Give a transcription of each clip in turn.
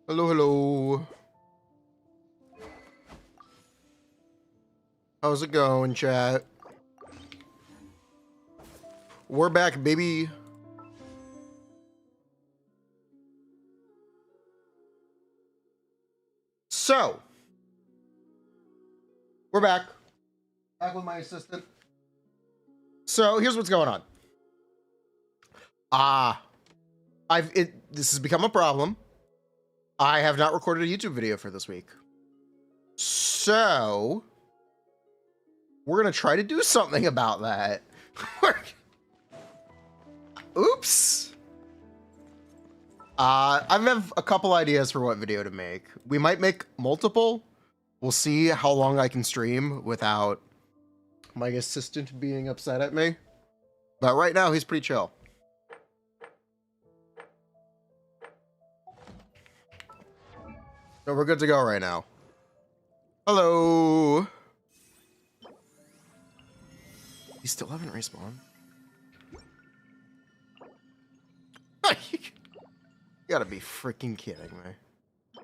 Hello, hello. How's it going, chat? We're back, baby. So, we're back. Back with my assistant. So, here's what's going on. This has become a problem. I have not recorded a YouTube video for this week. So, we're going to try to do something about that. Oops. I have a couple ideas for what video to make. We might make multiple. We'll see how long I can stream without my assistant being upset at me. But right now, he's pretty chill. So we're good to go right now. Hello. You still haven't respawned? You gotta be freaking kidding me.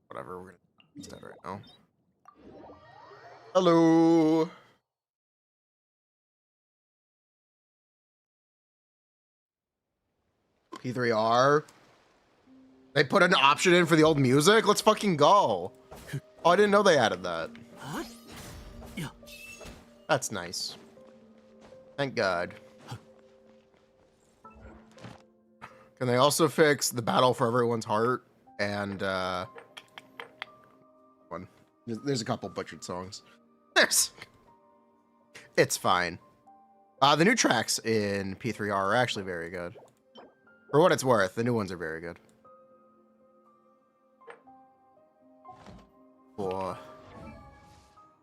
Whatever, we're gonna use that right now. Hello. P3R. They put an option in for the old music? Let's fucking go. Oh, I didn't know they added that. That's nice. Thank God. Can they also fix the battle for everyone's heart? And, one. There's a couple butchered songs. It's fine. The new tracks in P3R are actually very good. For what it's worth, the new ones are very good.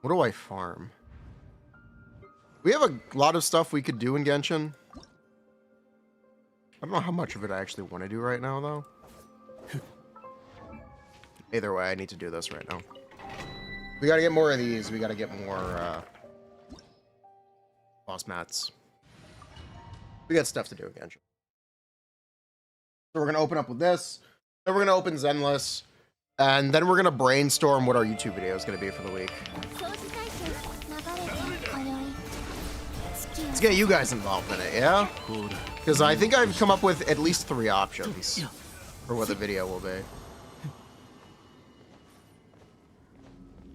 What do I farm? We have a lot of stuff we could do in Genshin. I don't know how much of it I actually want to do right now, though. Either way, I need to do this right now. We gotta get more of these. We gotta get more, boss mats. We got stuff to do in Genshin. So we're gonna open up with this. Then we're gonna open Zenless. And then we're gonna brainstorm what our YouTube video is gonna be for the week. Let's get you guys involved in it, yeah? Because I think I've come up with at least 3 options for what the video will be.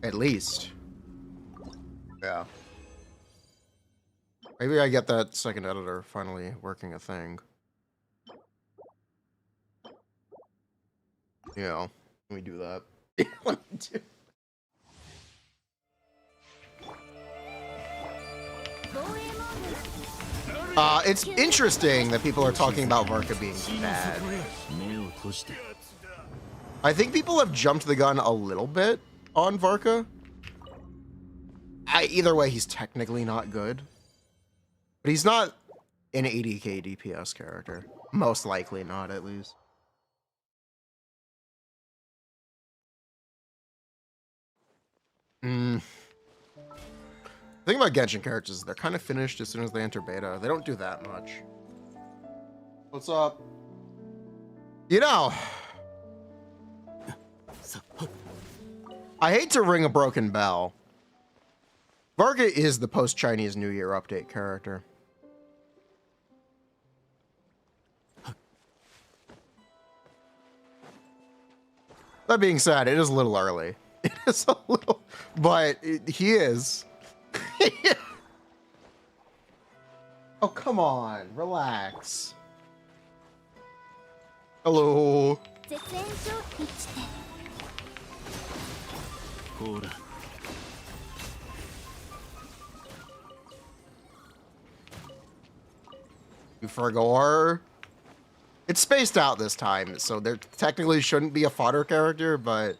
At least. Yeah. Maybe I get that second editor finally working a thing. You know. Let me do that. It's interesting that people are talking about Varka being bad. I think people have jumped the gun a little bit on Varka. Either way, he's technically not good. But he's not an 80k DPS character. Most likely not, at least. The thing about Genshin characters is they're kind of finished as soon as they enter beta. They don't do that much. What's up? You know, I hate to ring a broken bell. Varka is the post-Chinese New Year update character. That being said, it is a little early. It is a little, but he is. Oh, come on, relax. Hello. You forgot. It's spaced out this time, so there technically shouldn't be a fodder character, but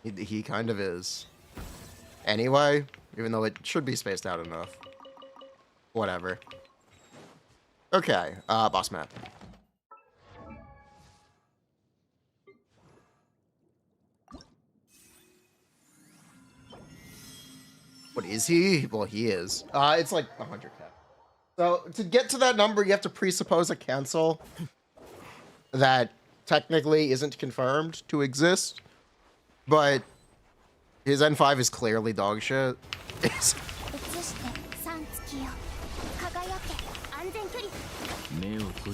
he kind of is. Anyway, even though it should be spaced out enough. Whatever. Okay, boss map. What is he? Well, he is. It's like 100k. So to get to that number, you have to presuppose a cancel that technically isn't confirmed to exist, but his N5 is clearly dog shit.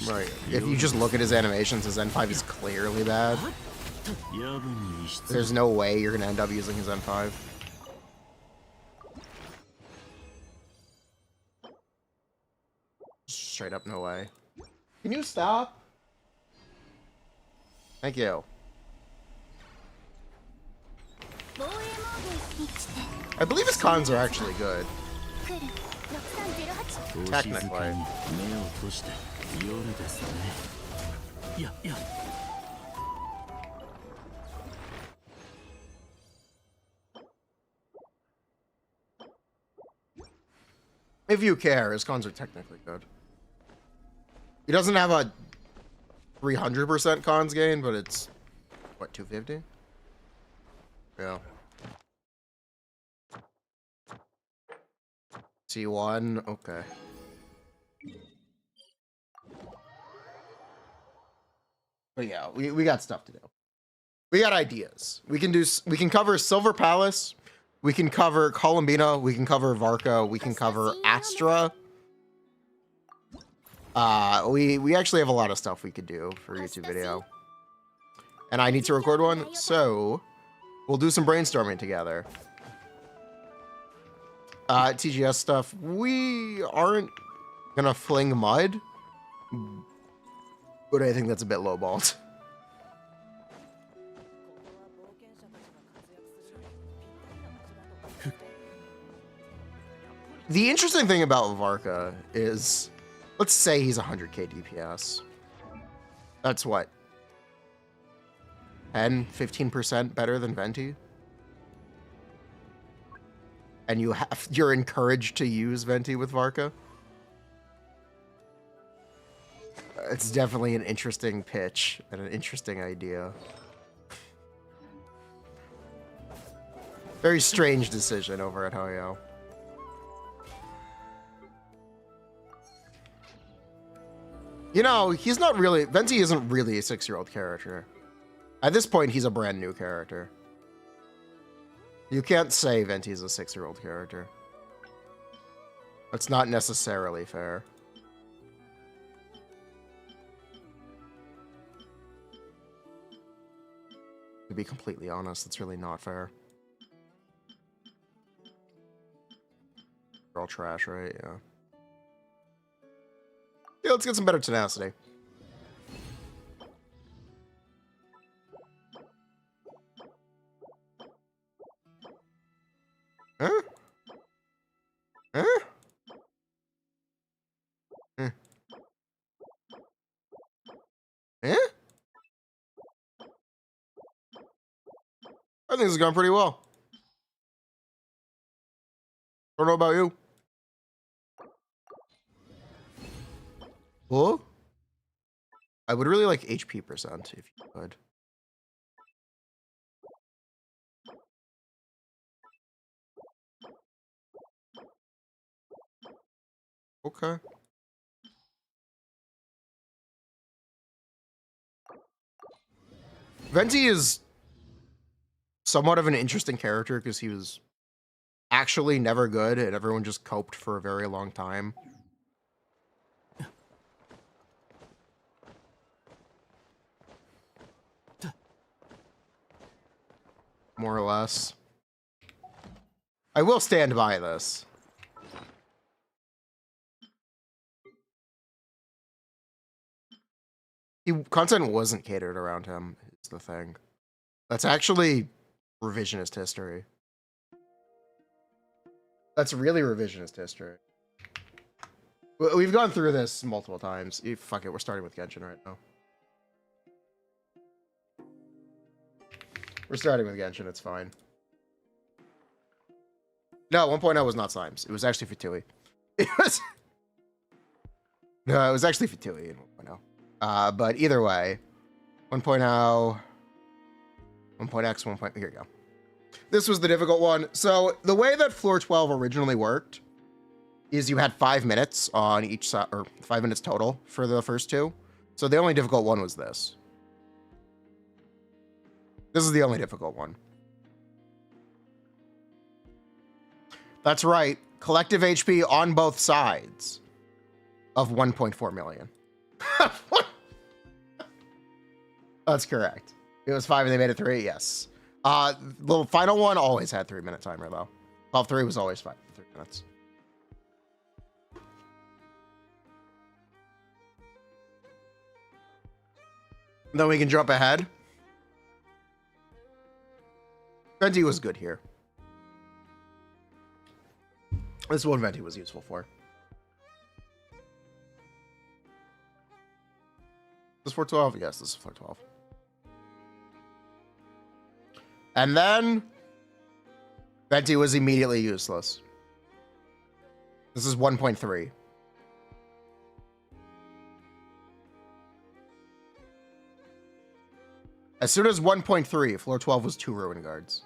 Right. If you just look at his animations, his N5 is clearly bad. There's no way you're gonna end up using his N5. Straight up, no way. Can you stop? Thank you. I believe his cons are actually good. Technically. If you care, his cons are technically good. He doesn't have a 300% cons gain, but it's, what, 250? Yeah. T1, okay. But yeah, we got stuff to do. We got ideas. We can cover Silver Palace, we can cover Columbina, we can cover Varka, we can cover Astra. We actually have a lot of stuff we could do for a YouTube video. And I need to record one, so we'll do some brainstorming together. TGS stuff, we aren't gonna fling mud, but I think that's a bit lowballed. The interesting thing about Varka is, let's say he's 100k DPS. That's what? 10, 15% better than Venti? And you're encouraged to use Venti with Varka? It's definitely an interesting pitch and an interesting idea. Very strange decision over at Hoyo. You know, he's not really... Venti isn't really a 6-year-old character. At this point, he's a brand new character. You can't say Venti's a 6-year-old character. That's not necessarily fair. To be completely honest, it's really not fair. They're all trash, right? Yeah. Yeah, let's get some better tenacity. Huh? Huh? Huh? Eh? I think this is going pretty well. I don't know about you. Huh? I would really like HP percent if you could. Okay. Venti is somewhat of an interesting character because he was actually never good and everyone just coped for a very long time. More or less. I will stand by this. Content wasn't catered around him, is the thing. That's actually revisionist history. That's really revisionist history. We've gone through this multiple times. Fuck it, we're starting with Genshin right now. We're starting with Genshin, it's fine. No, 1.0 was not Slimes. It was actually Fatui. It was... No, it was actually Fatui in 1.0. But either way, 1.0, 1.x, 1. Here you go. This was the difficult one. So the way that floor 12 originally worked is you had 5 minutes on each side, or 5 minutes total for the first two. So the only difficult one was this. This is the only difficult one. That's right. Collective HP on both sides of 1.4 million. That's correct. It was 5 and they made it 3. Yes. The final one always had 3-minute timer though. 12-3 was always 3 minutes. Then we can jump ahead. Venti was good here. This is what Venti was useful for. This is 412? Yes, this is 412. And then Venti was immediately useless. This is 1.3. As soon as 1.3, floor 12 was 2 Ruin Guards.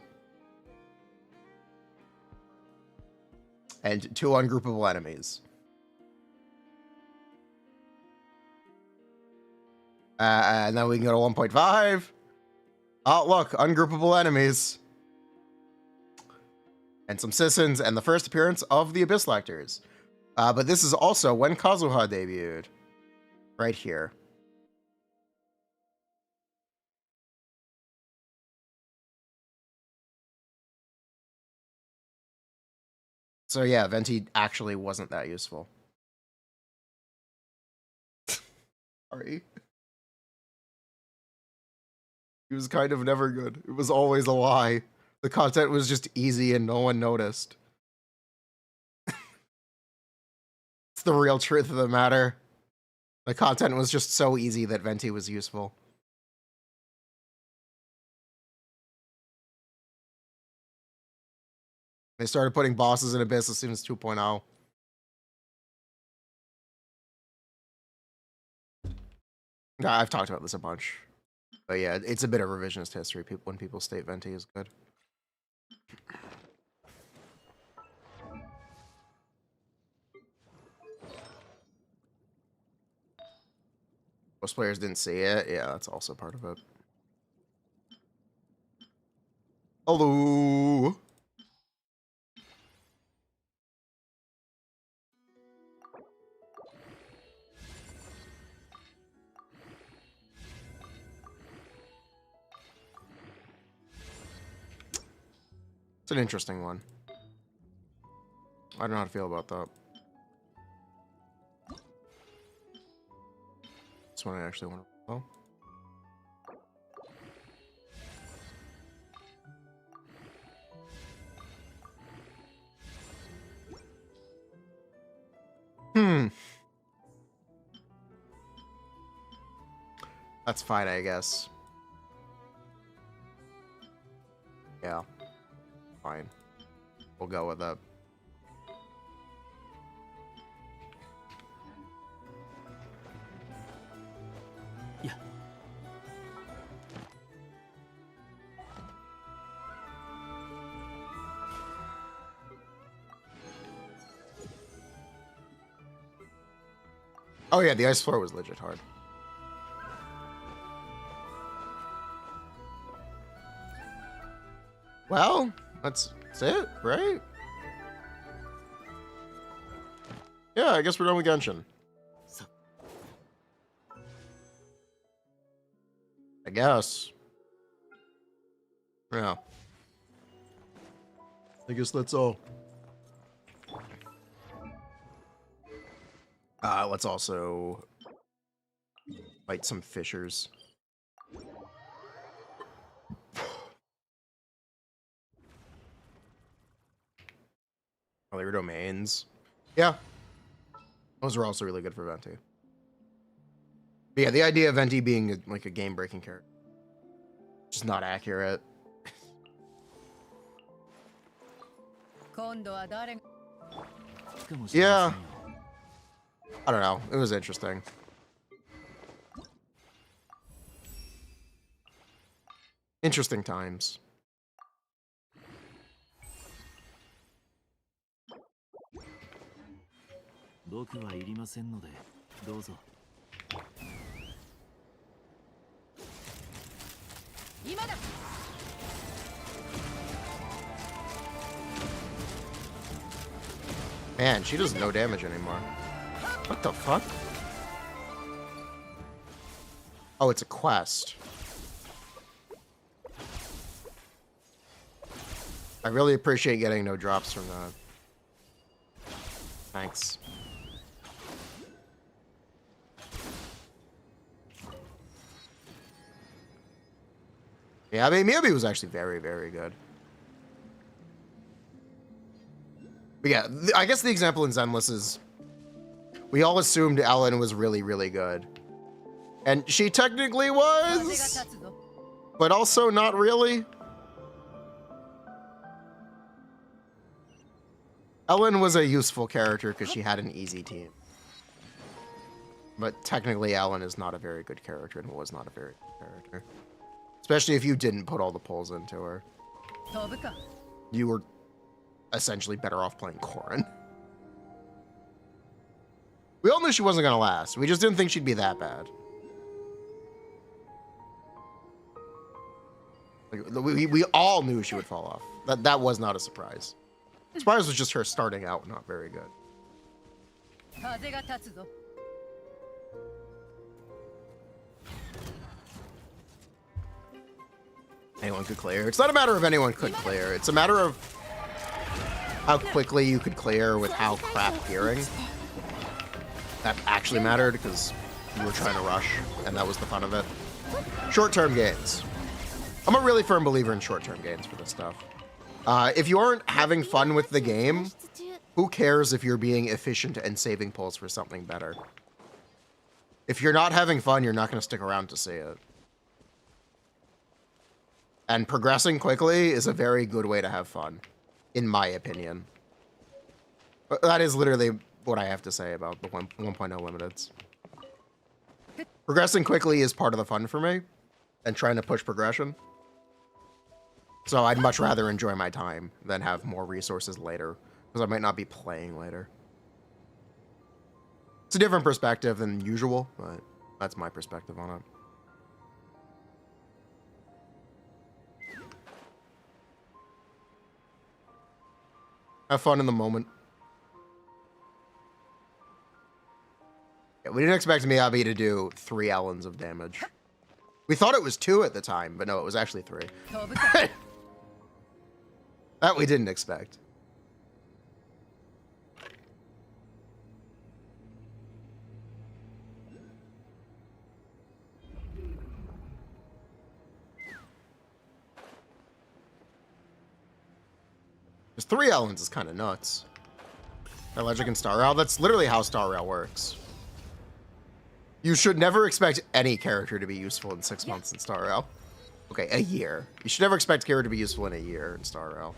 And 2 ungroupable enemies. And then we can go to 1.5. Oh, look, ungroupable enemies. And some Sissons, and the first appearance of the Abyss Lectors. But this is also when Kazuha debuted. Right here. So yeah, Venti actually wasn't that useful. Sorry. He was kind of never good. It was always a lie. The content was just easy and no one noticed. It's the real truth of the matter. The content was just so easy that Venti was useful. They started putting bosses in Abyss as soon as 2.0. I've talked about this a bunch. But yeah, it's a bit of revisionist history when people state Venti is good. Most players didn't see it. Yeah, that's also part of it. Hello. It's an interesting one. I don't know how to feel about that. This one I actually want to know. That's fine, I guess. Yeah. Fine. We'll go with that. Yeah. Oh yeah, the ice floor was legit hard. Well, that's it, right? Yeah, I guess we're done with Genshin. I guess. Yeah. I guess that's all. Let's also fight some fishers. Oh, your domains. Yeah. Those are also really good for Venti. But yeah, the idea of Venti being like a game-breaking character. Just not accurate. Yeah. I don't know. It was interesting. Interesting times. Man, she does no damage anymore. What the fuck? Oh, it's a quest. I really appreciate getting no drops from that. Thanks. Yeah, I mean, Miyabi was actually very, very good. But yeah, I guess the example in Zenless is we all assumed Ellen was really, really good. And she technically was, but also not really. Ellen was a useful character because she had an easy team. But technically, Ellen is not a very good character and was not a very good character. Especially if you didn't put all the pulls into her. You were essentially better off playing Corrin. We all knew she wasn't going to last. We just didn't think she'd be that bad. Like, we all knew she would fall off. That was not a surprise. The surprise was just her starting out not very good. Anyone could clear. It's not a matter of anyone could clear. It's a matter of how quickly you could clear with how crap gearing. That actually mattered because you were trying to rush, and that was the fun of it. Short-term gains. I'm a really firm believer in short-term gains for this stuff. If you aren't having fun with the game, who cares if you're being efficient and saving pulls for something better? If you're not having fun, you're not going to stick around to see it. And progressing quickly is a very good way to have fun, in my opinion. But that is literally what I have to say about the 1.0 limiteds. Progressing quickly is part of the fun for me, and trying to push progression. So I'd much rather enjoy my time than have more resources later, because I might not be playing later. It's a different perspective than usual, but that's my perspective on it. Have fun in the moment. Yeah, we didn't expect Miyabi to do 3 Ellens of damage. We thought it was 2 at the time, but no, it was actually 3. That we didn't expect. Just 3 Ellens is kind of nuts. Allergic and Star Rail, that's literally how Star Rail works. You should never expect any character to be useful in 6 months in Star Rail. Okay, a year. You should never expect a character to be useful in a year in Star Rail.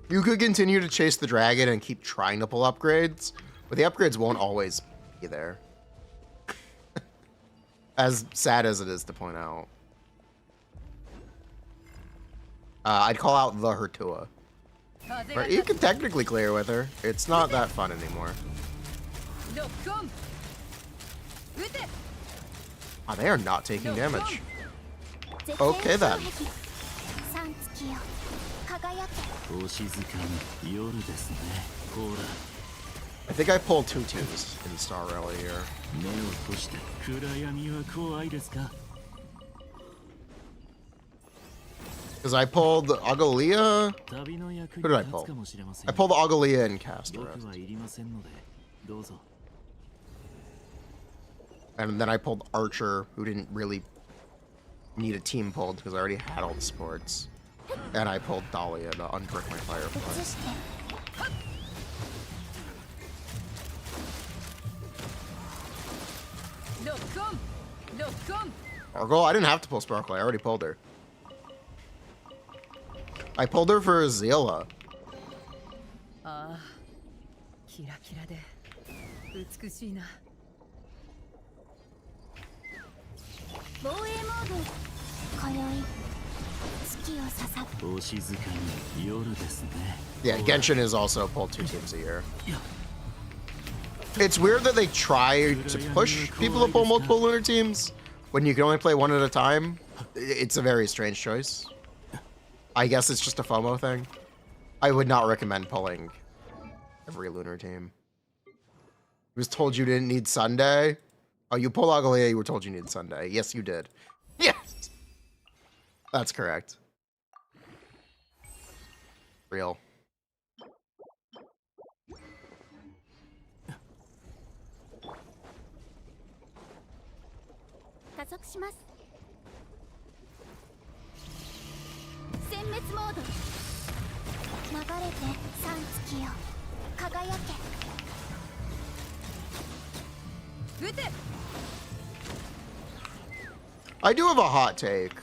You could continue to chase the dragon and keep trying to pull upgrades, but the upgrades won't always be there. As sad as it is to point out. I'd call out the Hertua. Right, you can technically clear with her. It's not that fun anymore. Oh, they are not taking damage. Okay then. I think I pulled 2 twos in Star Rail here. Because I pulled the Agalia. Who did I pull? I pulled the Agalia and cast the rest. And then I pulled Archer, who didn't really need a team pulled because I already had all the sports. And I pulled Dahlia to unbrick my Firefly. Argyle? I didn't have to pull Sparkle, I already pulled her. I pulled her for Zila. Yeah, Genshin is also pulled 2 teams a year. It's weird that they try to push people to pull multiple lunar teams when you can only play 1 at a time. It's a very strange choice. I guess it's just a FOMO thing. I would not recommend pulling every lunar team. I was told you didn't need Sunday. Oh, you pull Agalia, you were told you needed Sunday. Yes, you did. Yes! That's correct. Real. I do have a hot take,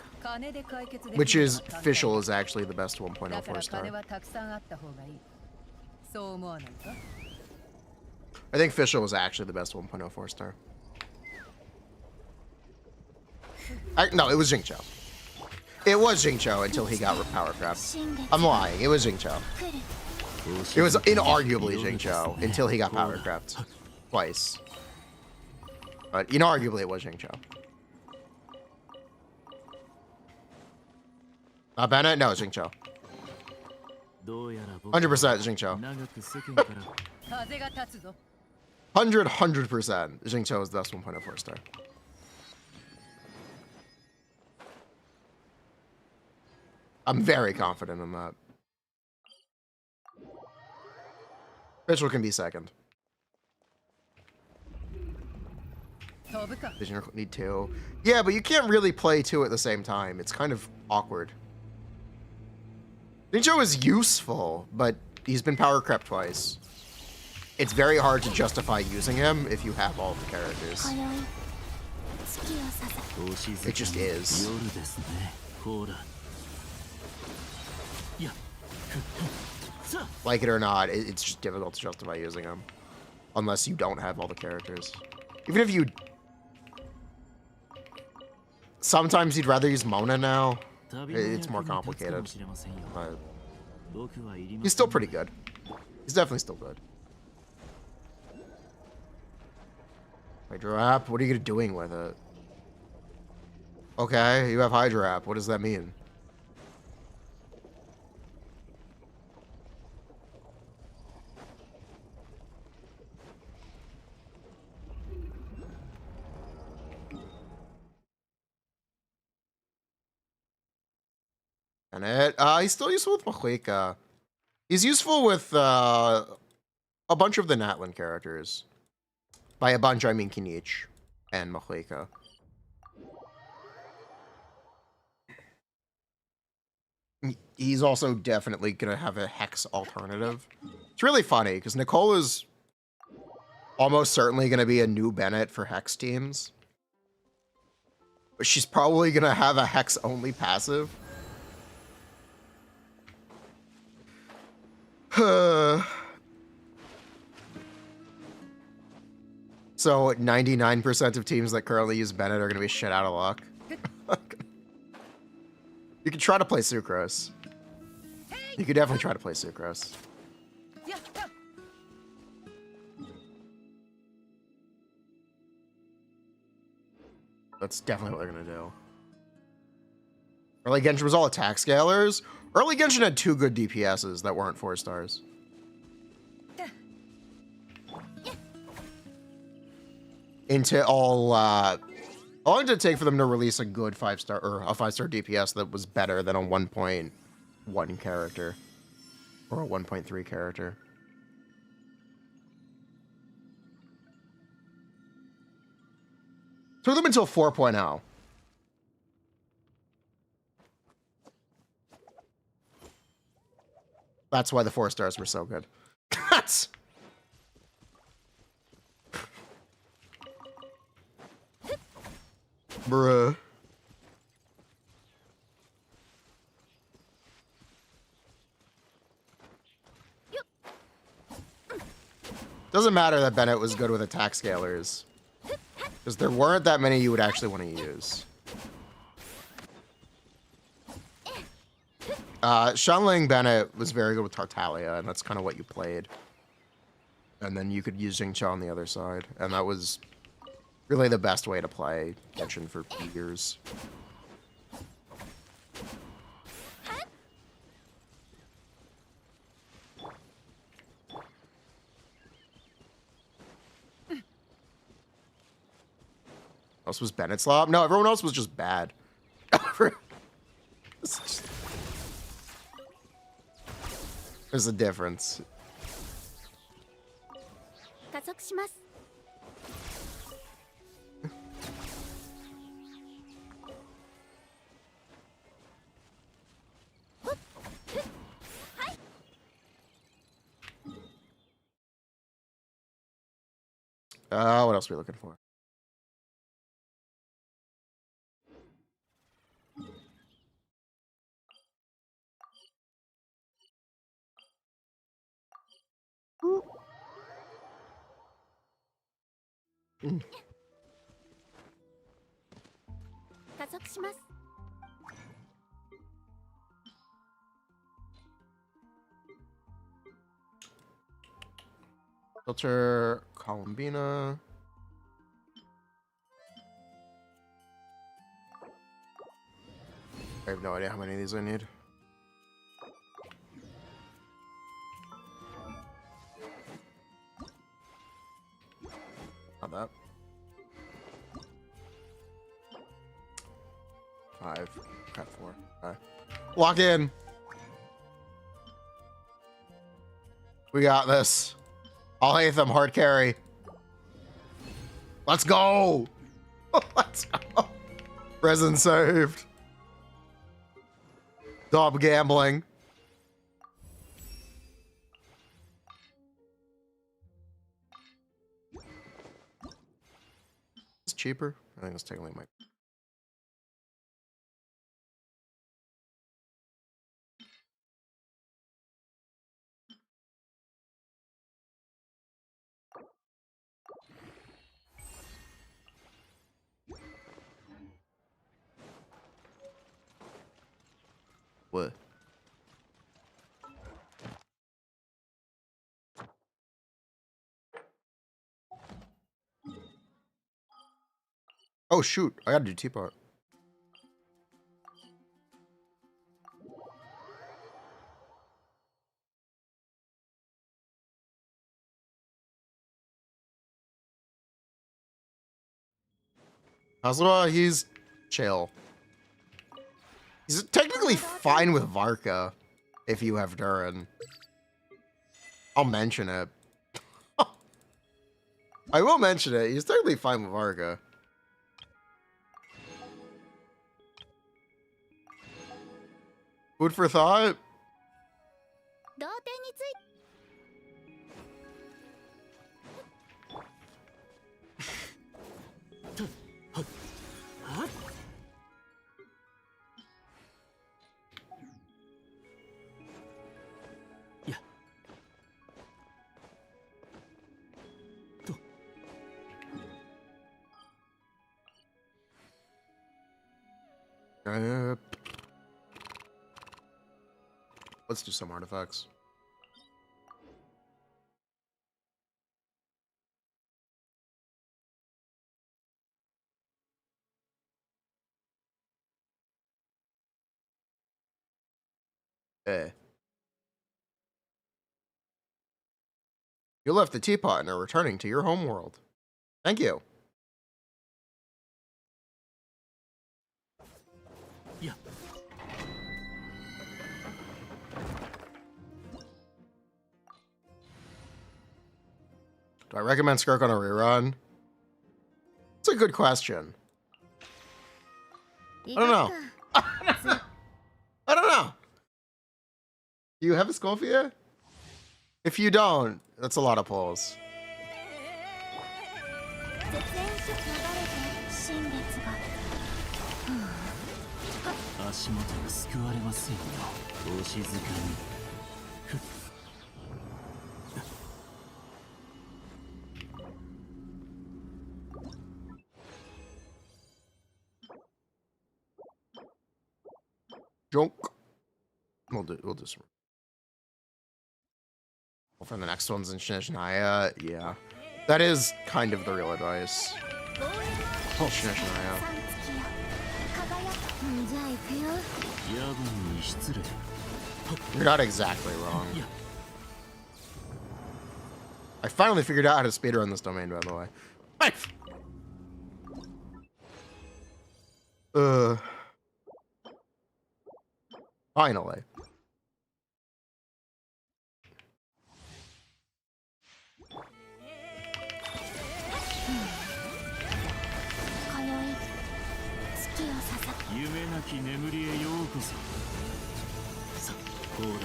which is Fischl is actually the best 1.04 star. I think Fischl was actually the best 1.04 star. No, it was Xingqiu. It was Xingqiu until he got Powercraft. I'm lying. It was Xingqiu. It was inarguably Xingqiu until he got Powercraft. Twice. But inarguably it was Xingqiu. Not Bennett? No, Xingqiu. 100% Xingqiu. 100% Xingqiu is the best 1.04 star. I'm very confident in that. Fischl can be second. Vision need 2. Yeah, but you can't really play 2 at the same time. It's kind of awkward. Xingqiu is useful, but he's been power crept twice. It's very hard to justify using him if you have all the characters. It just is. Like it or not, it's just difficult to justify using him. Unless you don't have all the characters. Even if you... Sometimes you'd rather use Mona now. It's more complicated. But he's still pretty good. He's definitely still good. Hydro app? What are you doing with it? Okay, you have Hydro app. What does that mean? He's still useful with Mahuika. He's useful with a bunch of the Natlin characters. By a bunch, I mean Kinich and Mahuika. He's also definitely going to have a Hex alternative. It's really funny, because Nicole is almost certainly going to be a new Bennett for Hex teams. But she's probably going to have a Hex-only passive. So 99% of teams that currently use Bennett are going to be shit out of luck. You could try to play Sucrose. You could definitely try to play Sucrose. That's definitely what they're going to do. Early Genshin was all attack scalers. Early Genshin had 2 good DPSs that weren't 4 stars. Until how long did it take for them to release a good 5-star or a 5-star DPS that was better than a 1.1 character or a 1.3 character? Took them until 4.0. That's why the 4 stars were so good. That's... Bruh. Doesn't matter that Bennett was good with attack scalers. Because there weren't that many you would actually want to use. Shanling Bennett was very good with Tartaglia, and that's kind of what you played. And then you could use Xingqiu on the other side, and that was really the best way to play Genshin for years. else was Bennett Slop? No, everyone else was just bad. There's a difference. What else are we looking for? Filter Columbina. I have no idea how many of these I need. Not that. 5. Got 4. Okay. Lock in. We got this. I'll hate them. Hard carry. Let's go. Let's go. Resin saved. Stop gambling. It's cheaper. I think it's technically my. What? Oh shoot, I gotta do teapot. Hasura, he's chill. He's technically fine with Varka if you have Durin. I'll mention it. I will mention it. He's technically fine with Varka. Food for thought? Let's do some artifacts. Hey. You left the teapot and are returning to your homeworld. Thank you. Yeah. Do I recommend Skirk on a rerun? It's a good question. I don't know. I don't know. Do you have a Scophia? If you don't, that's a lot of pulls. Junk. We'll do some. Well, for the next one's in Shinishiniya, yeah. That is kind of the real advice. Oh, Shinishiniya. You're not exactly wrong. I finally figured out how to speedrun this domain, by the way. Finally.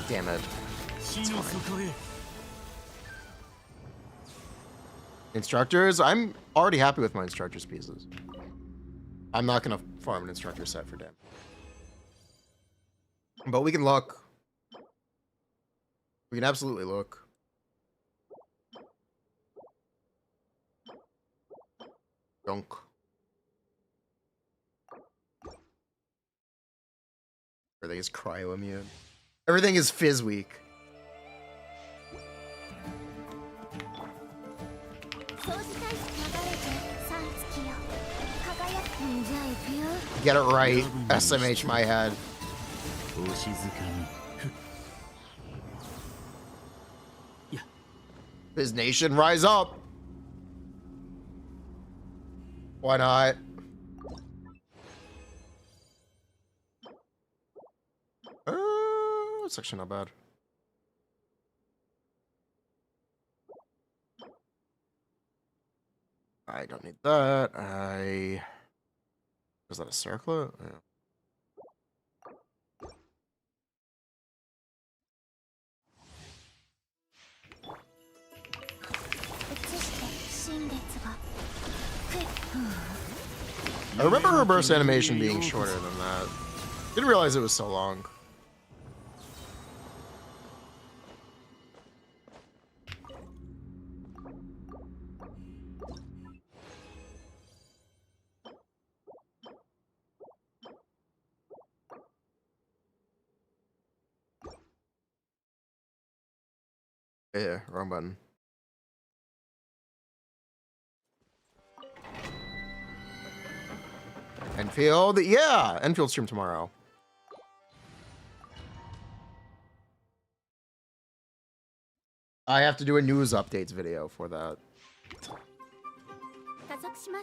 Damn it. Instructors? I'm already happy with my instructor's pieces. I'm not gonna farm an instructor set for damn. But we can look. We can absolutely look. Dunk. Everything is cryo immune. Everything is fizz weak. Get it right, SMH my head. Fizz Nation, rise up! Why not? It's actually not bad. I don't need that. Was that a circlet? Yeah. I remember her burst animation being shorter than that. Didn't realize it was so long. Yeah, wrong button. Enfield, yeah, Enfield stream tomorrow. I have to do a news updates video for that.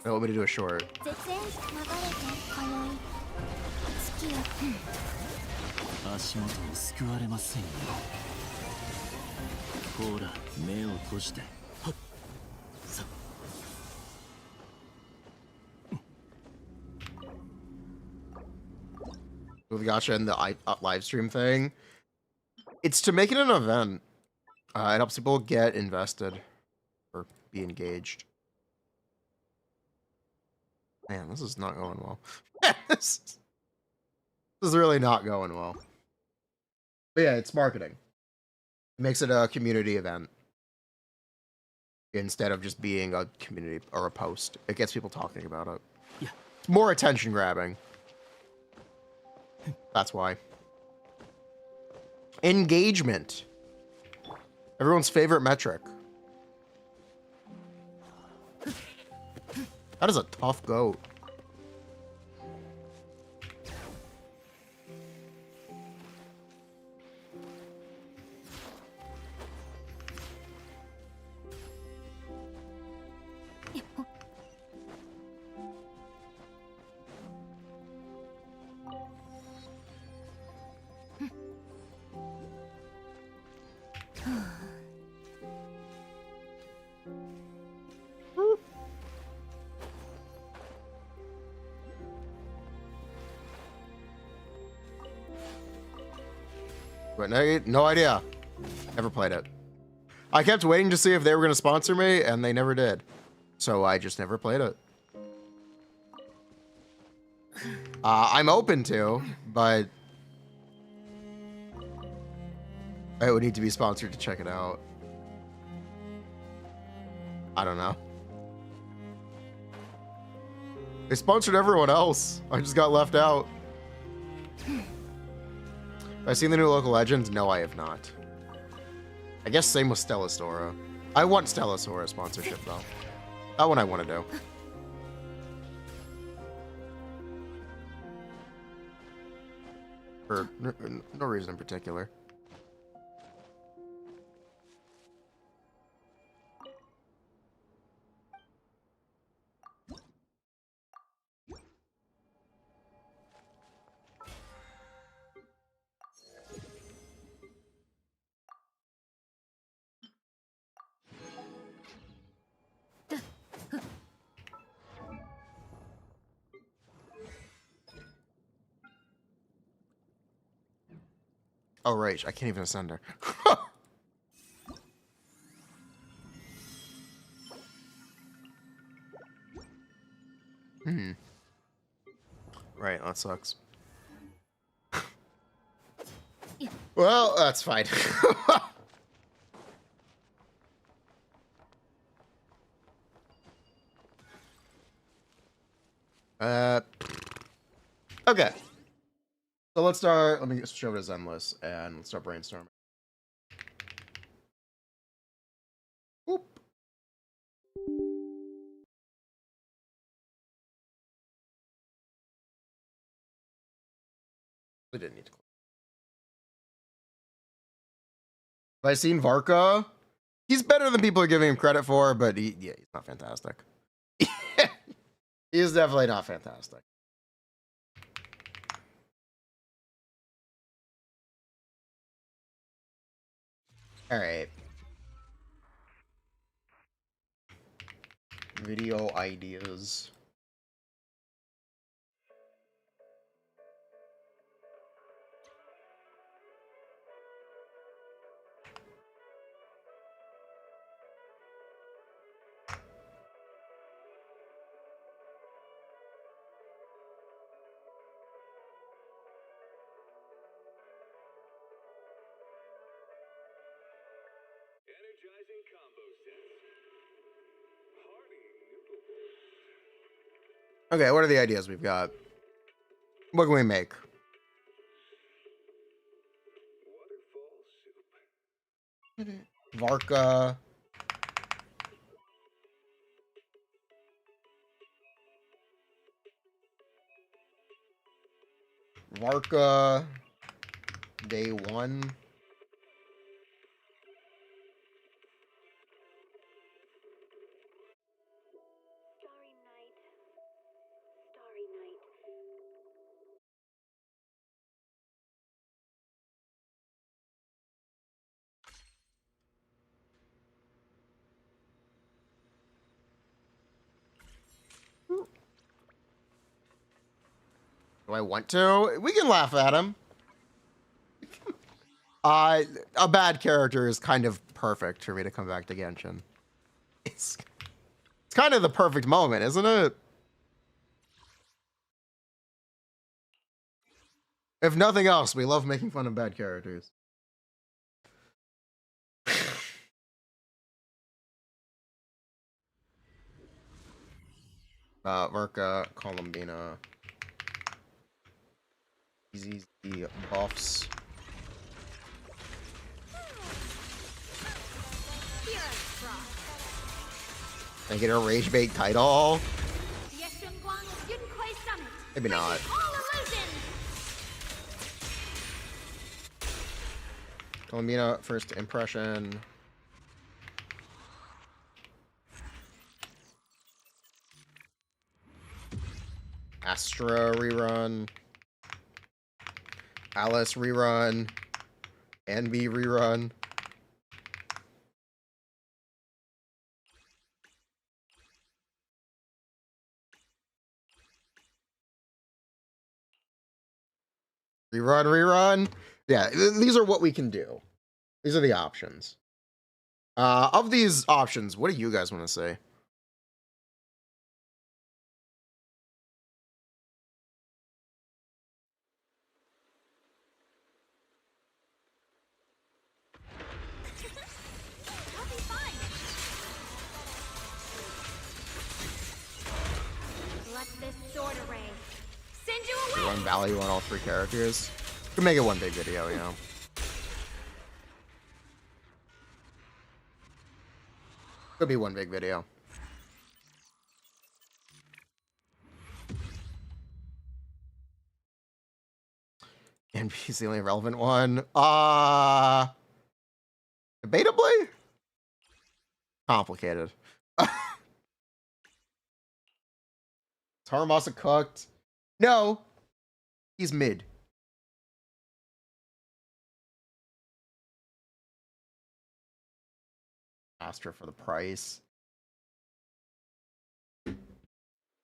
They want me to do a short. With Gacha and the live stream thing, it's to make it an event. It helps people get invested or be engaged. Man, this is not going well. This is really not going well. But yeah, it's marketing. It makes it a community event instead of just being a community or a post. It gets people talking about it. Yeah. It's more attention grabbing. That's why. Engagement. Everyone's favorite metric. That is a tough goat. But no idea. Never played it. I kept waiting to see if they were going to sponsor me, and they never did. So I just never played it. I'm open to, but I would need to be sponsored to check it out. I don't know. They sponsored everyone else. I just got left out. Have I seen the new local legends? No, I have not. I guess same with Stellasora. I want Stellasora sponsorship though. That one I want to do. For no reason in particular. Oh, right. I can't even ascend her. Right, that sucks. Well, that's fine. Okay. So let's start. Let me show it as Zenless and let's start brainstorming. Whoop. We didn't need to. Have I seen Varka? He's better than people are giving him credit for, but he's not fantastic. He is definitely not fantastic. All right. Video ideas. Energizing combo sets. Hearty noodle. Okay, what are the ideas we've got? What can we make? Waterfall soup. Varka. Varka. Day 1. Starry night. Starry night. Do I want to? We can laugh at him. A bad character is kind of perfect for me to come back to Genshin. It's kind of the perfect moment, isn't it? If nothing else, we love making fun of bad characters. Varka, Columbina. Easy buffs. Can I get a rage bait title? Maybe not. Columbina, first impression. Astra rerun. Alice rerun. Anby rerun. Rerun. Yeah, these are what we can do. These are the options. Of these options, what do you guys want to say? Run value on all 3 characters. Could make it one big video, you know. Could be one big video. And he's the only relevant one. Debatably? Complicated. Taramasa cooked. No. He's mid. Astra for the price.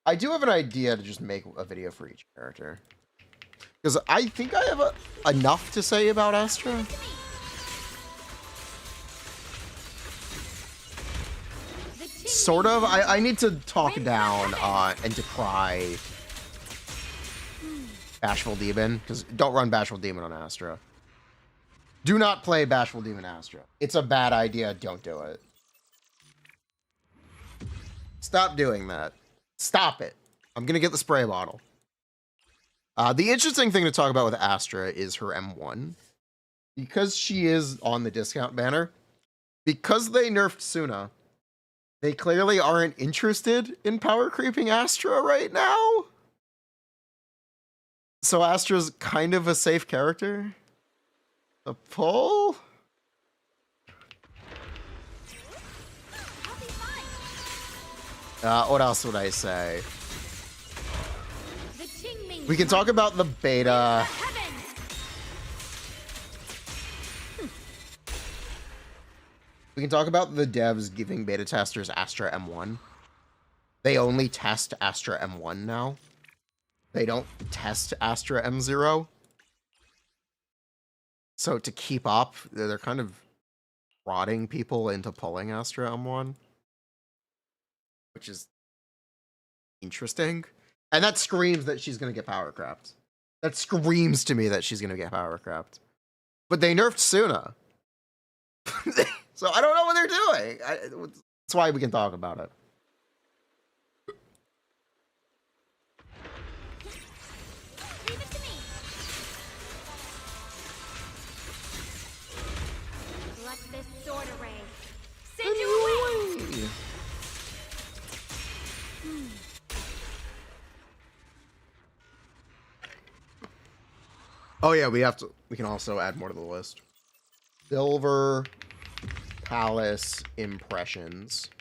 I do have an idea to just make a video for each character. Because I think I have enough to say about Astra. Sort of. I need to talk down and decry Bashful Demon, because don't run Bashful Demon on Astra. Do not play Bashful Demon Astra. It's a bad idea. Don't do it. Stop doing that. Stop it. I'm going to get the spray bottle. The interesting thing to talk about with Astra is her M1. Because she is on the discount banner, because they nerfed Suna, they clearly aren't interested in power creeping Astra right now. So Astra's kind of a safe character. A pull? What else would I say? We can talk about the beta. We can talk about the devs giving beta testers Astra M1. They only test Astra M1 now. They don't test Astra M0. So to keep up, they're kind of prodding people into pulling Astra M1. Which is interesting. And that screams that she's going to get power crept. That screams to me that she's going to get power crept. But they nerfed Suna. So I don't know what they're doing. That's why we can talk about it. Leave it to me. Let this sword array send you away. Oh yeah, we can also add more to the list. Silver Palace impressions.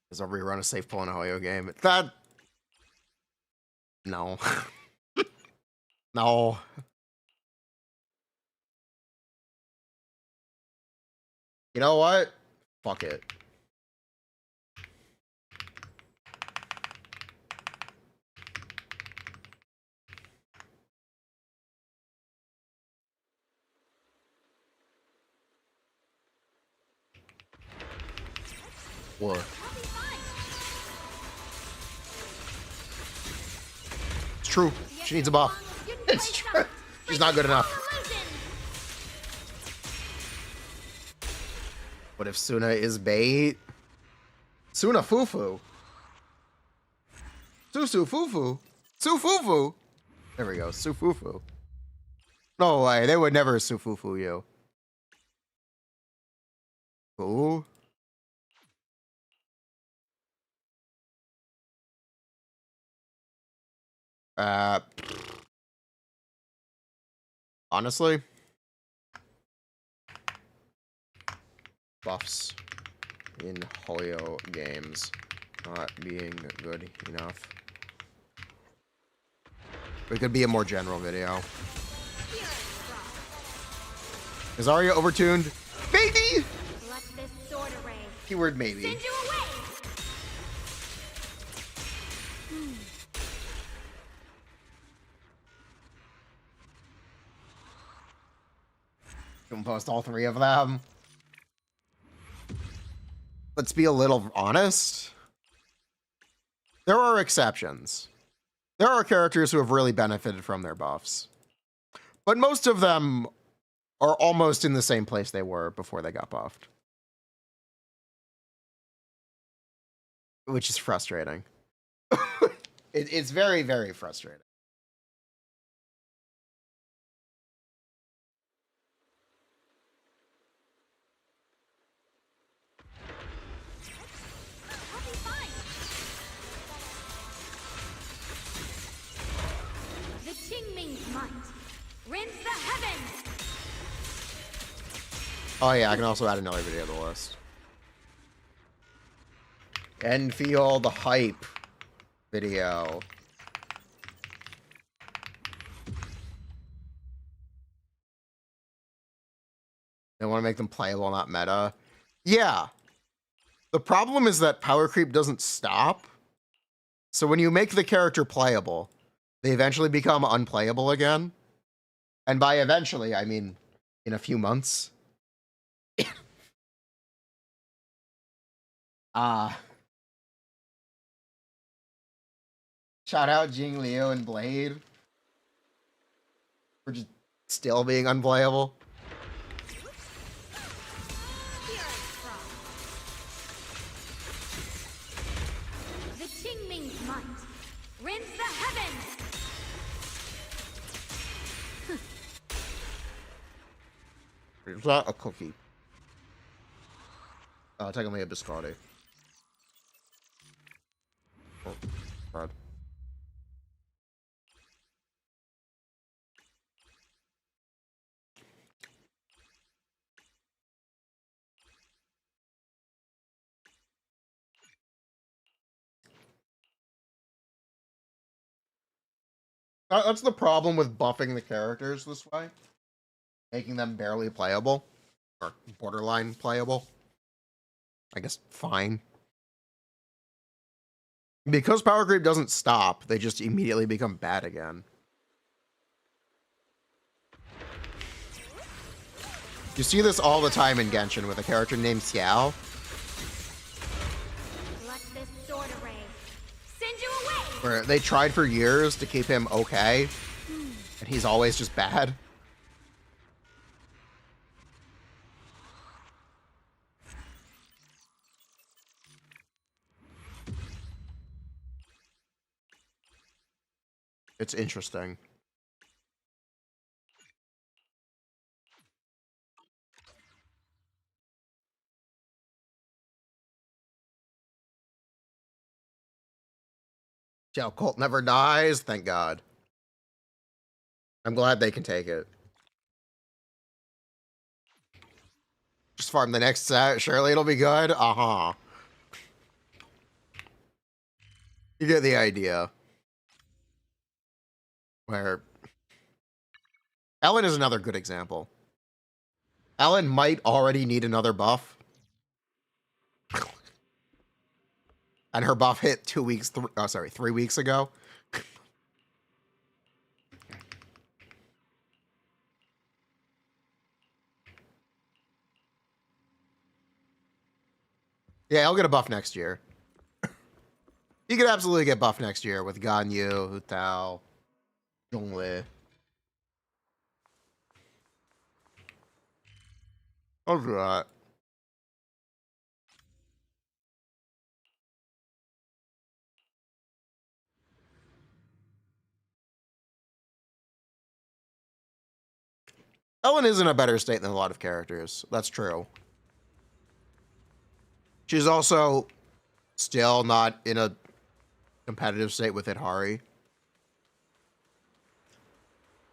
Is a rerun a safe pull in a Hoyo game? That no. No. You know what? Fuck it. What? It's true. She needs a buff. It's true. She's not good enough. What if Suna is bait? Suna Fufu. Susu Fufu. Su Fufu. There we go. Su Fufu. No way. They would never Su Fufu you. Ooh. Honestly, buffs in Hoyo games not being good enough. It could be a more general video. Is Arya overtuned? Maybe! Let this sword array Keyword maybe. send you away. Can post all three of them. Let's be a little honest. There are exceptions. There are characters who have really benefited from their buffs. But most of them are almost in the same place they were before they got buffed. Which is frustrating. It's very, very frustrating. Rinse the heavens. Oh yeah, I can also add another video to the list. And feel the hype video. They want to make them playable, not meta. Yeah. The problem is that power creep doesn't stop. So when you make the character playable, they eventually become unplayable again. And by eventually, I mean in a few months. Shout out Jing Liu and Blade for just still being unplayable. The Qingming's might rends the heavens. Is that a cookie? Technically a biscotti. Oh, God. That's the problem with buffing the characters this way. Making them barely playable. Or borderline playable. I guess fine. Because power creep doesn't stop, they just immediately become bad again. You see this all the time in Genshin with a character named Xiao. Let this sword array send you away. Where they tried for years to keep him okay, and he's always just bad. It's interesting. Xiao Cult never dies, thank God. I'm glad they can take it. Just farm the next set, surely it'll be good. Uh-huh. You get the idea. Where Ellen is another good example. Ellen might already need another buff. And her buff hit 3 weeks ago. Yeah, I'll get a buff next year. You could absolutely get buff next year with Ganyu, Hu Tao, Zhongli. I'll do that. Ellen is in a better state than a lot of characters. That's true. She's also still not in a competitive state with Hidehari.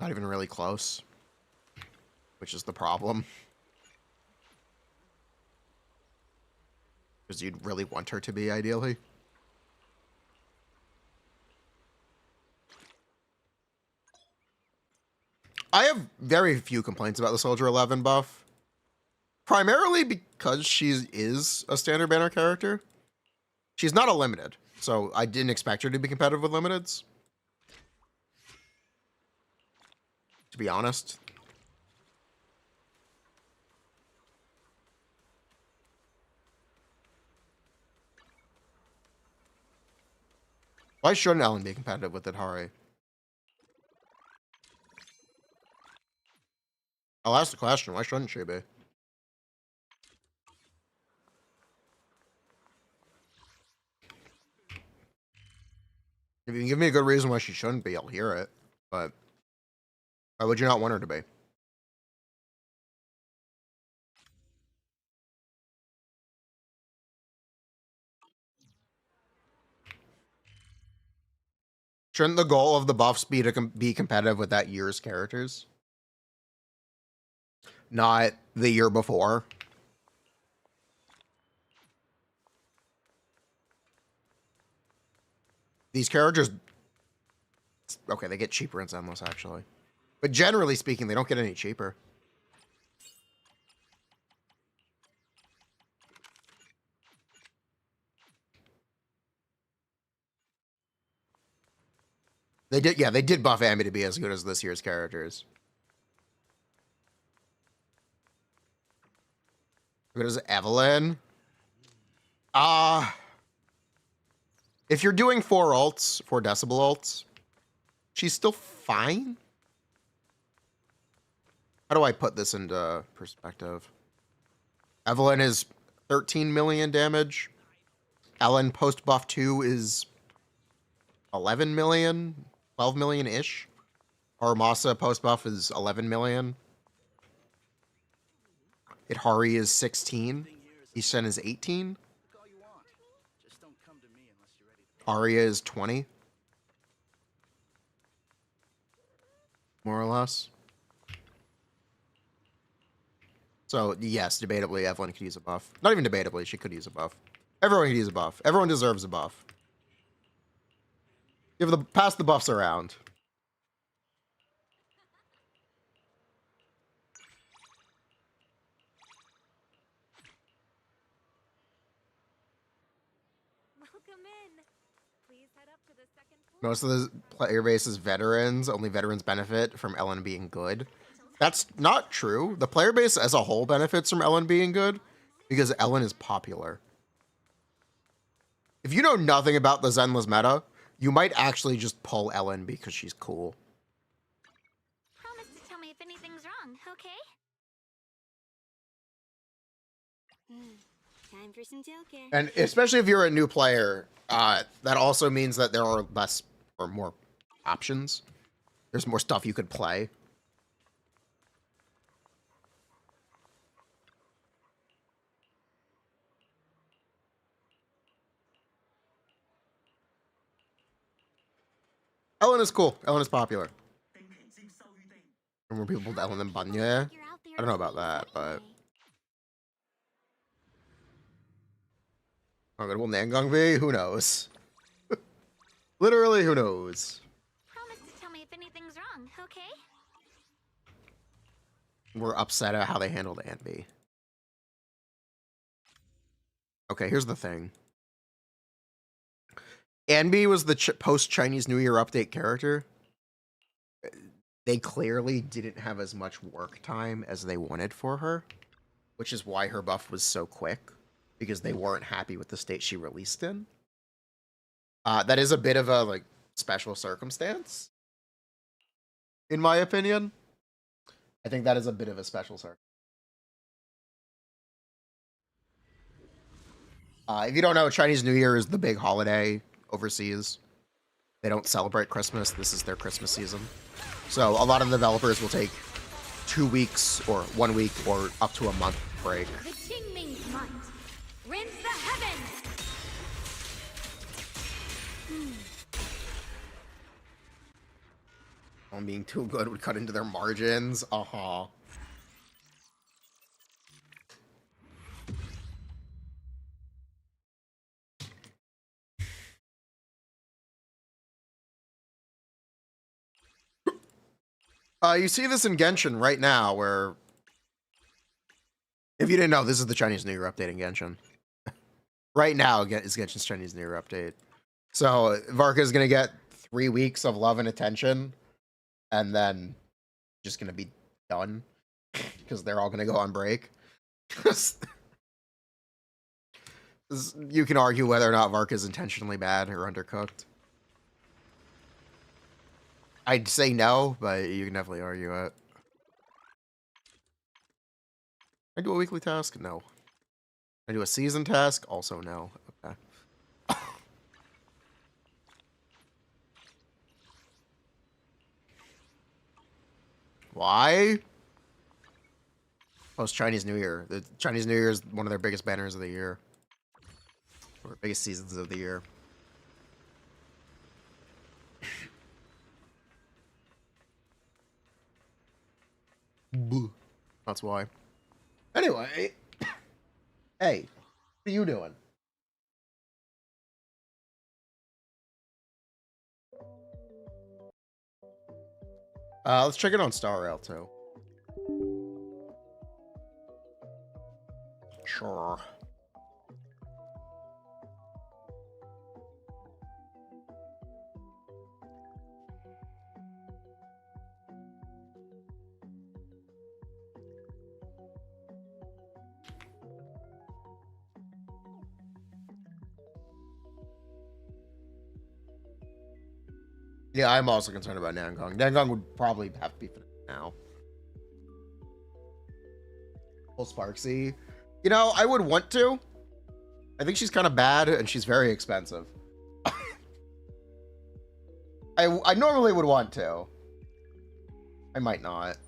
Not even really close. Which is the problem. Because you'd really want her to be, ideally. I have very few complaints about the Soldier 11 buff. Primarily because she is a standard banner character. She's not a limited, so I didn't expect her to be competitive with limiteds. To be honest. Why shouldn't Ellen be competitive with Hidehari? I'll ask the question, why shouldn't she be? If you can give me a good reason why she shouldn't be, I'll hear it. But why would you not want her to be? Shouldn't the goal of the buffs be to be competitive with that year's characters? Not the year before? These characters... Okay, they get cheaper in Zenless, actually. But generally speaking, they don't get any cheaper. They did, yeah, they did buff Amy to be as good as this year's characters. Good as Evelyn. If you're doing 4 ults, 4 decibel ults, she's still fine. How do I put this into perspective? Evelyn is 13 million damage. Ellen post buff 2 is 11 million, 12 million-ish. Armasa post buff is 11 million. Hari is 16. Ishen is 18. Arya is 20. More or less. So, yes, debatably, Evelyn could use a buff. Not even debatably, she could use a buff. Everyone could use a buff. Everyone deserves a buff. Pass the buffs around. Welcome in. Please head up to the second floor. Most of the player base is veterans. Only veterans benefit from Ellen being good. That's not true. The player base as a whole benefits from Ellen being good because Ellen is popular. If you know nothing about the Zenless meta, you might actually just pull Ellen because she's cool. Promise to tell me if anything's wrong, okay? Time for some tail care. And especially if you're a new player, that also means that there are less or more options. There's more stuff you could play. Ellen is cool. Ellen is popular. More people with Ellen than Banya. I don't know about that, but... Oh, good. Will Nangang be? Who knows? Literally, who knows? Promise to tell me if anything's wrong, okay? We're upset at how they handled Anby. Okay, here's the thing. Anby was the post-Chinese New Year update character. They clearly didn't have as much work time as they wanted for her, which is why her buff was so quick, because they weren't happy with the state she released in. That is a bit of a like special circumstance, in my opinion. I think that is a bit of a special circumstance. If you don't know, Chinese New Year is the big holiday overseas. They don't celebrate Christmas. This is their Christmas season. So a lot of developers will take 2 weeks or 1 week or up to a month break. The Qingming's might. Rinse the heavens! Them being too good would cut into their margins. Uh-huh. You see this in Genshin right now, where... If you didn't know, this is the Chinese New Year update in Genshin. Right now is Genshin's Chinese New Year update. So, Varka is going to get 3 weeks of love and attention, and then just going to be done, because they're all going to go on break. You can argue whether or not Varka is intentionally bad or undercooked. I'd say no, but you can definitely argue it. I do a weekly task? No. I do a season task? Also no. Okay. Why? Post Chinese New Year. The Chinese New Year is one of their biggest banners of the year. Or biggest seasons of the year. That's why. Anyway. Hey, what are you doing? Let's check it on Star Rail too. Sure. Yeah, I'm also concerned about Nangong. Nangong would probably have to be finished now. Full Sparksy. You know, I would want to. I think she's kind of bad and she's very expensive. I normally would want to. I might not.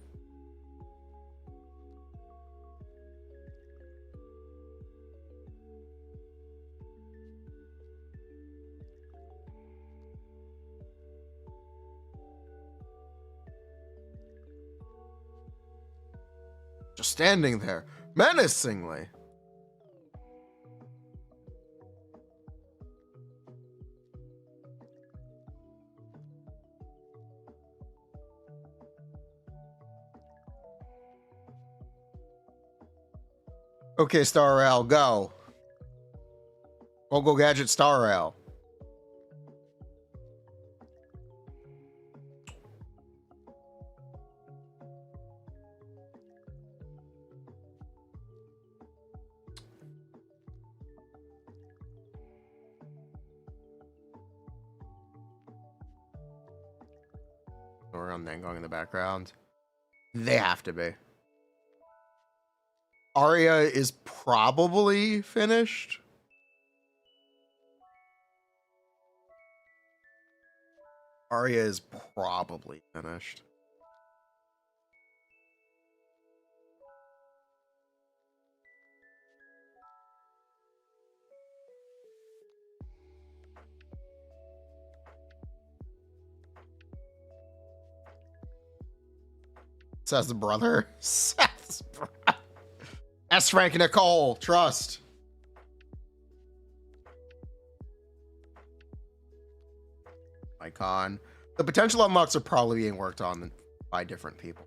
Just standing there, menacingly. Okay, Star Rail, go. Go Gadget Star Rail. We're on Nangong in the background. They have to be. Arya is probably finished. Arya is probably finished. Says the brother. Seth's brother. S. Frank and Nicole, trust. Icon. The potential unlocks are probably being worked on by different people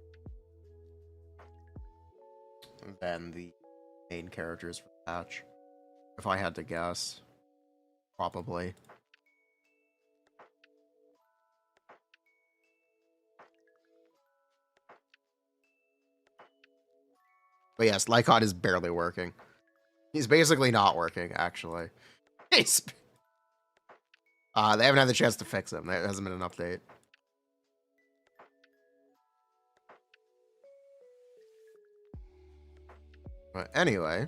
than the main characters for the patch. If I had to guess, probably. But yes, Lycon is barely working. He's basically not working, actually. They haven't had the chance to fix him. There hasn't been an update. But anyway,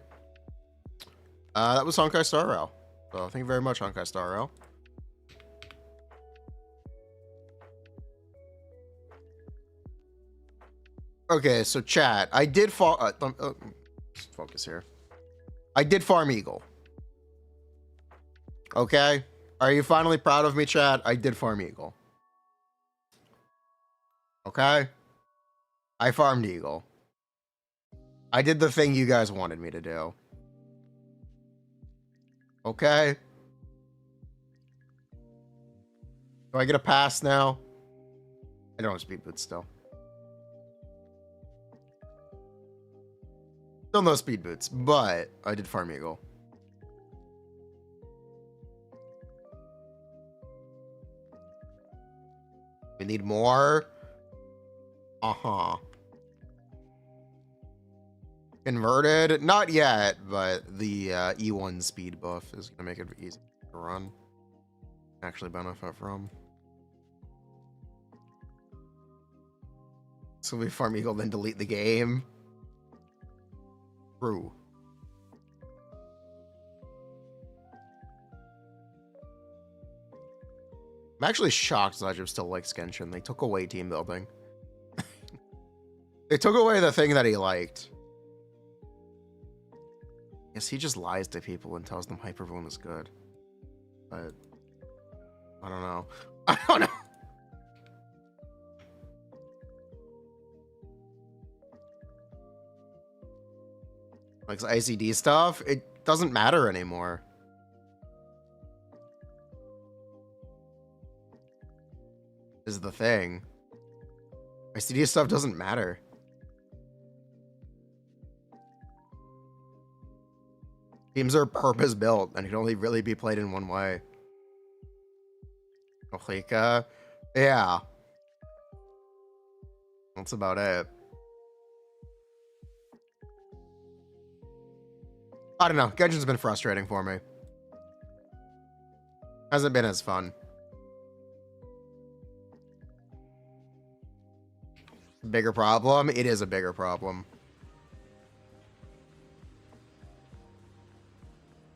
that was Honkai Star Rail. So thank you very much, Honkai Star Rail. Okay, so chat. I did focus here. I did farm Eagle. Okay? Are you finally proud of me, chat? I did farm Eagle. Okay? I farmed Eagle. I did the thing you guys wanted me to do. Okay? Do I get a pass now? I don't have speed boots still. Still no speed boots, but I did farm Eagle. We need more. Uh-huh. Converted? Not yet, but the E1 speed buff is going to make it easy to run. Actually benefit from. So we farm Eagle, then delete the game. True. I'm actually shocked Zajib still likes Genshin. They took away team building. They took away the thing that he liked. Guess he just lies to people and tells them Hyperboom is good. But I don't know. I don't know. Like ICD stuff, it doesn't matter anymore. Is the thing. ICD stuff doesn't matter. Teams are purpose built and can only really be played in one way. Ohlika, yeah. That's about it. I don't know. Genshin's been frustrating for me. Hasn't been as fun. Bigger problem? It is a bigger problem.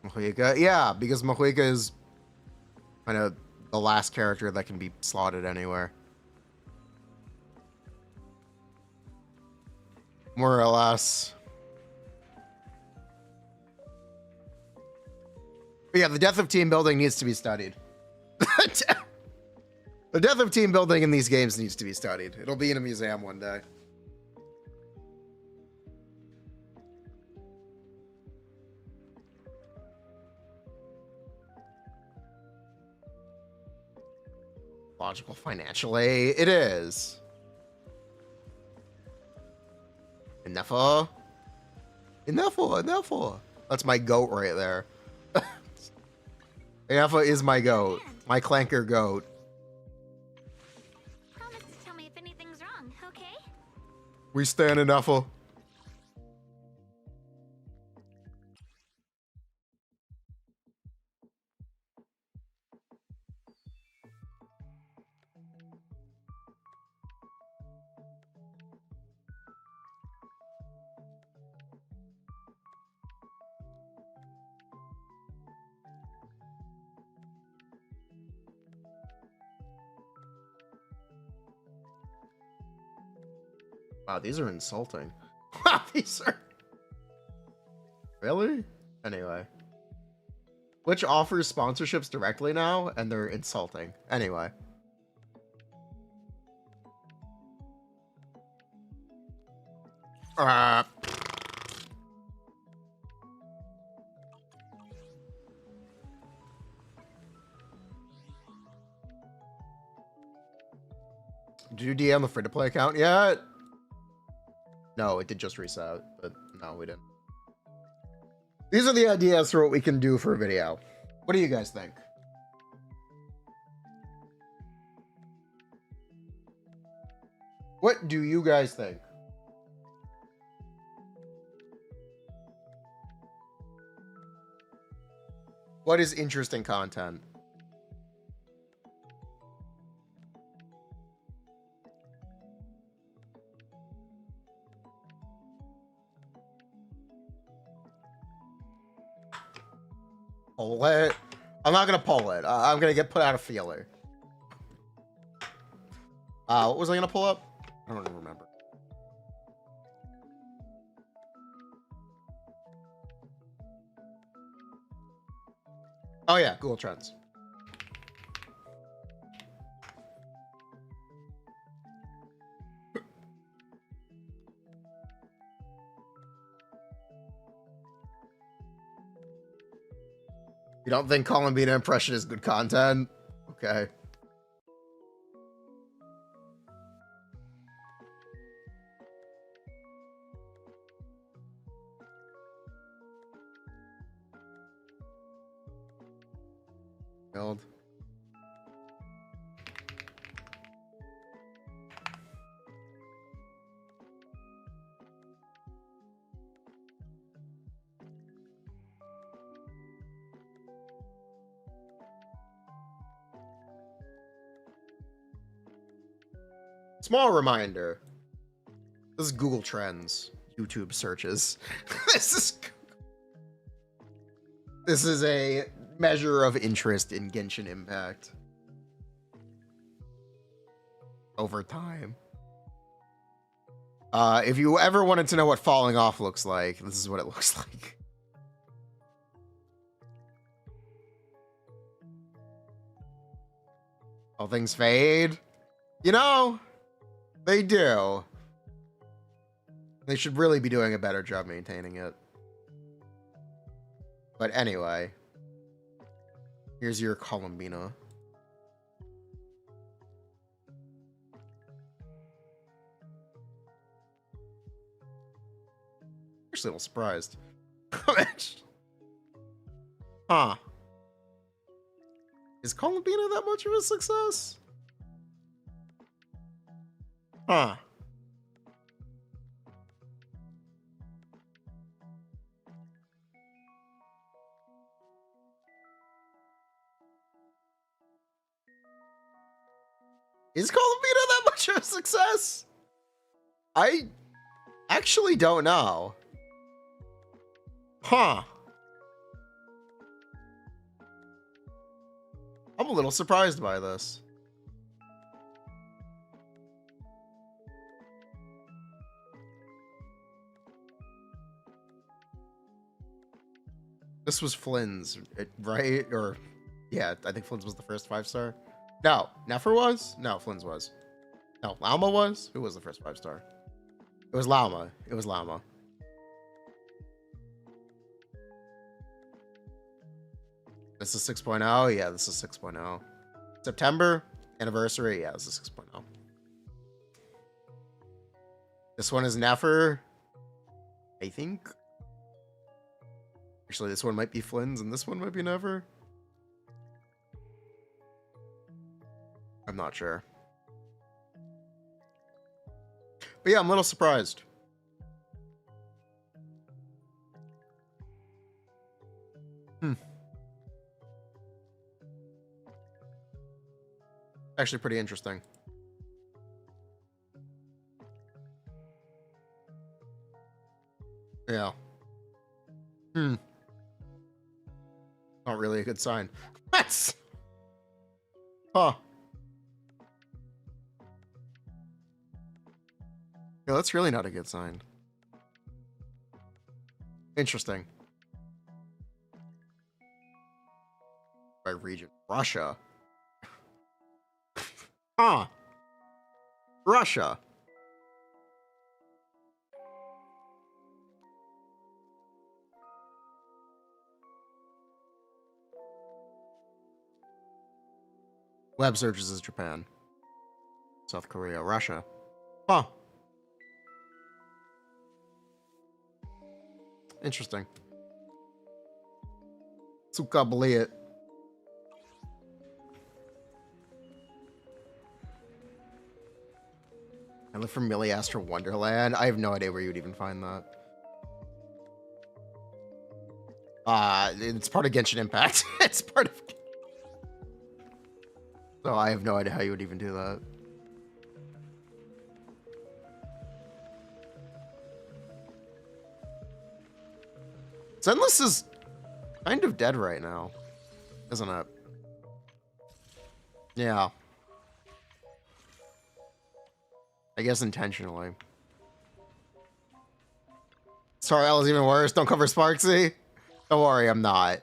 Mahuika? Yeah, because Mahuika is kind of the last character that can be slotted anywhere. More or less. But yeah, the death of team building needs to be studied. The death of team building in these games needs to be studied. It'll be in a museum one day. Logical financially, it is. Enough. That's my goat right there. Enough is my goat. My clanker goat. Promise to tell me if anything's wrong, okay? We stand enough. Wow, these are insulting. Wow, these are... Really? Anyway. Which offers sponsorships directly now, and they're insulting. Anyway. Did you DM the free-to-play account yet? No, it did just reset, but no, we didn't. These are the ideas for what we can do for a video. What do you guys think? What do you guys think? What is interesting content? Poll it. I'm not gonna poll it. I'm gonna get put out a feeler. What was I gonna pull up? I don't even remember. Oh yeah, Google Trends. You don't think Columbina impression is good content? Okay. Build. Small reminder. This is Google Trends, YouTube searches. This is a measure of interest in Genshin Impact over time. If you ever wanted to know what falling off looks like, this is what it looks like. All things fade. You know, they do. They should really be doing a better job maintaining it. But anyway, here's your Columbina. Actually a little surprised. Huh. Is Columbina that much of a success? Huh. Is Columbina that much of a success? I actually don't know. Huh. I'm a little surprised by this. This was Flynn's, right? Or, yeah, I think Flynn's was the first 5-star. No, Nefer was? No, Flynn's was. No, Llama was? Who was the first 5-star? It was Llama. It was Llama. This is 6.0? Yeah, this is 6.0. September anniversary? Yeah, this is 6.0. This one is Nefer, I think. Actually, this one might be Flynn's and this one might be Nefer. I'm not sure. But yeah, I'm a little surprised. Actually pretty interesting. Yeah. Not really a good sign. That's... Huh. Yeah, that's really not a good sign. Interesting. By region. Russia. Huh. Russia. Web searches is Japan. South Korea. Russia. Huh. Interesting. Sukabliet. I live from Milliastra Wonderland. I have no idea where you'd even find that. It's part of Genshin Impact. It's part of... So I have no idea how you would even do that. Zenless is kind of dead right now, isn't it? Yeah. I guess intentionally. Sorrel is even worse. Don't cover Sparksy. Don't worry, I'm not.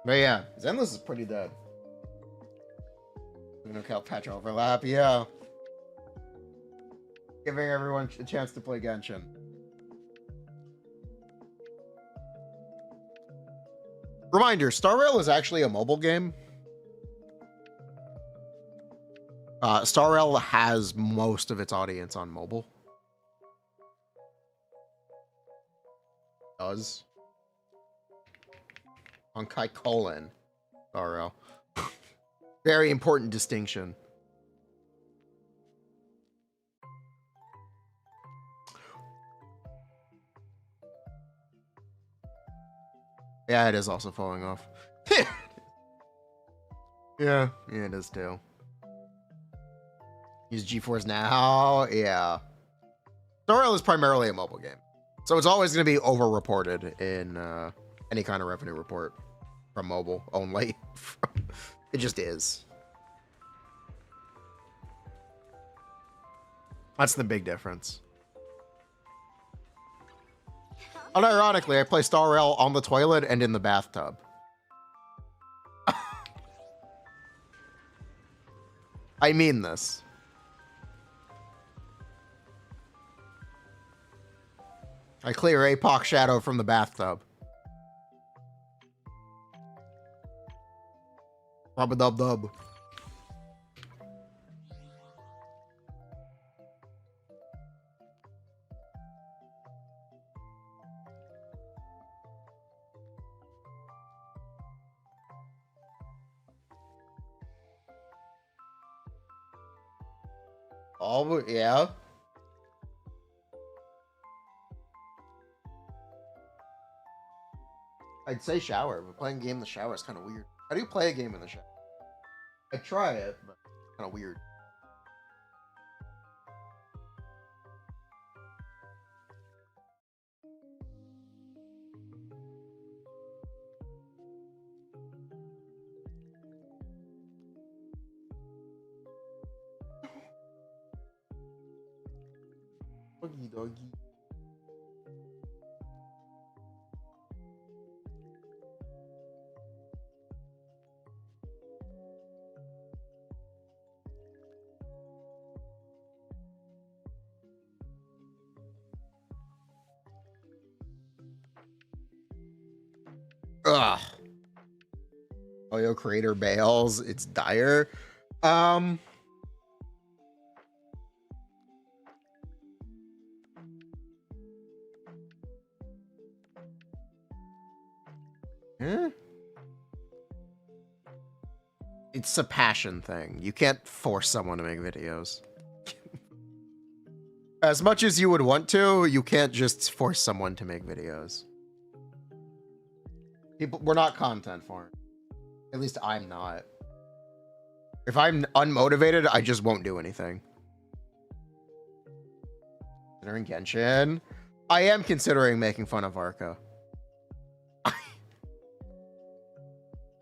But yeah, Zenless is pretty dead. No count patch overlap, yeah. Giving everyone a chance to play Genshin. Reminder, Star Rail is actually a mobile game. Star Rail has most of its audience on mobile. Does. Honkai colon. Star Rail. Very important distinction. Yeah, it is also falling off. Yeah, it is too. Use GeForce Now. Yeah. Star Rail is primarily a mobile game, so it's always going to be over-reported in any kind of revenue report from mobile only. It just is. That's the big difference. Unironically, I play Star Rail on the toilet and in the bathtub. I mean this. I clear APOC Shadow from the bathtub. Rub-a-dub-dub. All yeah. I'd say shower, but playing a game in the shower is kind of weird. How do you play a game in the shower? I try it, but it's kind of weird. Doggy doggy. Ugh. Oyo creator bails. It's dire. Huh? It's a passion thing. You can't force someone to make videos. As much as you would want to, you can't just force someone to make videos. We're not content farm. At least I'm not. If I'm unmotivated, I just won't do anything. Considering Genshin, I am considering making fun of Varka.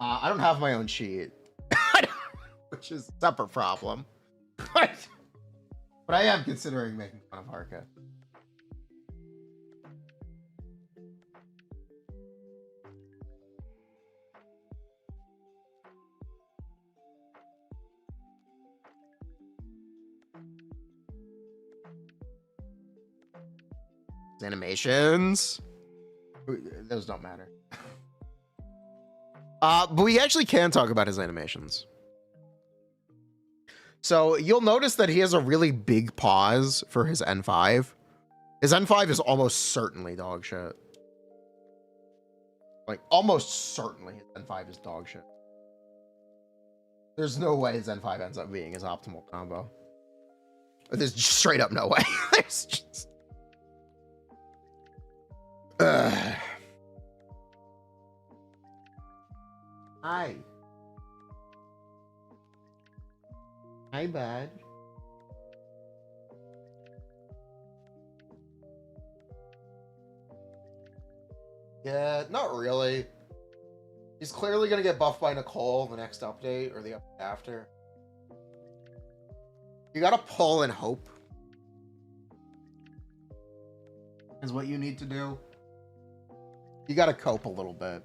I don't have my own sheet, which is a separate problem. But I am considering making fun of Varka. Animations, those don't matter. But we actually can talk about his animations. So you'll notice that he has a really big pause for his N5. His N5 is almost certainly dog shit. Like, almost certainly his N5 is dog shit. There's no way his N5 ends up being his optimal combo. There's just straight up no way. There's just... Hi. Hi, bud. Yeah, not really. He's clearly gonna get buffed by Nicole the next update or the update after. You gotta pull and hope. Is what you need to do. You gotta cope a little bit.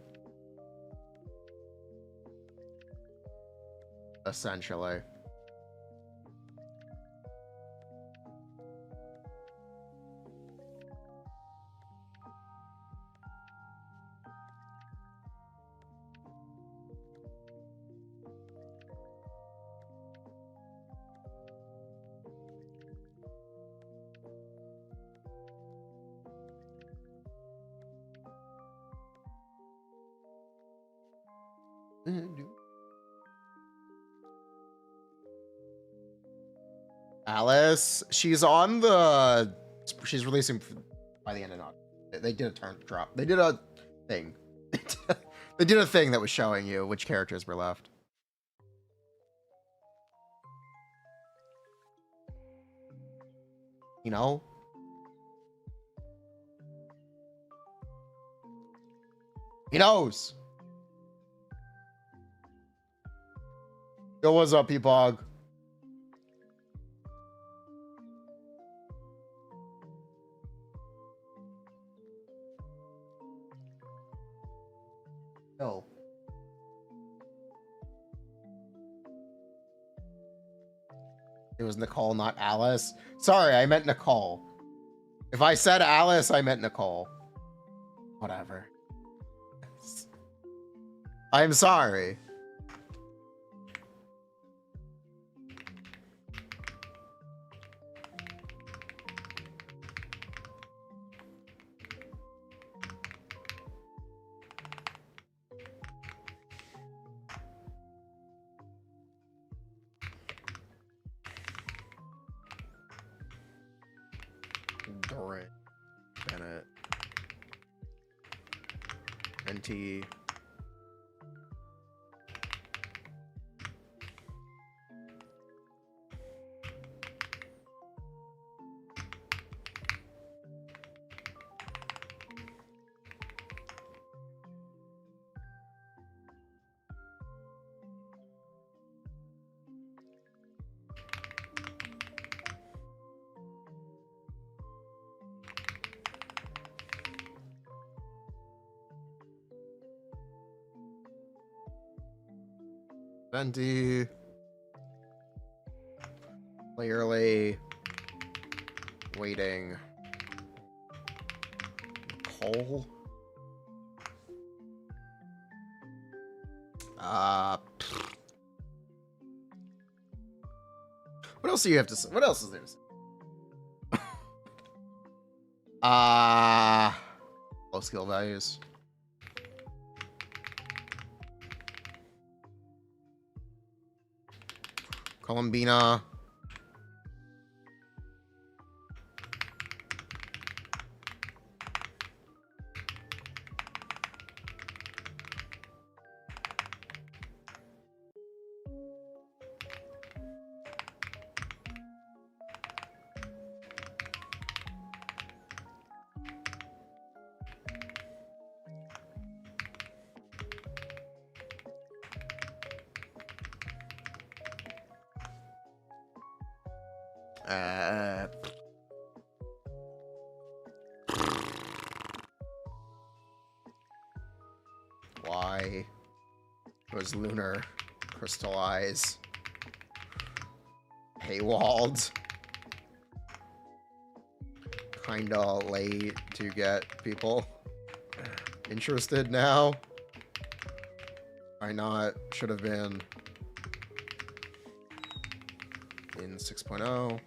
Essentially. Alice, she's releasing by the end of August. They did a turn drop. They did a thing. They did a thing that was showing you which characters were left. You know? He knows. Yo, what's up, Peapog? Yo. It was Nicole, not Alice. Sorry, I meant Nicole. If I said Alice, I meant Nicole. Whatever. I'm sorry. Venti. Venti. Clearly waiting. Cole. What else do you have to say? What else is there to say? Low skill values. Columbina. Why was Lunar crystallize paywalled? Kinda late to get people interested now. Why not? Should have been in 6.0.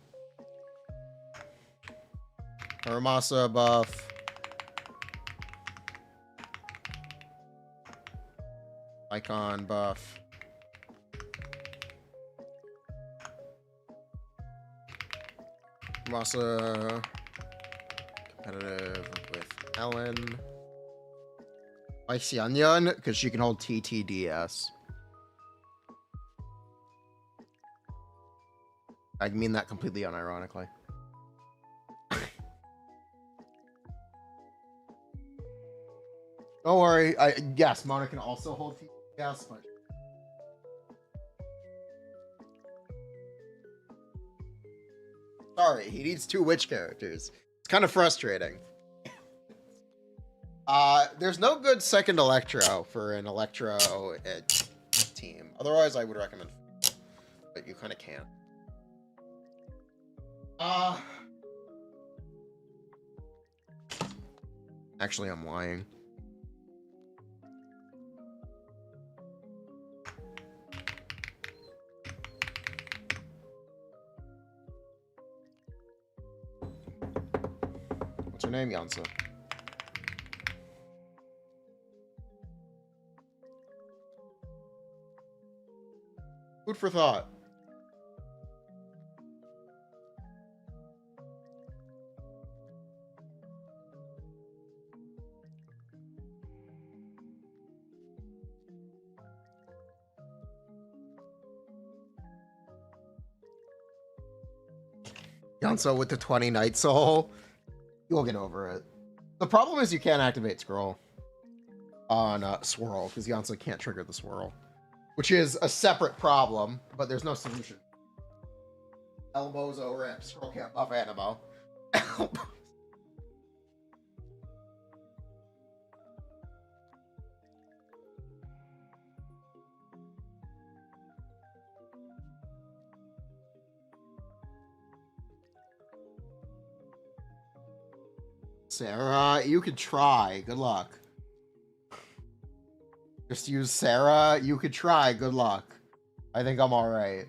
Aramasa buff. Icon buff. Aramasa competitive with Ellen. Spicy Onion, because she can hold TTDS. I mean that completely unironically. Don't worry. Yes, Mona can also hold TTDS, but sorry, he needs 2 witch characters. It's kind of frustrating. There's no good second Electro for an Electro team. Otherwise, I would recommend, but you kind of can't. Actually, I'm lying. What's her name, Yansa? Food for thought. Yansa with the 20 Night Soul. You'll get over it. The problem is you can't activate Scroll on Swirl, because Yansa can't trigger the Swirl, which is a separate problem, but there's no solution. Elbozo rip. Scroll can't buff Animo. Sarah, you could try. Good luck. Just use Sarah. You could try. Good luck. I think I'm alright.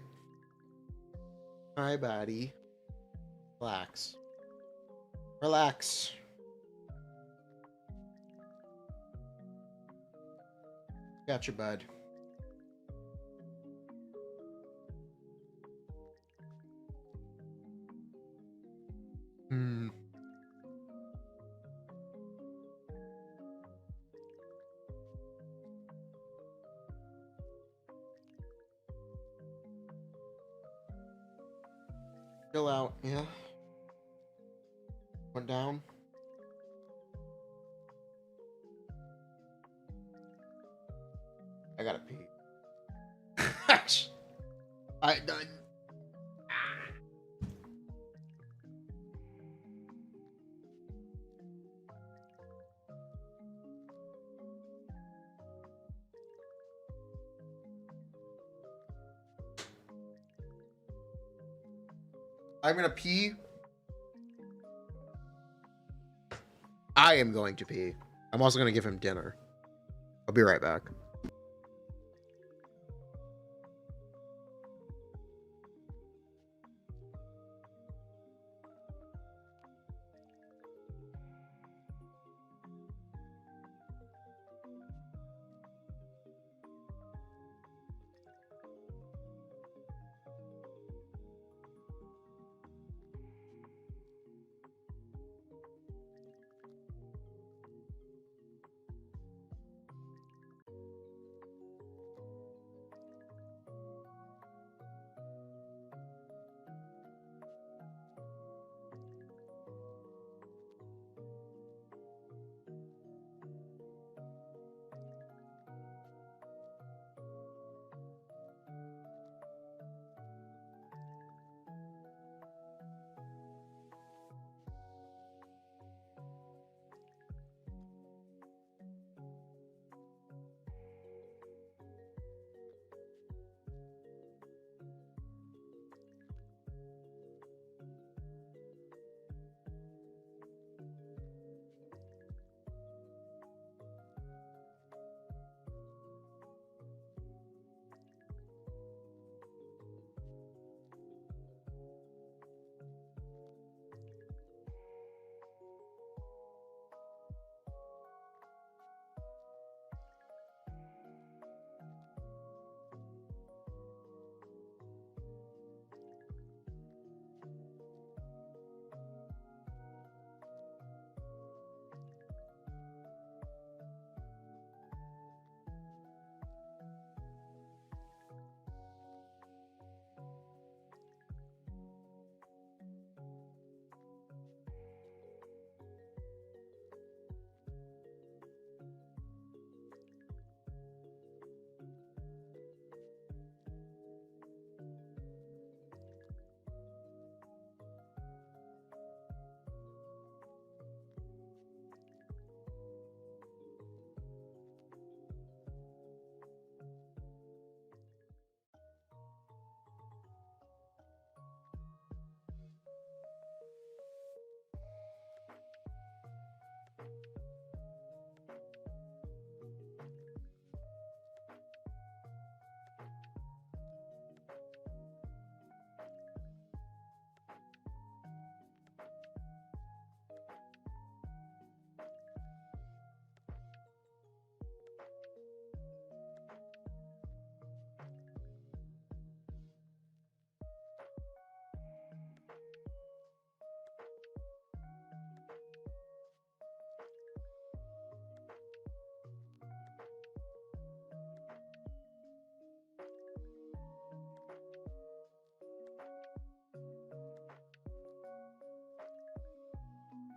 Hi, buddy. Relax. Relax. Gotcha, bud. Chill out, yeah. Went down. I gotta pee. I I'm gonna pee. I am going to pee. I'm also gonna give him dinner. I'll be right back.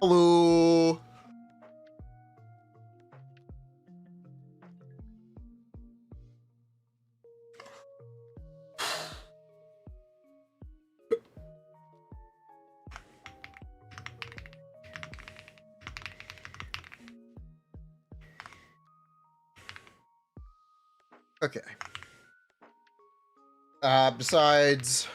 Hello. Okay. Besides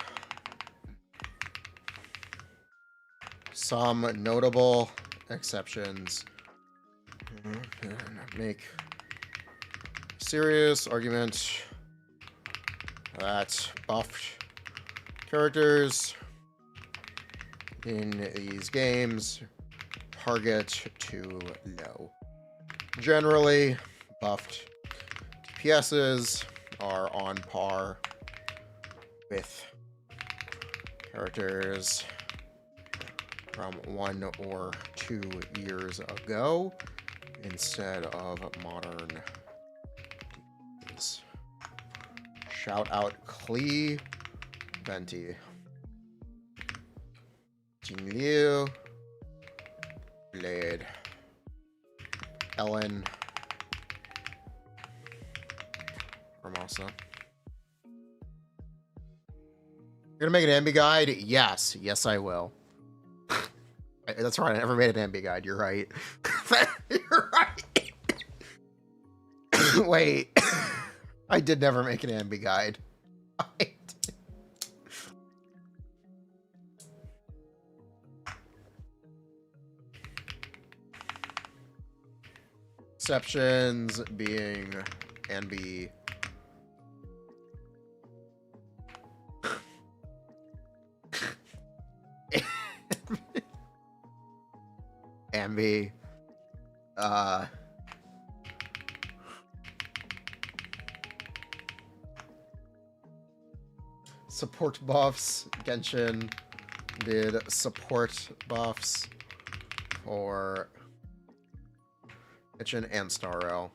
some notable exceptions, make serious argument that buffed characters in these games target too low. Generally, buffed DPSs are on par with characters from 1 or 2 years ago instead of modern. Shout out Clee Venti. King Liu. Blade. Ellen. Hermosa. You're gonna make an ambi guide? Yes. Yes, I will. That's right. I never made an ambi guide. You're right. You're right. Wait. I did never make an ambi guide. Exceptions being ambi. Ambi. Support buffs. Genshin did support buffs for Genshin and Star Rail.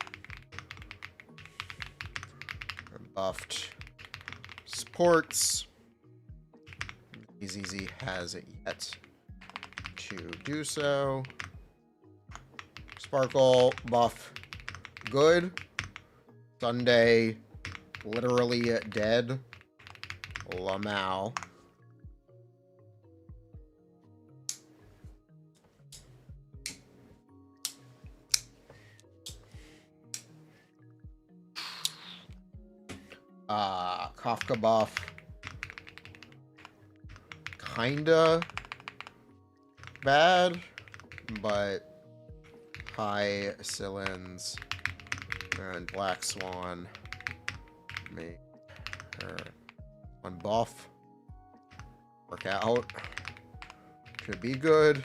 Buffed supports. EZZ has yet to do so. Sparkle buff good. Sunday literally dead. Lamau. Kafka buff. Kinda bad, but high Sillins and Black Swan make her one buff. Work out. Should be good.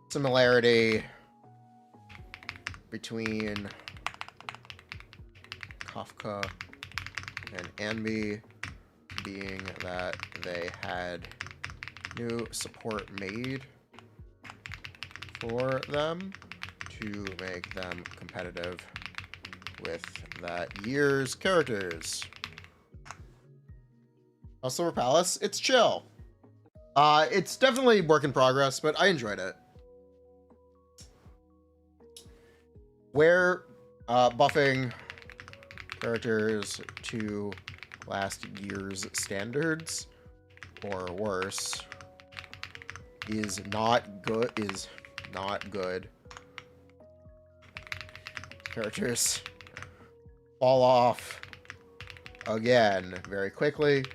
Similarity between Kafka and Anbi being that they had new support made for them to make them competitive with that year's characters. Silver Palace, it's chill. It's definitely work in progress, but I enjoyed it. Where buffing characters to last year's standards or worse is not good. Characters fall off again very quickly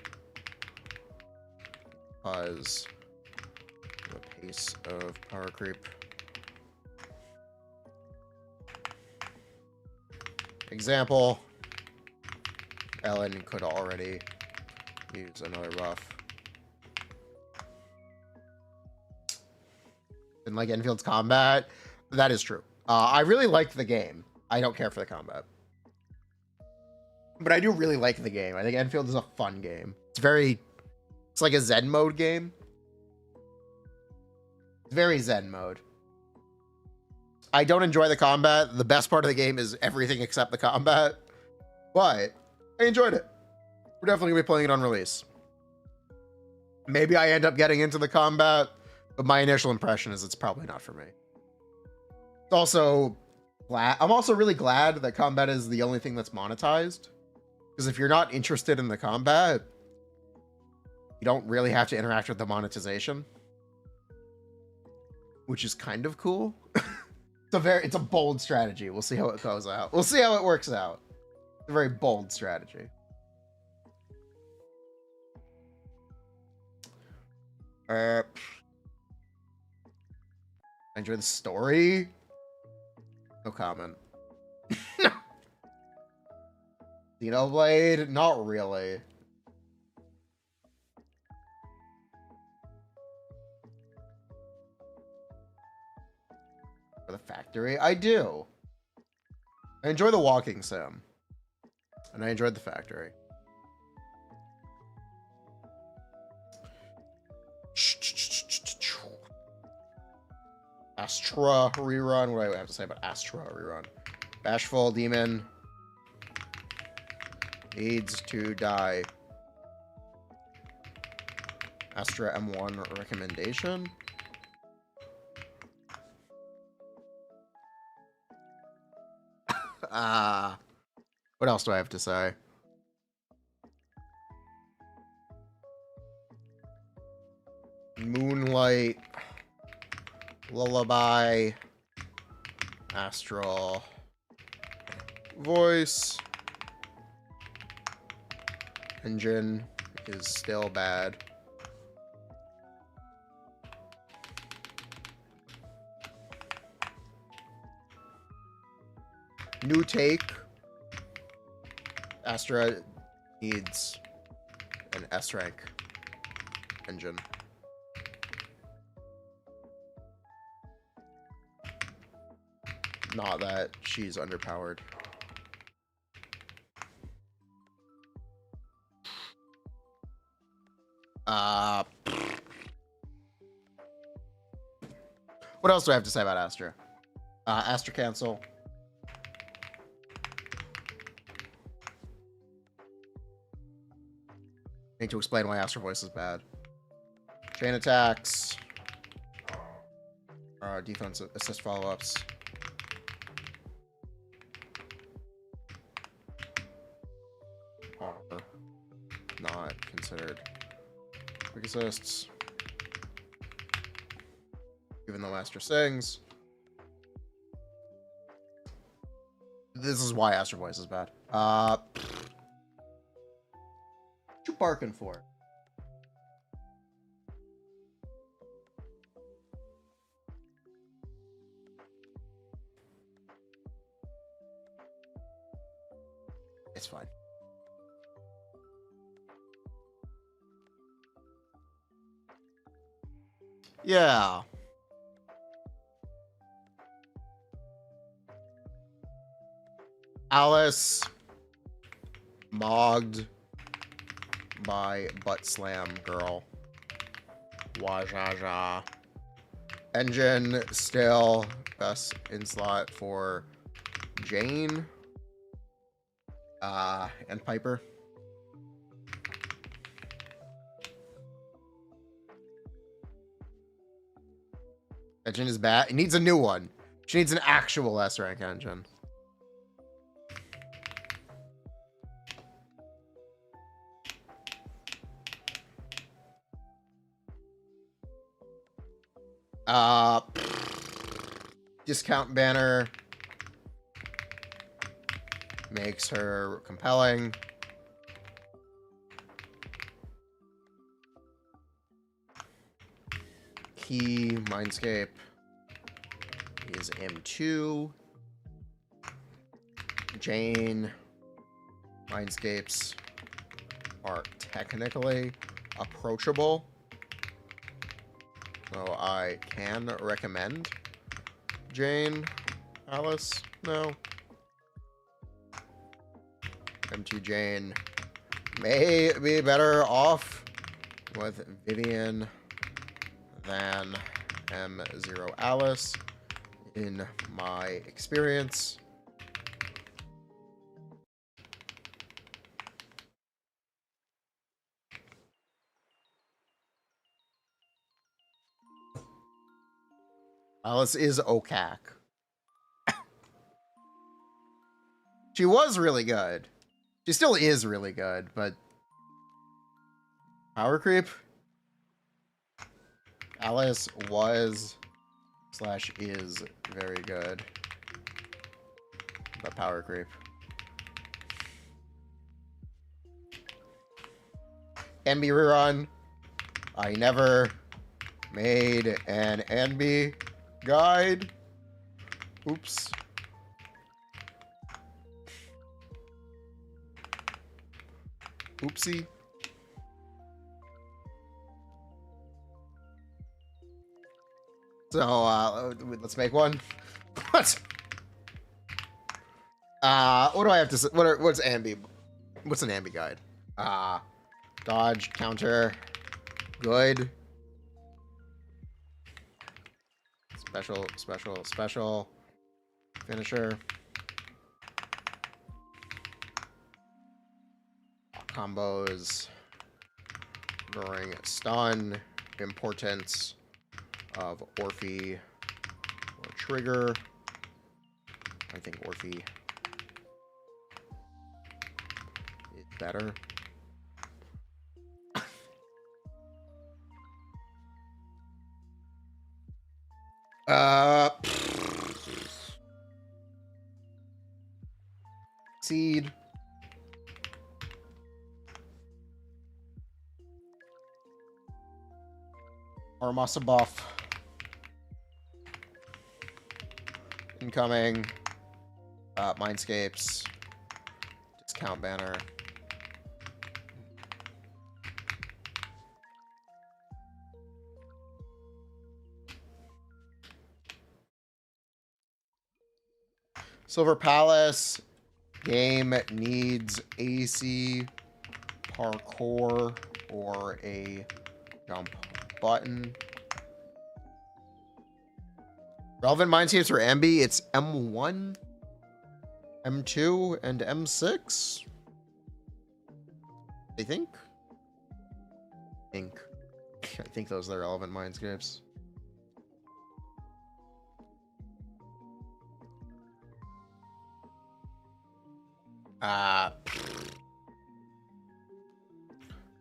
because the pace of power creep. Example, Ellen could already use another buff. And like Enfield's combat, that is true. I really liked the game. I don't care for the combat. But I do really like the game. I think Enfield is a fun game. It's like a Zen mode game. It's very Zen mode. I don't enjoy the combat. The best part of the game is everything except the combat. But I enjoyed it. We're definitely going to be playing it on release. Maybe I end up getting into the combat, but my initial impression is it's probably not for me. It's also I'm also really glad that combat is the only thing that's monetized. Because if you're not interested in the combat, you don't really have to interact with the monetization. Which is kind of cool. It's a bold strategy. We'll see how it goes out. We'll see how it works out. It's a very bold strategy. I enjoy the story. No comment. Xenoblade? Not really. For the factory? I do. I enjoy the walking sim. And I enjoyed the factory. Astra rerun. What do I have to say about Astra rerun? Bashful Demon. Needs to die. Astra M1 recommendation. What else do I have to say? Moonlight, Lullaby, Astral, Voice, Engine is still bad. New take. Astra needs an S rank engine. Not that she's underpowered. What else do I have to say about Astra? Astra cancel. Need to explain why Astra Voice is bad. Chain attacks. Defense assist follow-ups. Are not considered quick assists. Even though Astra sings. This is why Astra Voice is bad. What you barking for? It's fine. Yeah. Alice mogged by butt slam girl. Wajaja. Engine still best in slot for Jane. And Piper. Engine is bad. It needs a new one. She needs an actual S rank engine. Discount banner makes her compelling. Key Mindscape is M2. Jane Mindscapes are technically approachable. So I can recommend Jane. Alice? No. M2 Jane may be better off with Vivian than M0 Alice, in my experience. Alice is OCAC. She was really good. She still is really good, but power creep? Alice was / is very good, but power creep. NB rerun. I never made an NB guide. Oops. Oopsie. So, let's make one. What? What do I have to say? What's ambi? What's an ambi guide? Dodge, counter, good. Special. Finisher. Combos during stun. Importance of Orphe or trigger. I think Orphe is better. Seed. Armasa buff. Incoming. Mindscapes. Discount banner. Silver Palace. Game needs AC, parkour, or a jump button. Relevant mindscapes for Ambi, it's M1, M2, and M6. I think. I think those are the relevant mindscapes.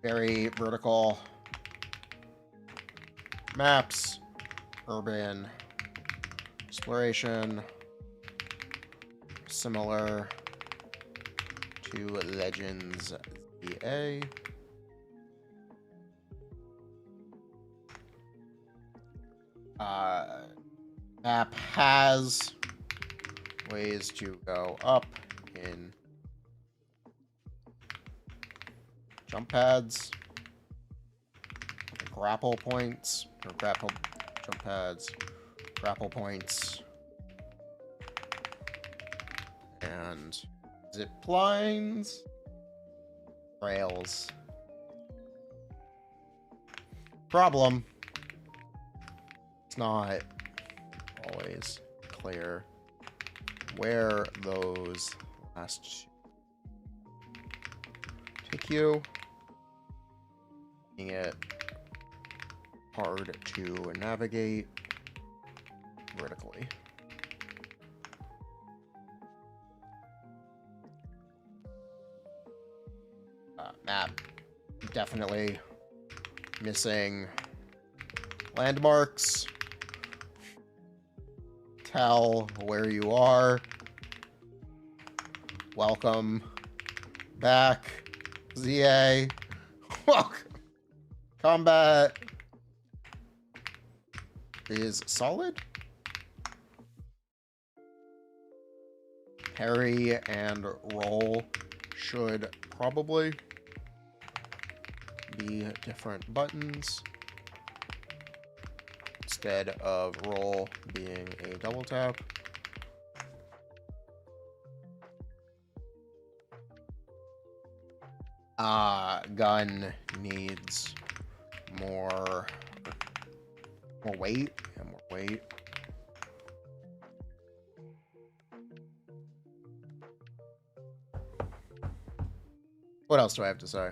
Very vertical maps, urban exploration, similar to Legends ZA. Map has ways to go up in jump pads, grapple points, or grapple jump pads, grapple points, and zip lines, rails. Problem, it's not always clear where those last take you, making it hard to navigate vertically. Map definitely missing landmarks. Tell where you are. Welcome back, ZA. Welcome. Combat is solid. Parry and roll should probably be different buttons instead of roll being a double tap. Gun needs more weight and more weight. What else do I have to say?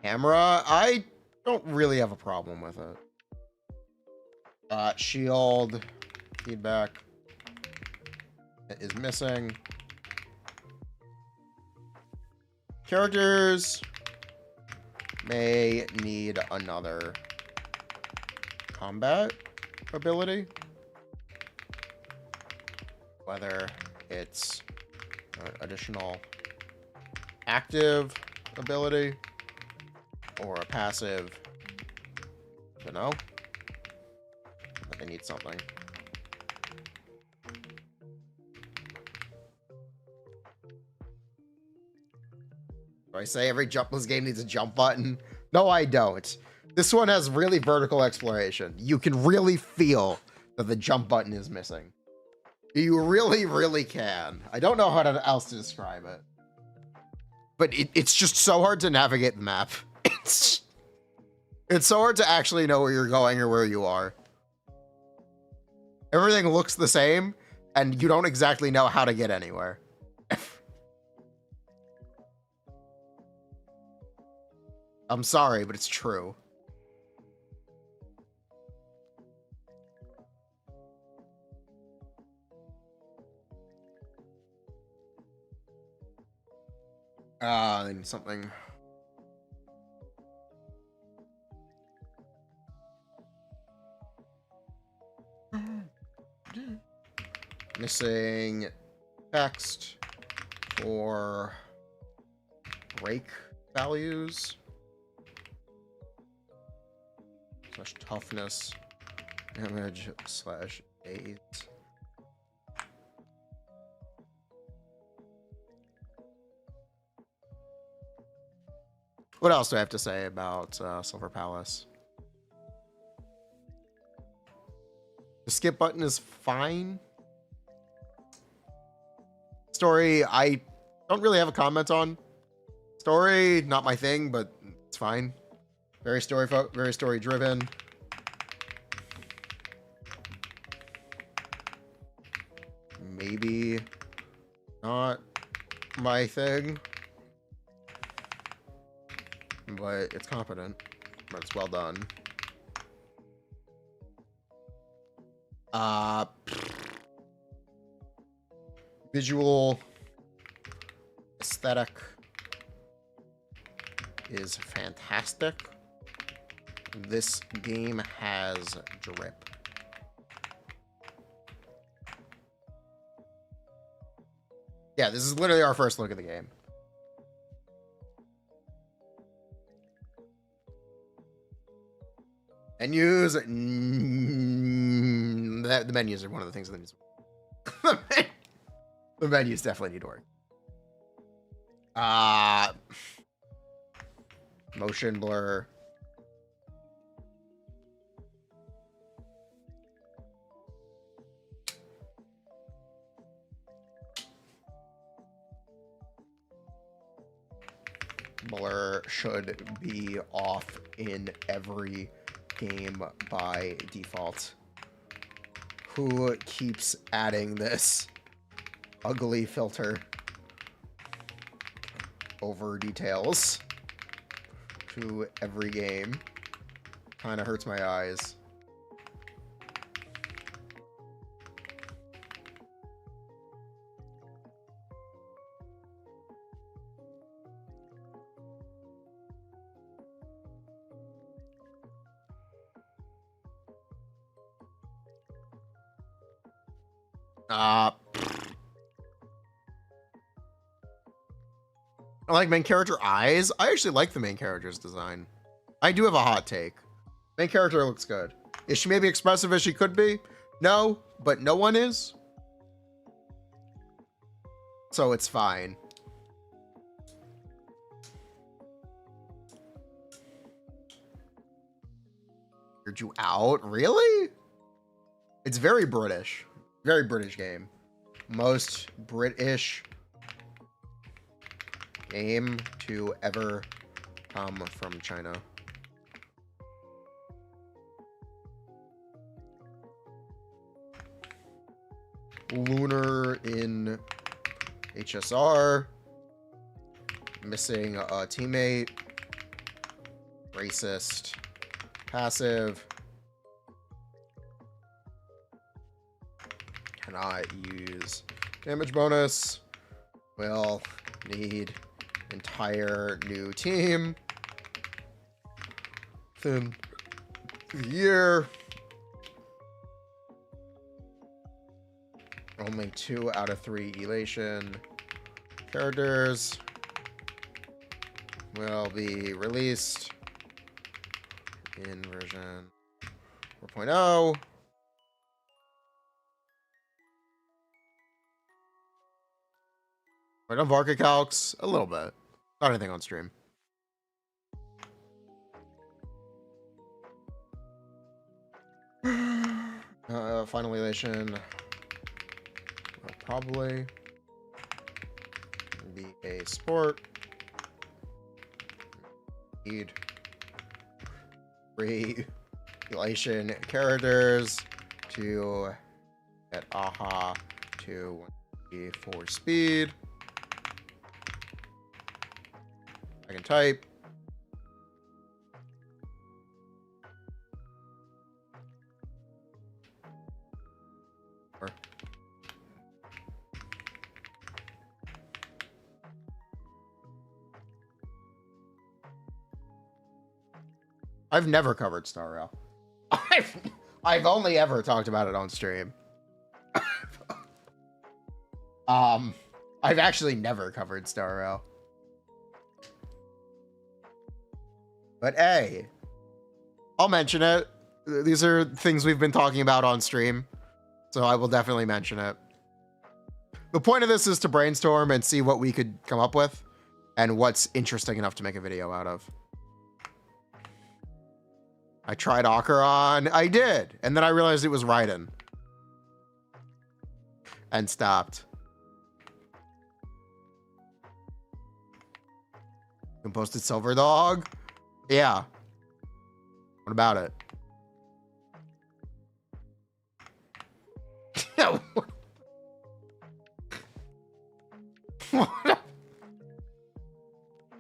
Camera, I don't really have a problem with it. Shield feedback is missing. Characters may need another combat ability. Whether it's an additional active ability or a passive, I don't know, but they need something. Do I say every jumpless game needs a jump button? No, I don't. This one has really vertical exploration. You can really feel that the jump button is missing. You really, really can. I don't know how else to describe it. But it's just so hard to navigate the map. It's so hard to actually know where you're going or where you are. Everything looks the same, and you don't exactly know how to get anywhere. I'm sorry, but it's true. I need something. Missing text for break values slash toughness damage slash aids. What else do I have to say about Silver Palace? The skip button is fine. Story, I don't really have a comment on. Story, not my thing, but it's fine. Very story driven. Maybe not my thing, but it's competent. But it's well done. Visual aesthetic is fantastic. This game has drip. Yeah, this is literally our first look at the game. Menus, the menus are one of the things that needs the menus definitely need to work. Motion blur. Blur should be off in every game by default. Who keeps adding this ugly filter over details to every game? Kind of hurts my eyes. I like main character eyes. I actually like the main character's design. I do have a hot take. Main character looks good. Is she maybe expressive as she could be? No, but no one is. So it's fine. Figured you out? Really? It's very British. Very British game. Most British game to ever come from China. Lunar in HSR. Missing a teammate. Racist. Passive. Cannot use damage bonus. Will need entire new team within the year. Only 2 out of 3 elation characters will be released in version 4.0. I done Varka calcs a little bit. Not anything on stream. Finalizing will probably be a sport. Need relation characters to get aha 192, 184 speed. I can type. I've never covered Star Rail. I've only ever talked about it on stream. I've actually never covered Star Rail. But hey, I'll mention it. These are things we've been talking about on stream, so I will definitely mention it. The point of this is to brainstorm and see what we could come up with and what's interesting enough to make a video out of. I tried Ocaron. I did. And then I realized it was Raiden. And stopped. Composted Silver Dog? Yeah. What about it?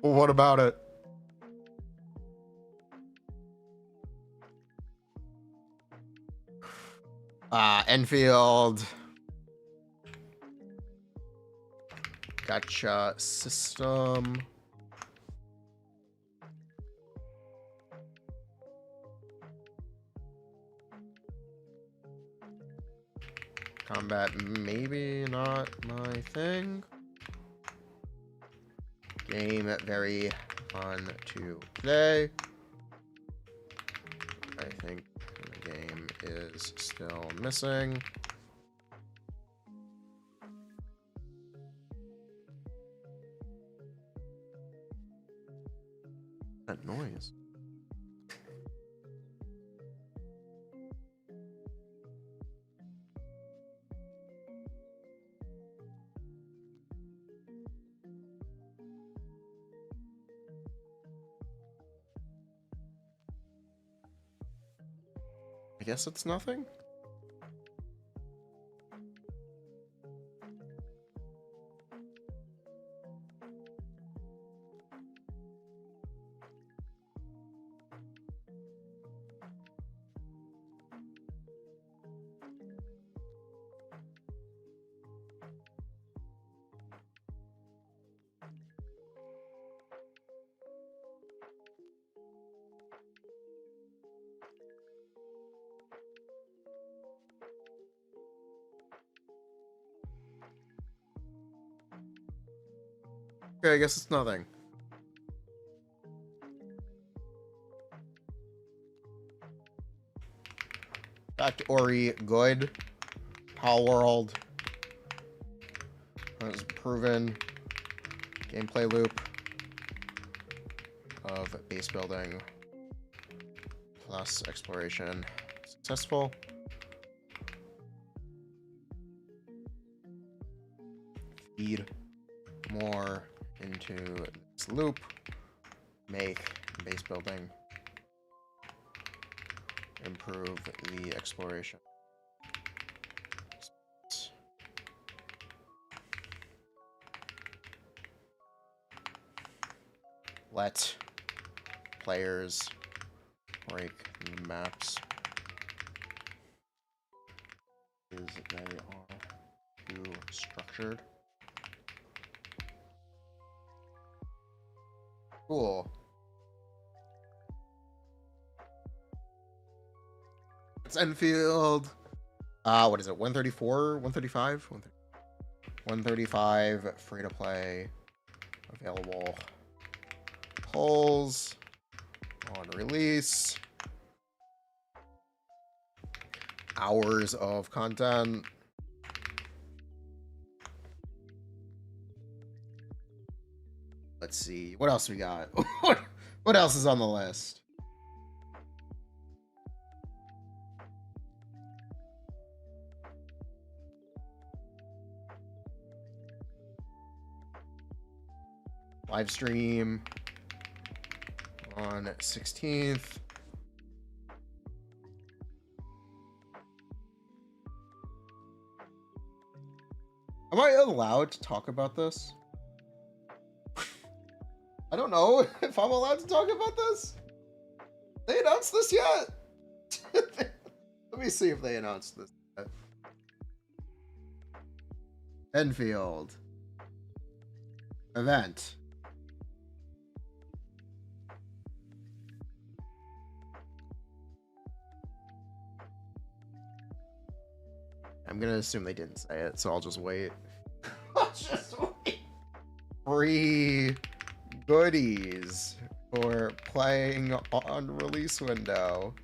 What about it? Enfield. Gotcha system. Combat, maybe not my thing. Game very fun to play. I think the game is still missing. That noise. I guess it's nothing. Okay, I guess it's nothing. Back to Ori, good. Pal World. That was proven. Gameplay loop of base building plus exploration successful. Feed more into this loop. Make base building. Improve the exploration. Let players break the maps as they are too structured. Cool. It's Enfield. What is it? 134? 135? 135 free to play. Available. Polls on release. Hours of content. Let's see. What else we got? What else is on the list? Live stream on 16th. Am I allowed to talk about this? I don't know if I'm allowed to talk about this. They announced this yet? Let me see if they announced this yet. Enfield. Event. I'm gonna assume they didn't say it, so I'll just wait. I'll just wait. Free goodies for playing on release window.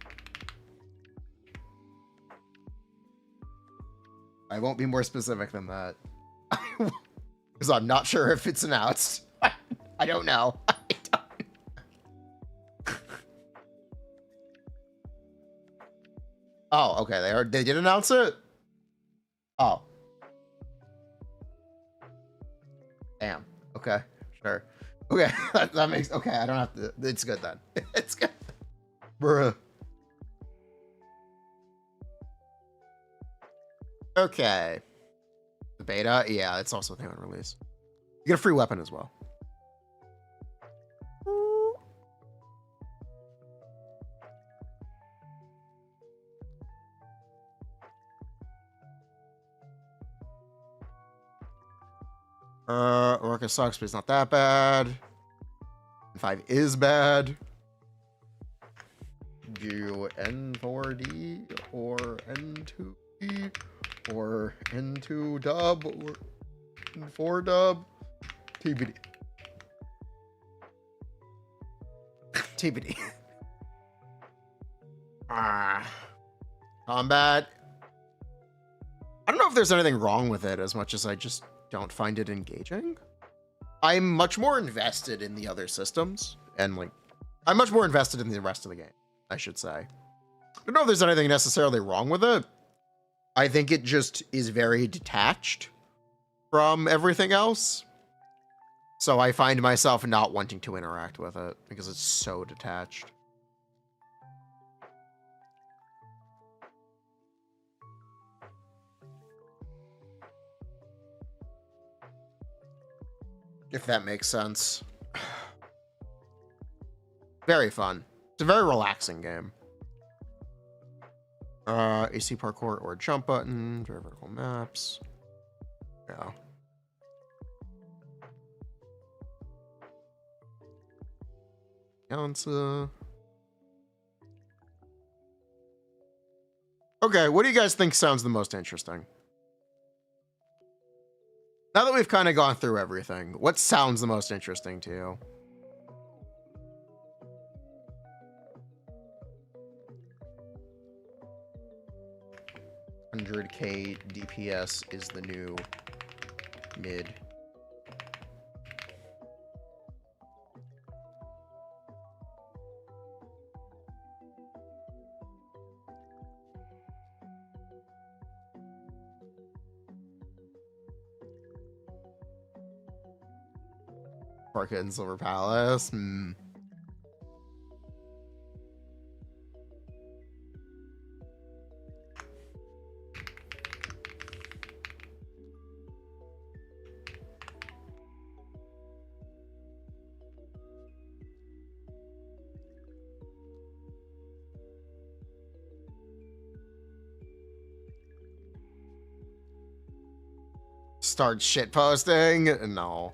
I won't be more specific than that. Because I'm not sure if it's announced. I don't know. I don't. Oh, okay. They did announce it? Oh. Damn. Okay. Sure. Okay. that makes... Okay, I don't have to... It's good then. It's good. Bruh. Okay. The beta? Yeah, it's also a thing on release. You get a free weapon as well. Orca sucks, but it's not that bad. 5 is bad. Do N4D or N2D or N2 dub or N4 dub? TBD. TBD. Combat. I don't know if there's anything wrong with it as much as I just don't find it engaging. I'm much more invested in the other systems and like I'm much more invested in the rest of the game, I should say. I don't know if there's anything necessarily wrong with it. I think it just is very detached from everything else. So I find myself not wanting to interact with it because it's so detached. If that makes sense. Very fun. It's a very relaxing game. AC parkour or jump button, very vertical maps. Yeah. Okay, what do you guys think sounds the most interesting? Now that we've kind of gone through everything, what sounds the most interesting to you? $100K DPS is the new mid. Varka and Silver Palace. Start shitposting? No.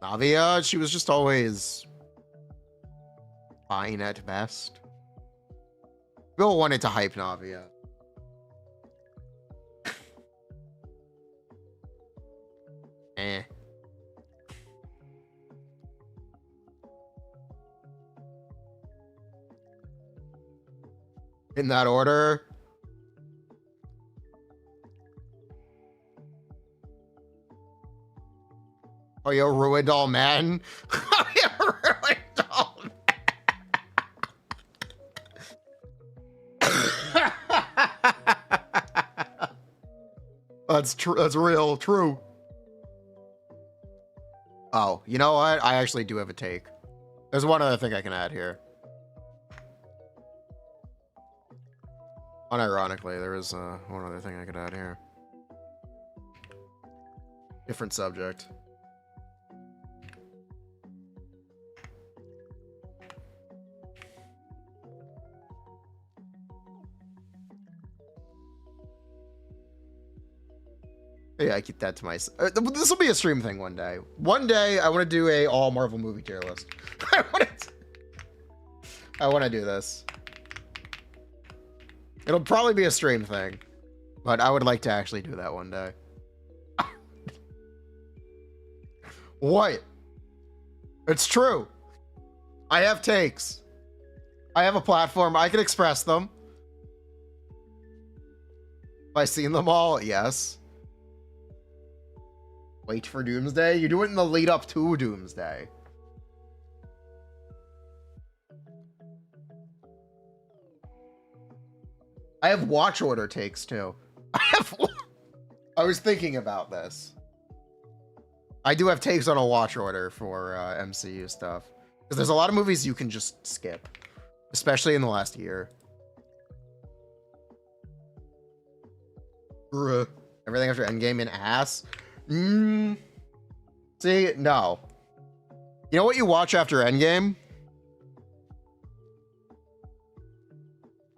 Navia, she was just always fine at best. Bill wanted to hype Navia. Eh. In that order. Oh, you ruined all men? Oh, you ruined all men. That's true. That's real true. Oh, you know what? I actually do have a take. There's one other thing I can add here. Unironically, there is one other thing I could add here. Different subject. Yeah, I keep that to myself. This will be a stream thing one day. One day, I want to do a all Marvel movie tier list. I want to do this. It'll probably be a stream thing, but I would like to actually do that one day. What? It's true. I have takes. I have a platform. I can express them. Have I seen them all? Yes. Wait for Doomsday? You do it in the lead up to Doomsday. I have watch order takes too. I was thinking about this. I do have takes on a watch order for MCU stuff. Because there's a lot of movies you can just skip. Especially in the last year. Everything after Endgame in ass? See, no. You know what you watch after Endgame?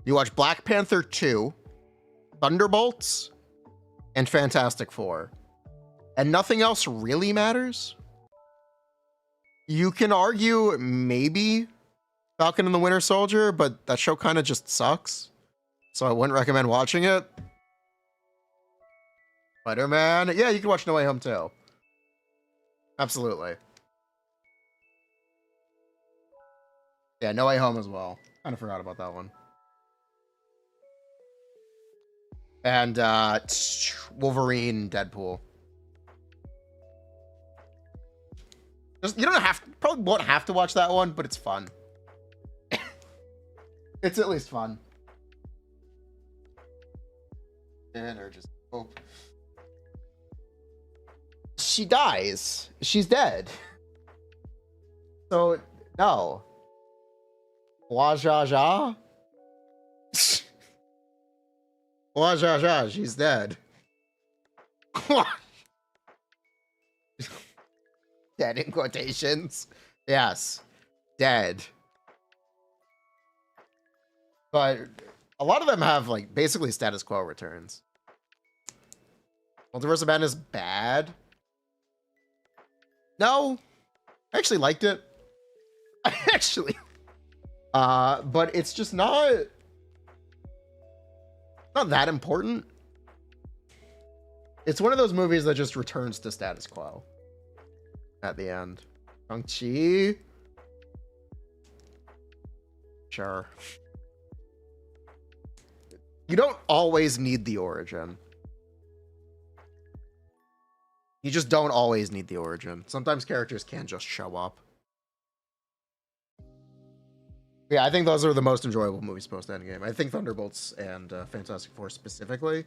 You watch Black Panther 2, Thunderbolts, and Fantastic Four. And nothing else really matters? You can argue maybe Falcon and the Winter Soldier, but that show kind of just sucks. So I wouldn't recommend watching it. Spider-Man. Yeah, you can watch No Way Home too. Absolutely. Yeah, No Way Home as well. Kind of forgot about that one. And Wolverine, Deadpool. Just, you don't have to, probably won't have to watch that one, but it's fun. It's at least fun. Or just hope. She dies. She's dead. So no. Wah ja ja. Wah ja ja. She's dead. Dead in quotations. Yes. Dead. But a lot of them have like basically status quo returns. Multiverse of Madness bad. No, I actually liked it. But it's just not that important. It's one of those movies that just returns to status quo at the end. Shang-Chi. Sure. You don't always need the origin. You just don't always need the origin. Sometimes characters can just show up. Yeah, I think those are the most enjoyable movies post-Endgame. I think Thunderbolts and Fantastic Four specifically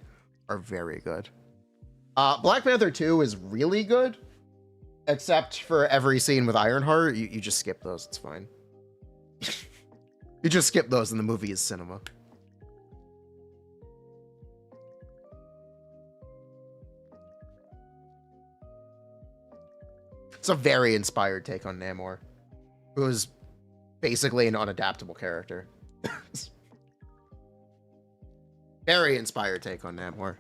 are very good. Black Panther 2 is really good, except for every scene with Ironheart. You just skip those. It's fine. You just skip those and the movie is cinema. It's a very inspired take on Namor, who is basically an unadaptable character. Very inspired take on Namor.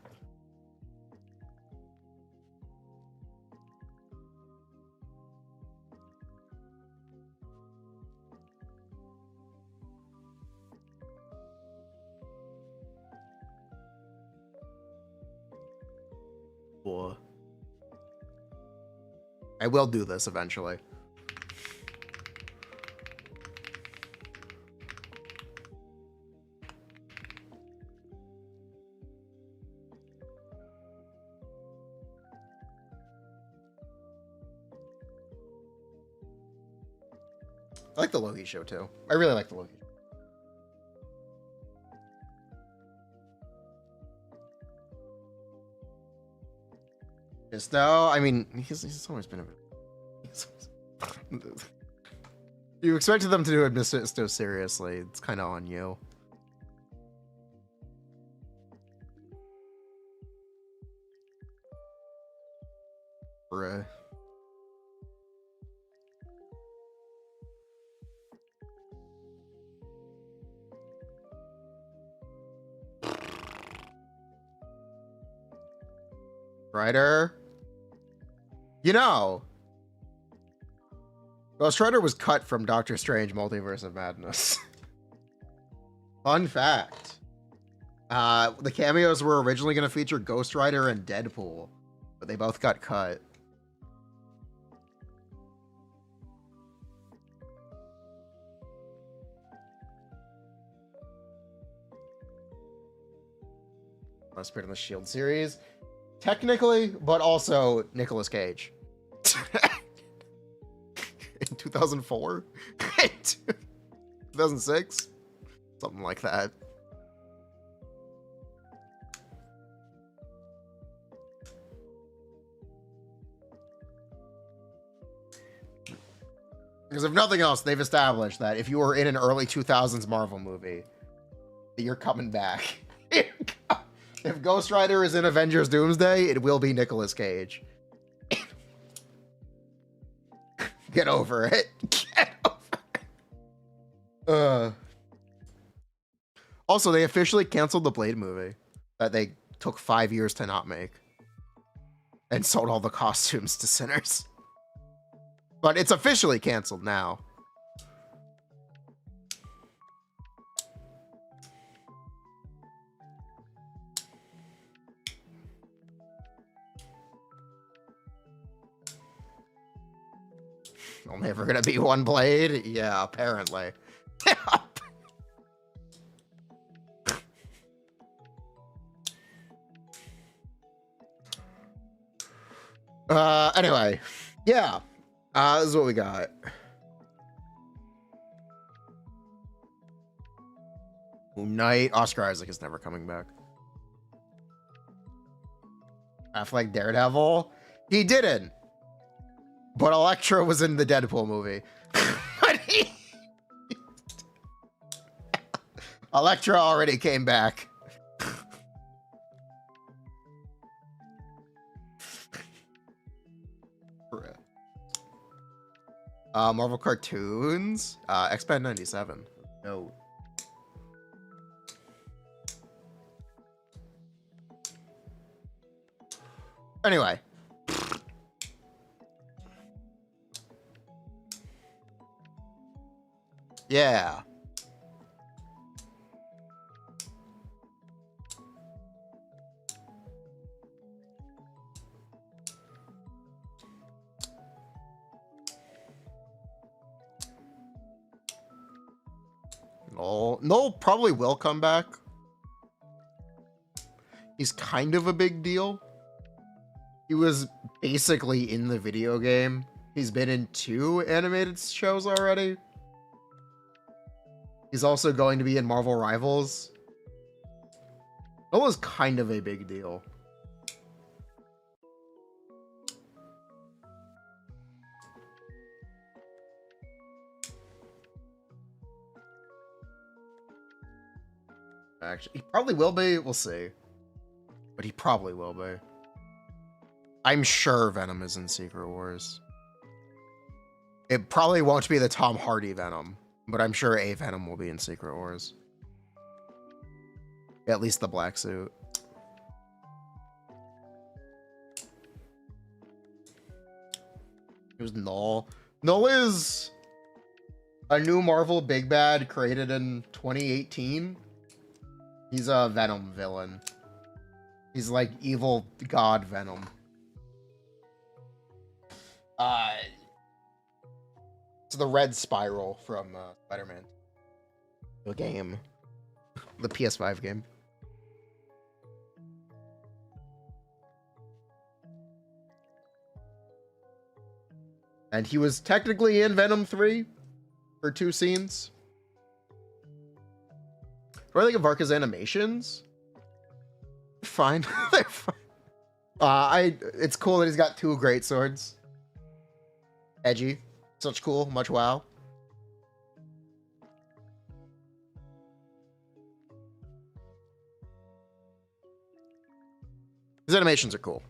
Boy. I will do this eventually. I like the Loki show too. I really like the Loki show. Mephisto. I mean, he's always been a. You expected them to do Mephisto seriously. It's kind of on you. Bruh. Rider. You know, Ghost Rider was cut from Doctor Strange Multiverse of Madness. Fun fact. The cameos were originally going to feature Ghost Rider and Deadpool, but they both got cut. Must be in the Shield series. Technically, but also Nicolas Cage. In 2004? 2006? Something like that. Because if nothing else, they've established that if you were in an early 2000s Marvel movie, that you're coming back. If Ghost Rider is in Avengers Doomsday, it will be Nicolas Cage. Get over it. Get over it. Also, they officially canceled the Blade movie that they took 5 years to not make and sold all the costumes to Sinners. But it's officially canceled now. Only ever gonna be one Blade? Yeah, apparently. Anyway. Yeah. This is what we got. Moon Knight. Oscar Isaac is never coming back. Affleck Daredevil. He didn't. But Elektra was in the Deadpool movie. Elektra already came back. Marvel cartoons. X-Men 97. No. Anyway. Yeah. Noel probably will come back. He's kind of a big deal. He was basically in the video game. He's been in 2 animated shows already. He's also going to be in Marvel Rivals. Noel's kind of a big deal. Actually, he probably will be. We'll see. But he probably will be. I'm sure Venom is in Secret Wars. It probably won't be the Tom Hardy Venom, but I'm sure a Venom will be in Secret Wars. At least the black suit. Here's Null. Null is a new Marvel big bad created in 2018. He's a Venom villain. He's like evil god Venom. It's the red spiral from Spider-Man. The game. The PS5 game. And he was technically in Venom 3 for 2 scenes. What do I think of Varka's animations? They're fine. They're fine. It's cool that he's got 2 great swords. Edgy. Such cool. Much wow. His animations are cool.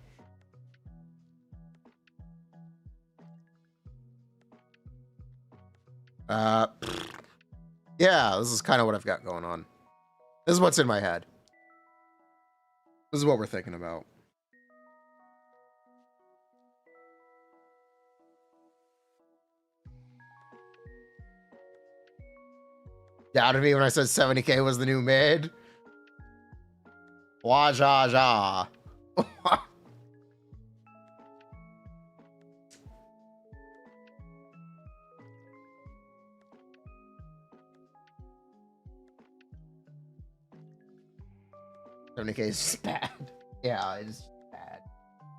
Yeah, this is kind of what I've got going on. This is what's in my head. This is what we're thinking about. Doubted me when I said 70k was the new mid. Wah ja ja. 70k is just bad. Yeah, it is bad.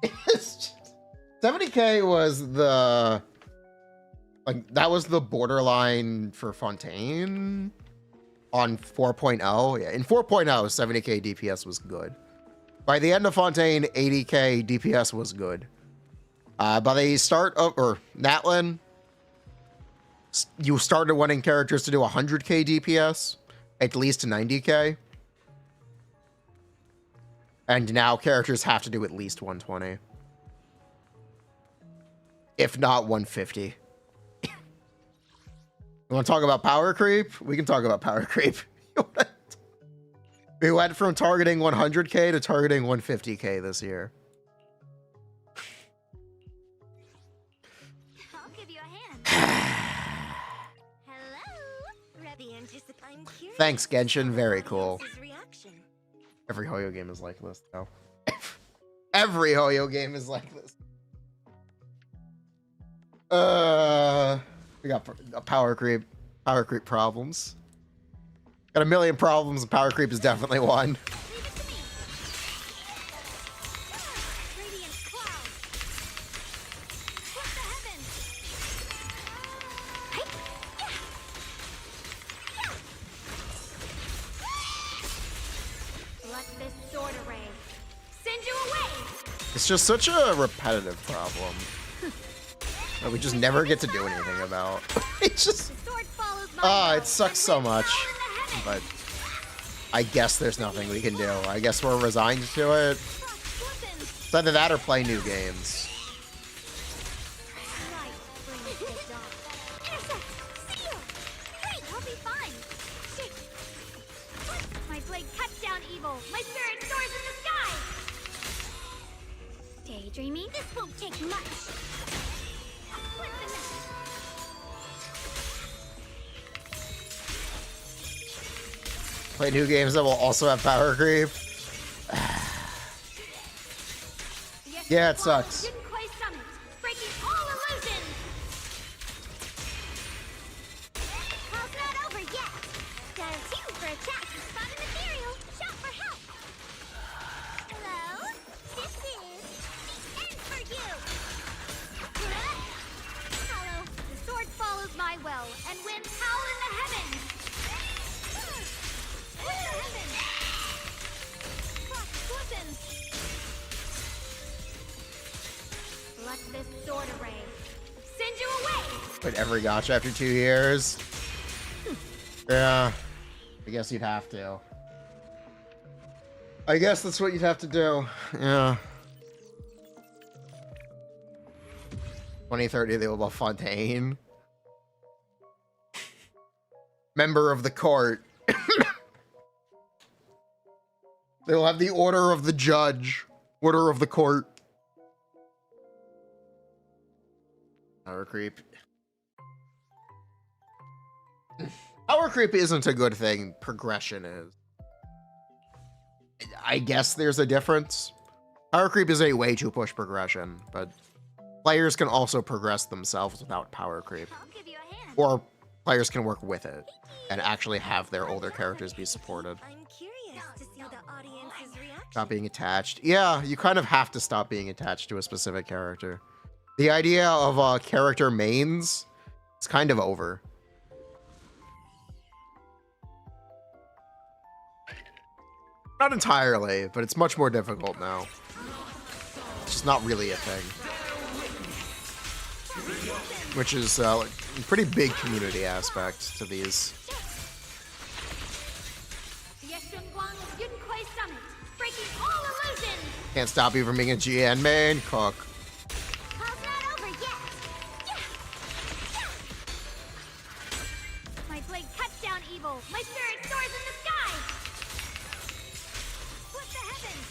It's just, 70k was the that was the borderline for Fontaine on 4.0. Yeah, in 4.0, 70k DPS was good. By the end of Fontaine, 80k DPS was good. By the start of Natlin, you started wanting characters to do 100k DPS, at least 90k. And now characters have to do at least 120. If not 150. You want to talk about power creep? We can talk about power creep. We went from targeting 100k to targeting 150k this year. I'll give you a hand. Hello. I'm curious. Thanks, Genshin. Very cool. Reaction. Every Hoyo game is like this now. Every Hoyo game is like this. We got power creep problems. Got a million problems, and power creep is definitely one. Leave it to me. Radiant cloud. Split the heavens. Hey. Let this sword array send you away. It's just such a repetitive problem that we just never get to do anything about. It's just, The sword follows my it sucks so much. But I guess there's nothing we can do. I guess we're resigned to it. It's either that or play new games. My blade cuts down evil. My spirit soars in the sky. Daydreaming? This won't take much. Flip the net. Play new games that will also have power creep. Yeah, it sucks. Jinquei Summit, breaking all illusions. Call's not over yet. Does you for a chat. Spot an ethereal. Shout for help. Hello? This is the end for you. Hollow, the sword follows my will, and winds howl in the heavens. With the heavens. Frost glistens. Let this sword array send you away. Wait, every gotcha after 2 years? Yeah. I guess you'd have to. I guess that's what you'd have to do. Yeah. 2030, they will buff Fontaine. Member of the court. They will have the order of the judge. Order of the court. Power creep. Power creep isn't a good thing. Progression is. I guess there's a difference. Power creep is a way to push progression, but players can also progress themselves without power creep. I'll give you a hand. Or players can work with it and actually have their older characters be supported. I'm curious to see the audience's reaction. Stop being attached. Yeah, you kind of have to stop being attached to a specific character. The idea of character mains is kind of over. Not entirely, but it's much more difficult now. it's not really a thing. Which is like, a pretty big community aspect to these. Can't stop you from being a GN main, cook. Call's not over yet. My blade cuts down evil. My spirit soars in the sky. Split the heavens.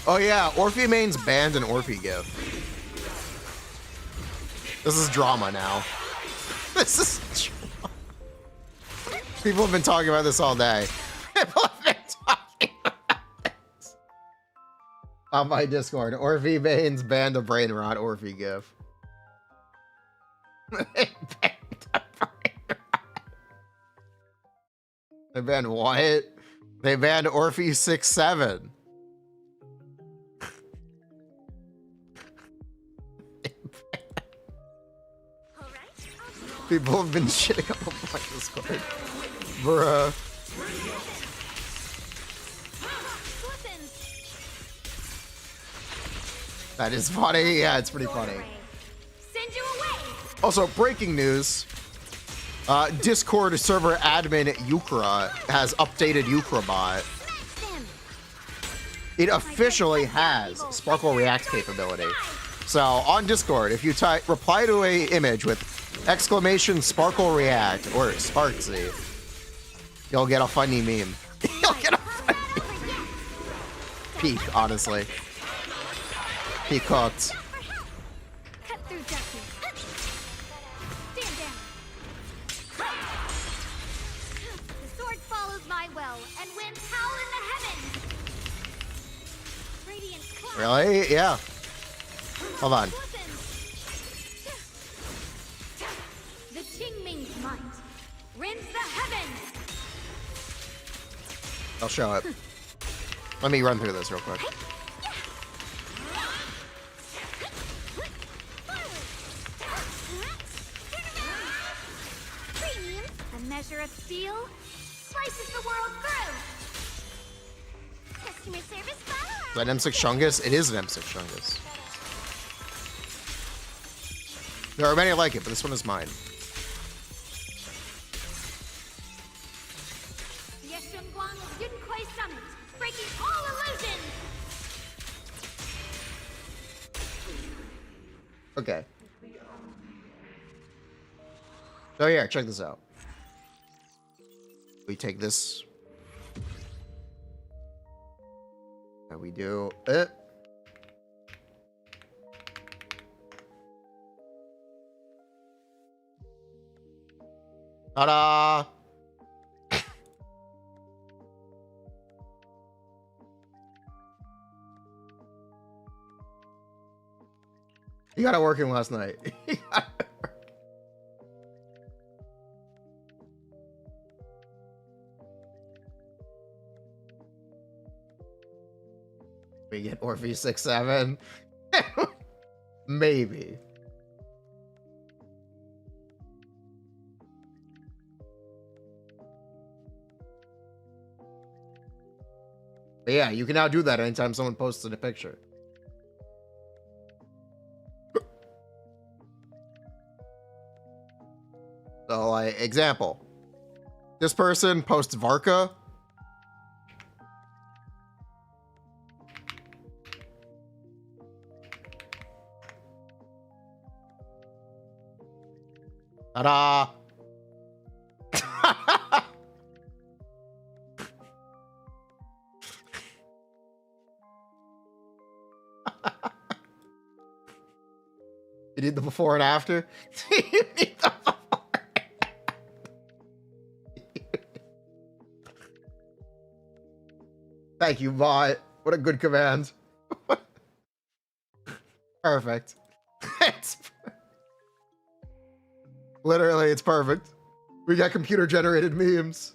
Oh yeah, Orphe mains banned an Orphe gif. This is drama now. This is drama. People have been talking about this all day. People have been talking about this. On my Discord, Orphe mains banned a brain rot Orphe gif. They banned a brain rot. They banned what? They banned Orphe 6'7". People have been shitting on my Discord. Bruh. That is funny. Yeah, it's pretty funny. Send you away. Also, breaking news. Discord server admin Yukra has updated YukraBot. Smash them. It officially has Sparkle React capability. So on Discord, if you type reply to a image with exclamation Sparkle React or Sparksy, you'll get a funny meme. You'll get a funny meme. Peak, honestly. He cooked. Cut through darkness. Stand down. The sword follows my will, and winds howl in the heavens. Radiant clouds. Really? Yeah. Hold on. The Qingming's might rends the heavens. I'll show it. Let me run through this real quick. Premium, a measure of steel, slices the world through. Customer service follow-up. Is that an M6 Chungus? It is an M6 Chungus. There are many like it, but this one is mine. Breaking all illusions. Okay. So yeah, check this out. We take this. And we do it. Ta-da! You got it working last night. We get Orphe 6'7". Maybe. But yeah, you can now do that anytime someone posts a picture. So, like, example. This person posts Varka. Ta-da! You need the before and after? You need the before and after. Thank you, bot. What a good command. Perfect. It's literally, it's perfect. We got computer generated memes.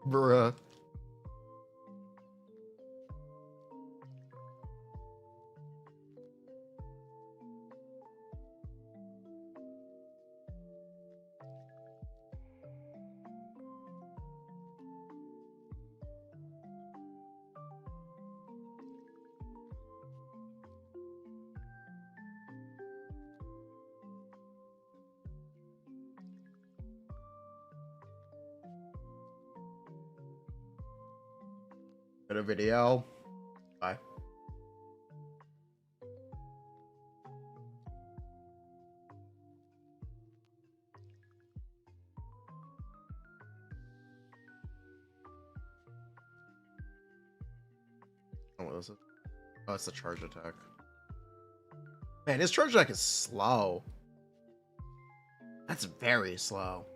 Bruh. In a video. Bye. Oh, what is it? Oh, it's the charge attack. Man, his charge attack is slow. That's very slow.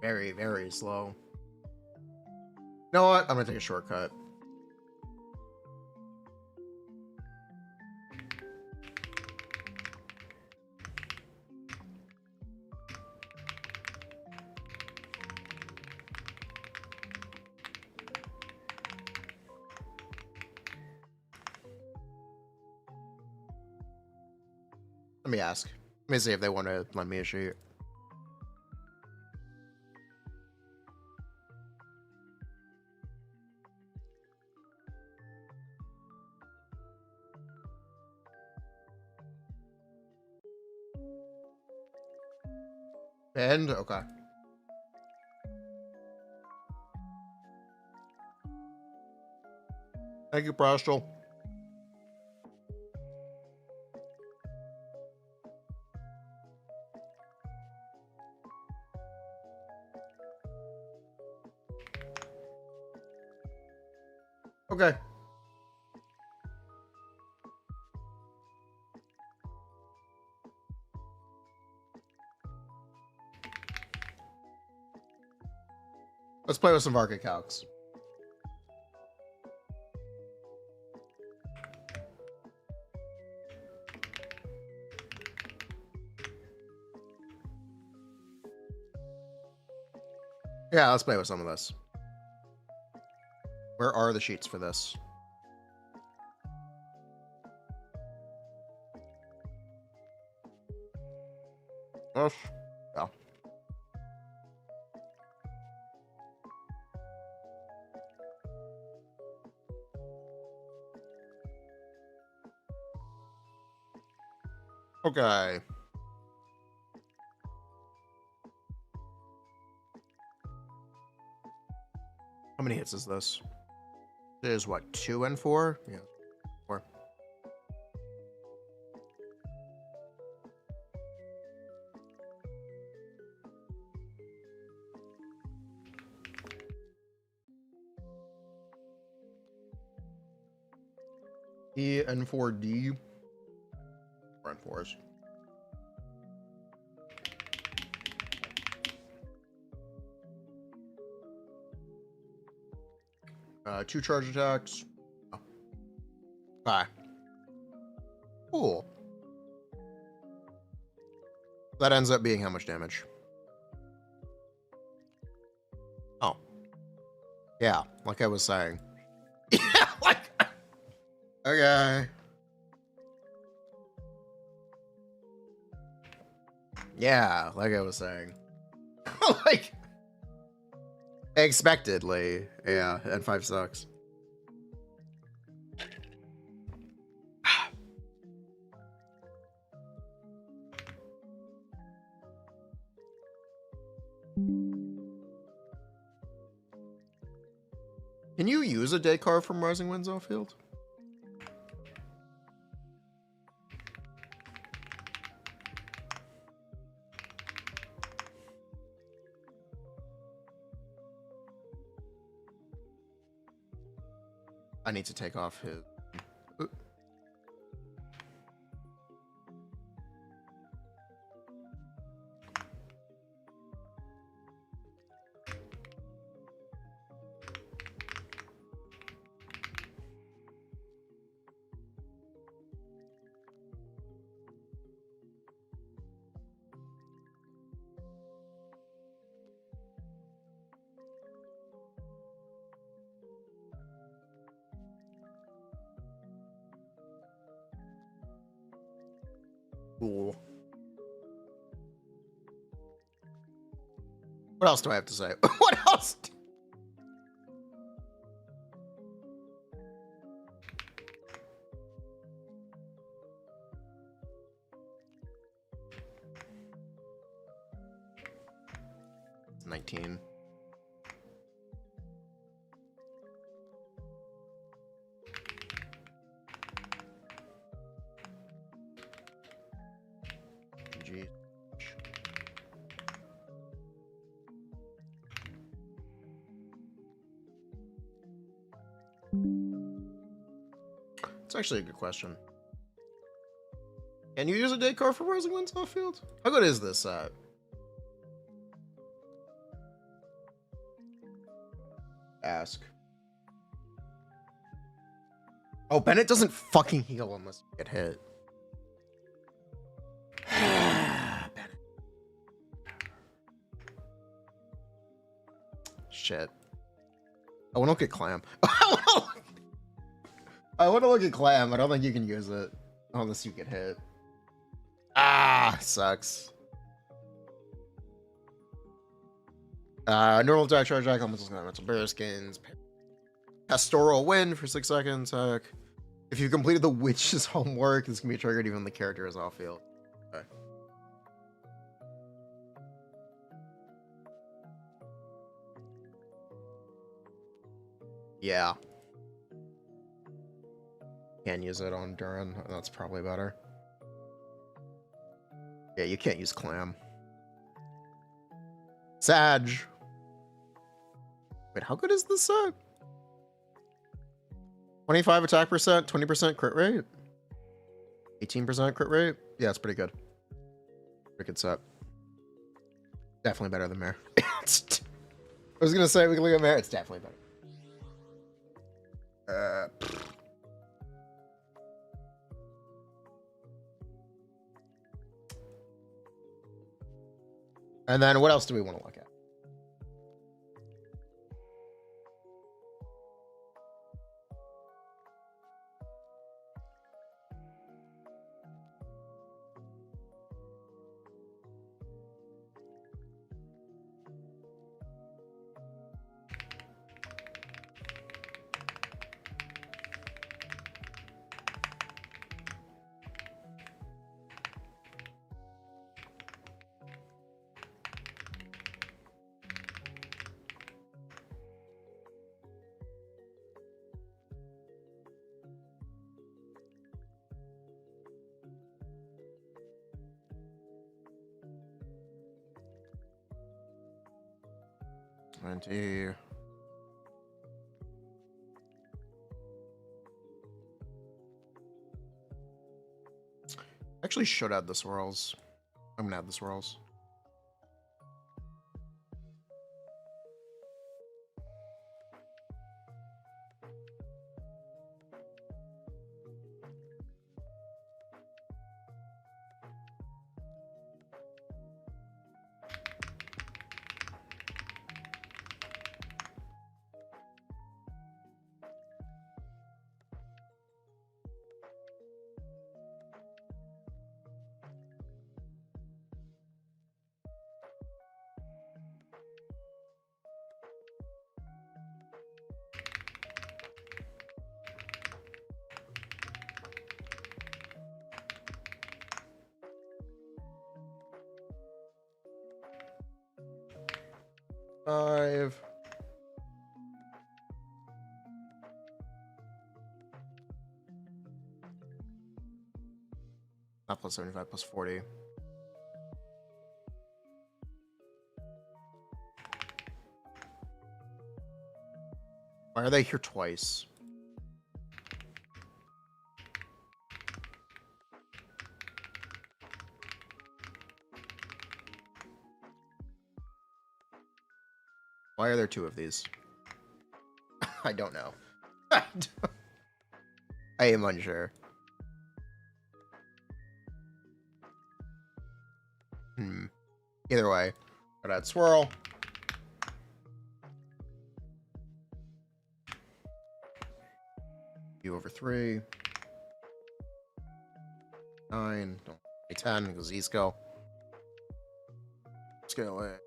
Very, very slow. You know what? I'm gonna take a shortcut. Let me ask. Let me see if they want to lend me a sheet. And okay. Thank you, Brastel. Okay. Let's play with some Varka calcs. Yeah, let's play with some of this. Where are the sheets for this? Oh, well. Okay. How many hits is this? It is what, 2 and 4? Yeah, 4. E and 4D. 4 and 4s. Two charge attacks. Oh. Okay. Cool. That ends up being how much damage? Oh. Yeah, like I was saying. Yeah, like... Okay. Yeah, like I was saying. Like... Expectedly. Yeah, and 5 sucks. Can you use a day card from Rising Winds Outfield? I need to take off his... Ooh. Cool. What else do I have to say? What else? It's 19. Gee. It's actually a good question. Can you use a day card for Rising Winds off field? How good is this set? Ask. Oh, Bennett doesn't fucking heal unless you get hit. Bennett. Shit. I want to look at Clam. I want to look at Clam. I don't think you can use it unless you get hit. Ah, sucks. Normal attack, charge attack, elemental bear skins. Pastoral wind for 6 seconds. Heck. If you completed the witch's homework, this can be triggered even when the character is off field. Okay. Yeah. Can use it on Durin. That's probably better. Yeah, you can't use Clam. Sag. Wait, how good is this set? 25 attack percent, 20% crit rate, 18% crit rate. Yeah, it's pretty good. Pretty good set. Definitely better than Mare. I was gonna say we can look at Mare. It's definitely better. And then what else do we want to look at? Actually should add the swirls. I'm gonna add the swirls. Five. Not plus 75, plus 40. Why are they here twice? Why are there 2 of these? I don't know. I am unsure. Either way, but I'd swirl. U over 3. 9. Don't 10 because Z-Skill. Scale it.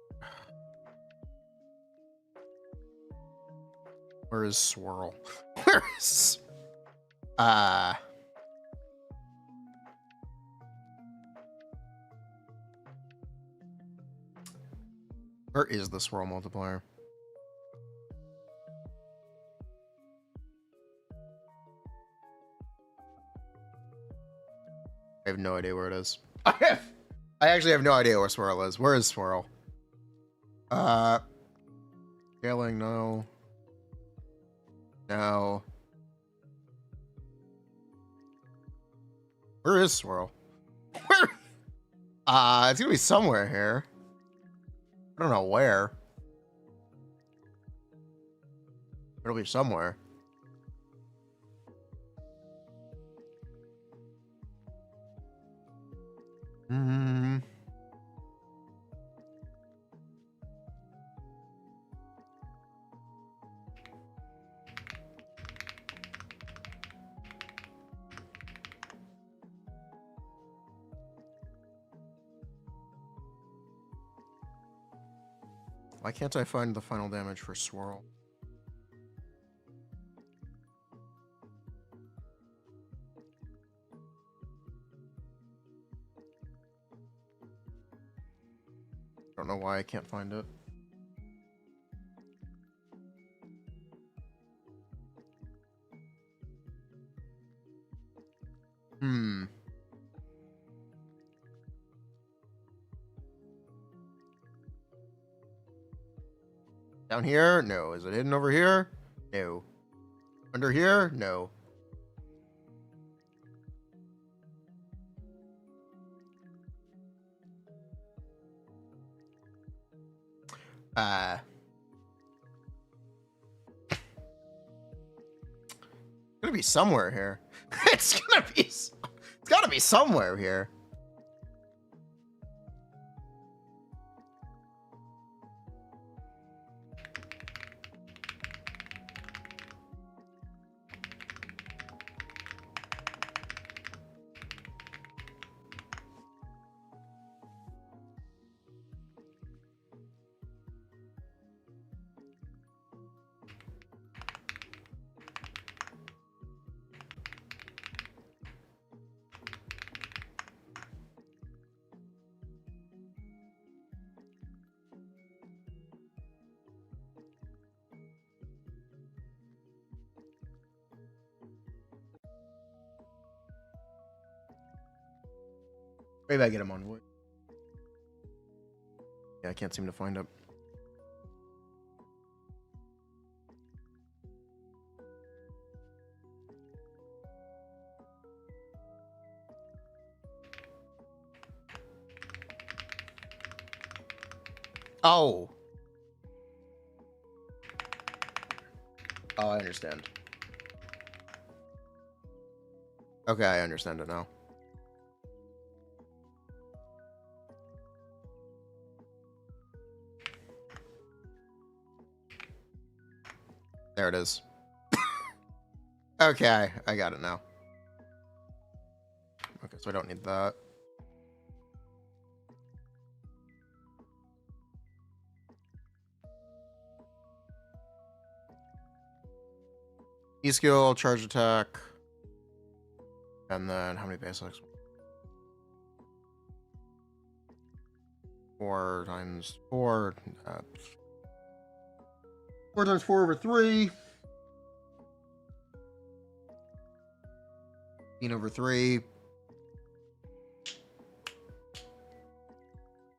Where is Swirl? Where is... Where is the Swirl multiplier? I have no idea where it is. I actually have no idea where Swirl is. Where is Swirl? Scaling, no. No. Where is Swirl? Where? It's gonna be somewhere here. I don't know where. It'll be somewhere. Hmm. Why can't I find the final damage for Swirl? Don't know why I can't find it. Down here? No. Is it hidden over here? No. Under here? No. It's gonna be somewhere here. It's gotta be somewhere here. Maybe I get him on wood. Yeah, I can't seem to find him. Oh. Oh, I understand. Okay, I understand it now. There it is. Okay, I got it now. Okay, so I don't need that. E-skill, charge attack. And then how many basics? 4 times 4. 4 times 4 over 3. 15 over 3.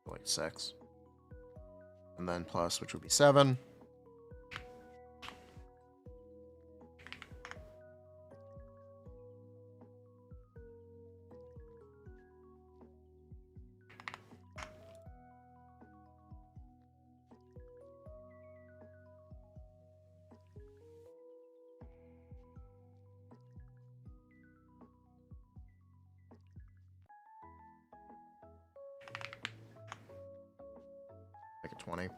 Like 6. And then plus, which would be 7. Make it 20.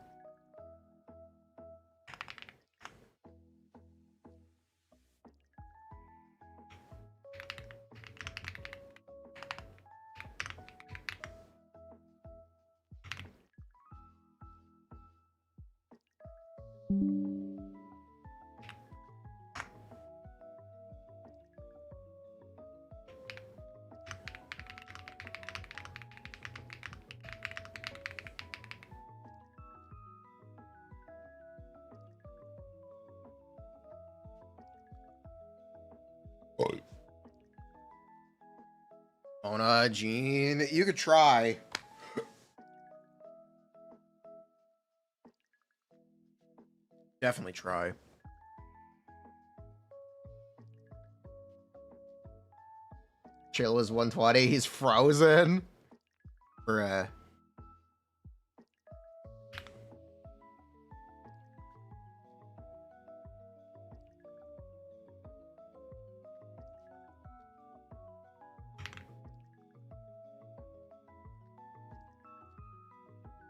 Ona, Gene, you could try. Definitely try. Chill is 120. He's frozen. Bruh.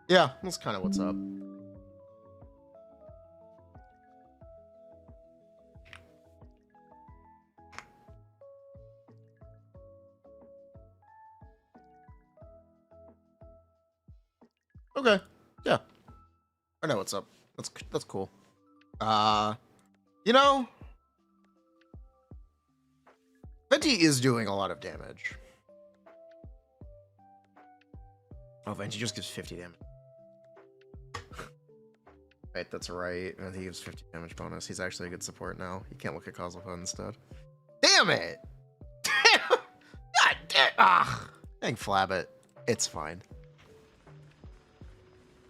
Yeah, that's kind of what's up. Okay. Yeah. I know what's up. That's cool. You know, Venti is doing a lot of damage. Oh, Venti just gives 50 damage. Right, that's right. He gives 50 damage bonus. He's actually a good support now. You can't look at Kozlova instead. Damn it! Damn! God damn! Ah! Dang Flabbit. It's fine.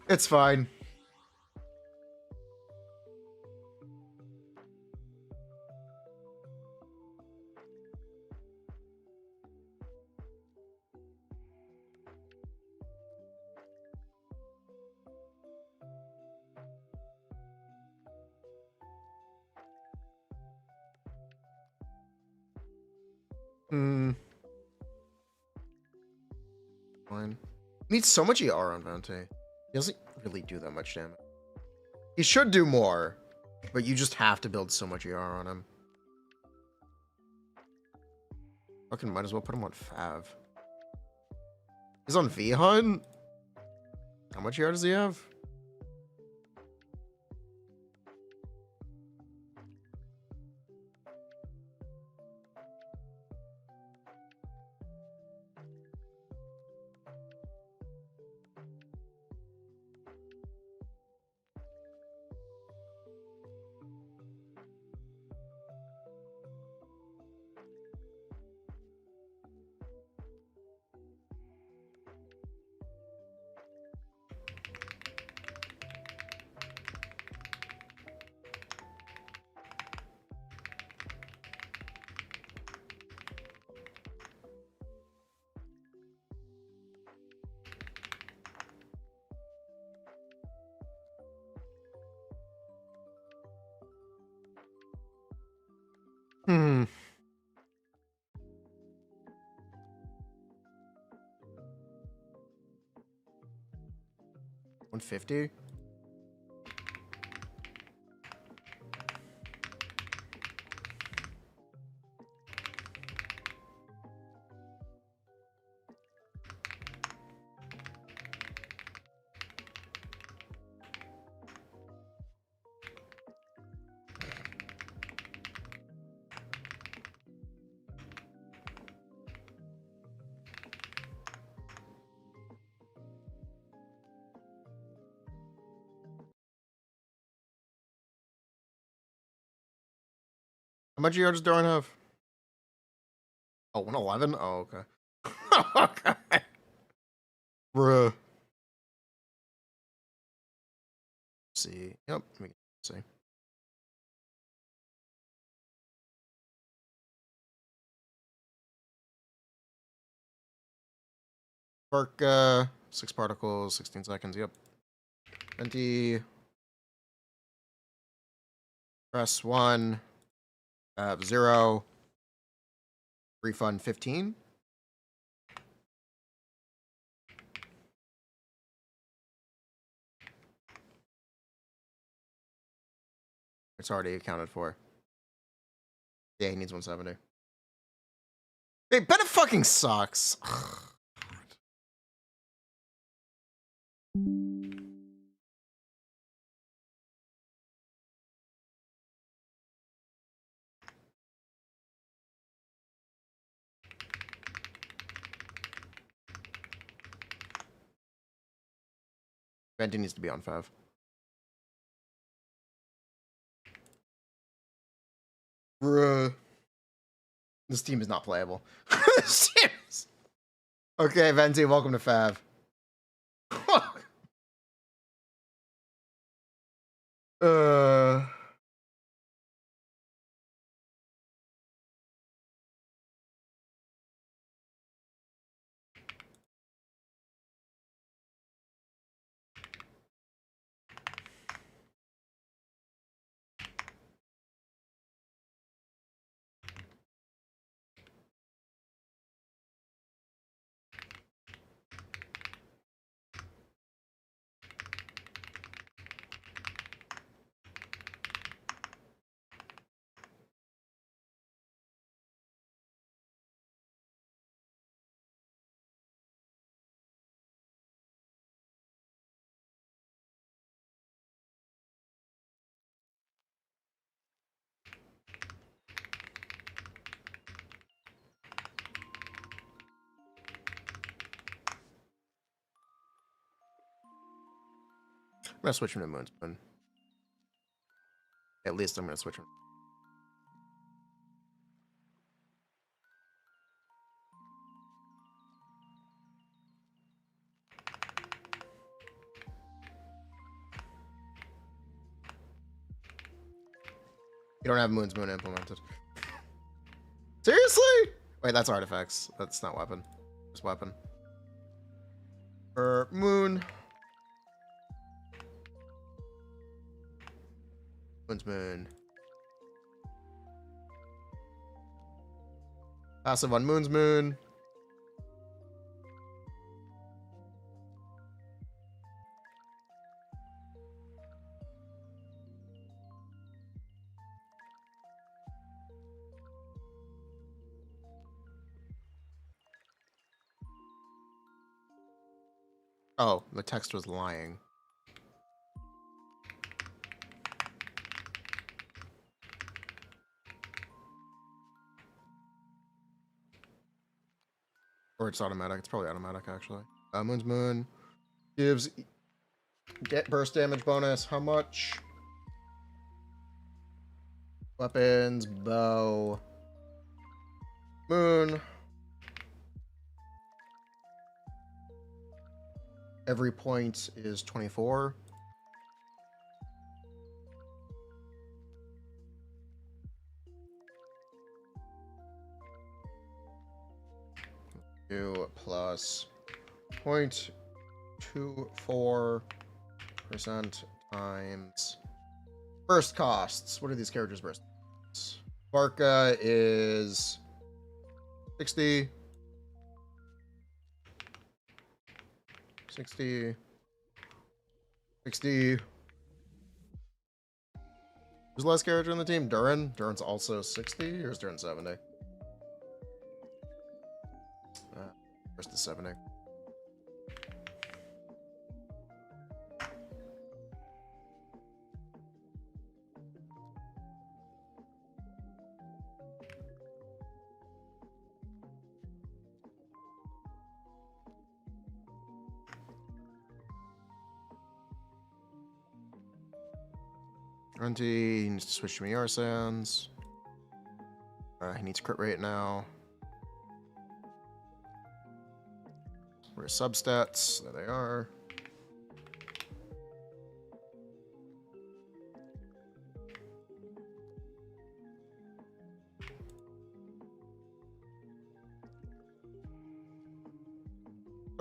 It's fine. Fine. He needs so much ER on Venti. He doesn't really do that much damage. He should do more, but you just have to build so much ER on him. Fucking might as well put him on Fav. He's on V-Hunt? How much ER does he have? Hmm. 150? How much ER does Darn have? Oh, 111? Oh, okay. Okay. Bruh. See. Yep. We can see. Varka, 6 particles, 16 seconds. Yep. 20. Press 1. 0. Refund 15. It's already accounted for. Yeah, he needs 170. Hey, Bennett fucking sucks. Venti needs to be on 5. Bruh. This team is not playable. This team is... Okay, Venti, welcome to Fav. uh... I'm gonna switch him to Moonspoon. At least I'm gonna switch him. You don't have Moon's Moon implemented. Seriously? Wait, that's artifacts. That's not weapon. It's weapon. Moon. Moon's Moon. Passive on Moon's Moon. Oh, the text was lying. Or it's automatic. It's probably automatic, actually. Moon's Moon gives get burst damage bonus. How much? Weapons, bow, Moon. Every point is 24. Two plus 0.24% times burst costs. What are these characters' burst costs? Varka is 60. 60. 60. Who's the last character on the team? Durin? Durin's also 60, or is Durin 70? Where's the 70? He needs to switch to Miar Sands. He needs crit rate now. Where's substats? There they are.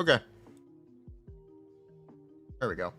Okay. There we go.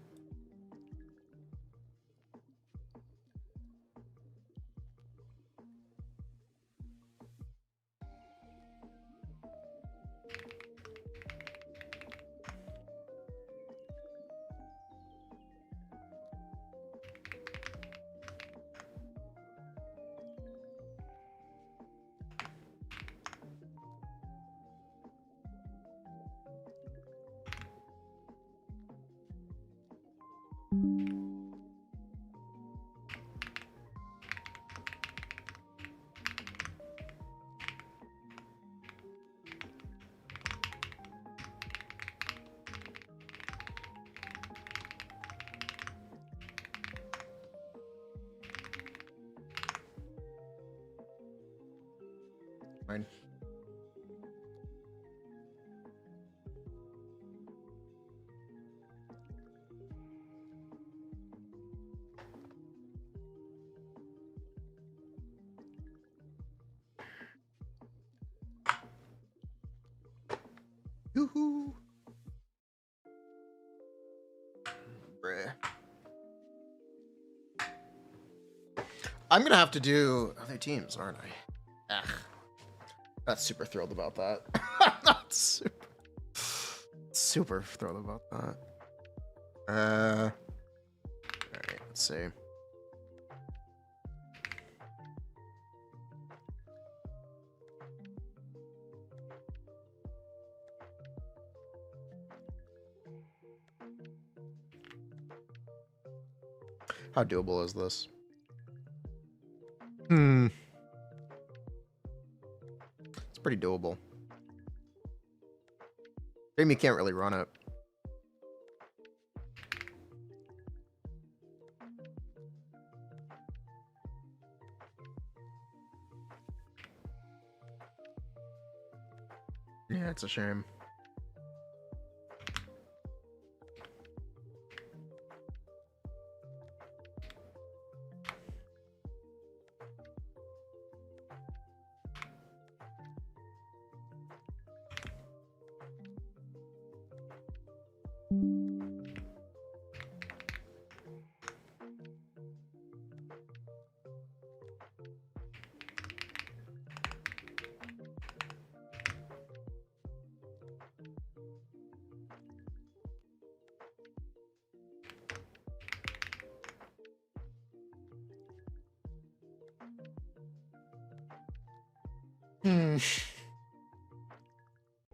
Fine. Yoo-hoo. Bruh. I'm gonna have to do other teams, aren't I? Ugh. Not super thrilled about that. I'm not super thrilled about that. Alright, let's see. How doable is this? It's pretty doable. Maybe you can't really run it. Yeah, it's a shame.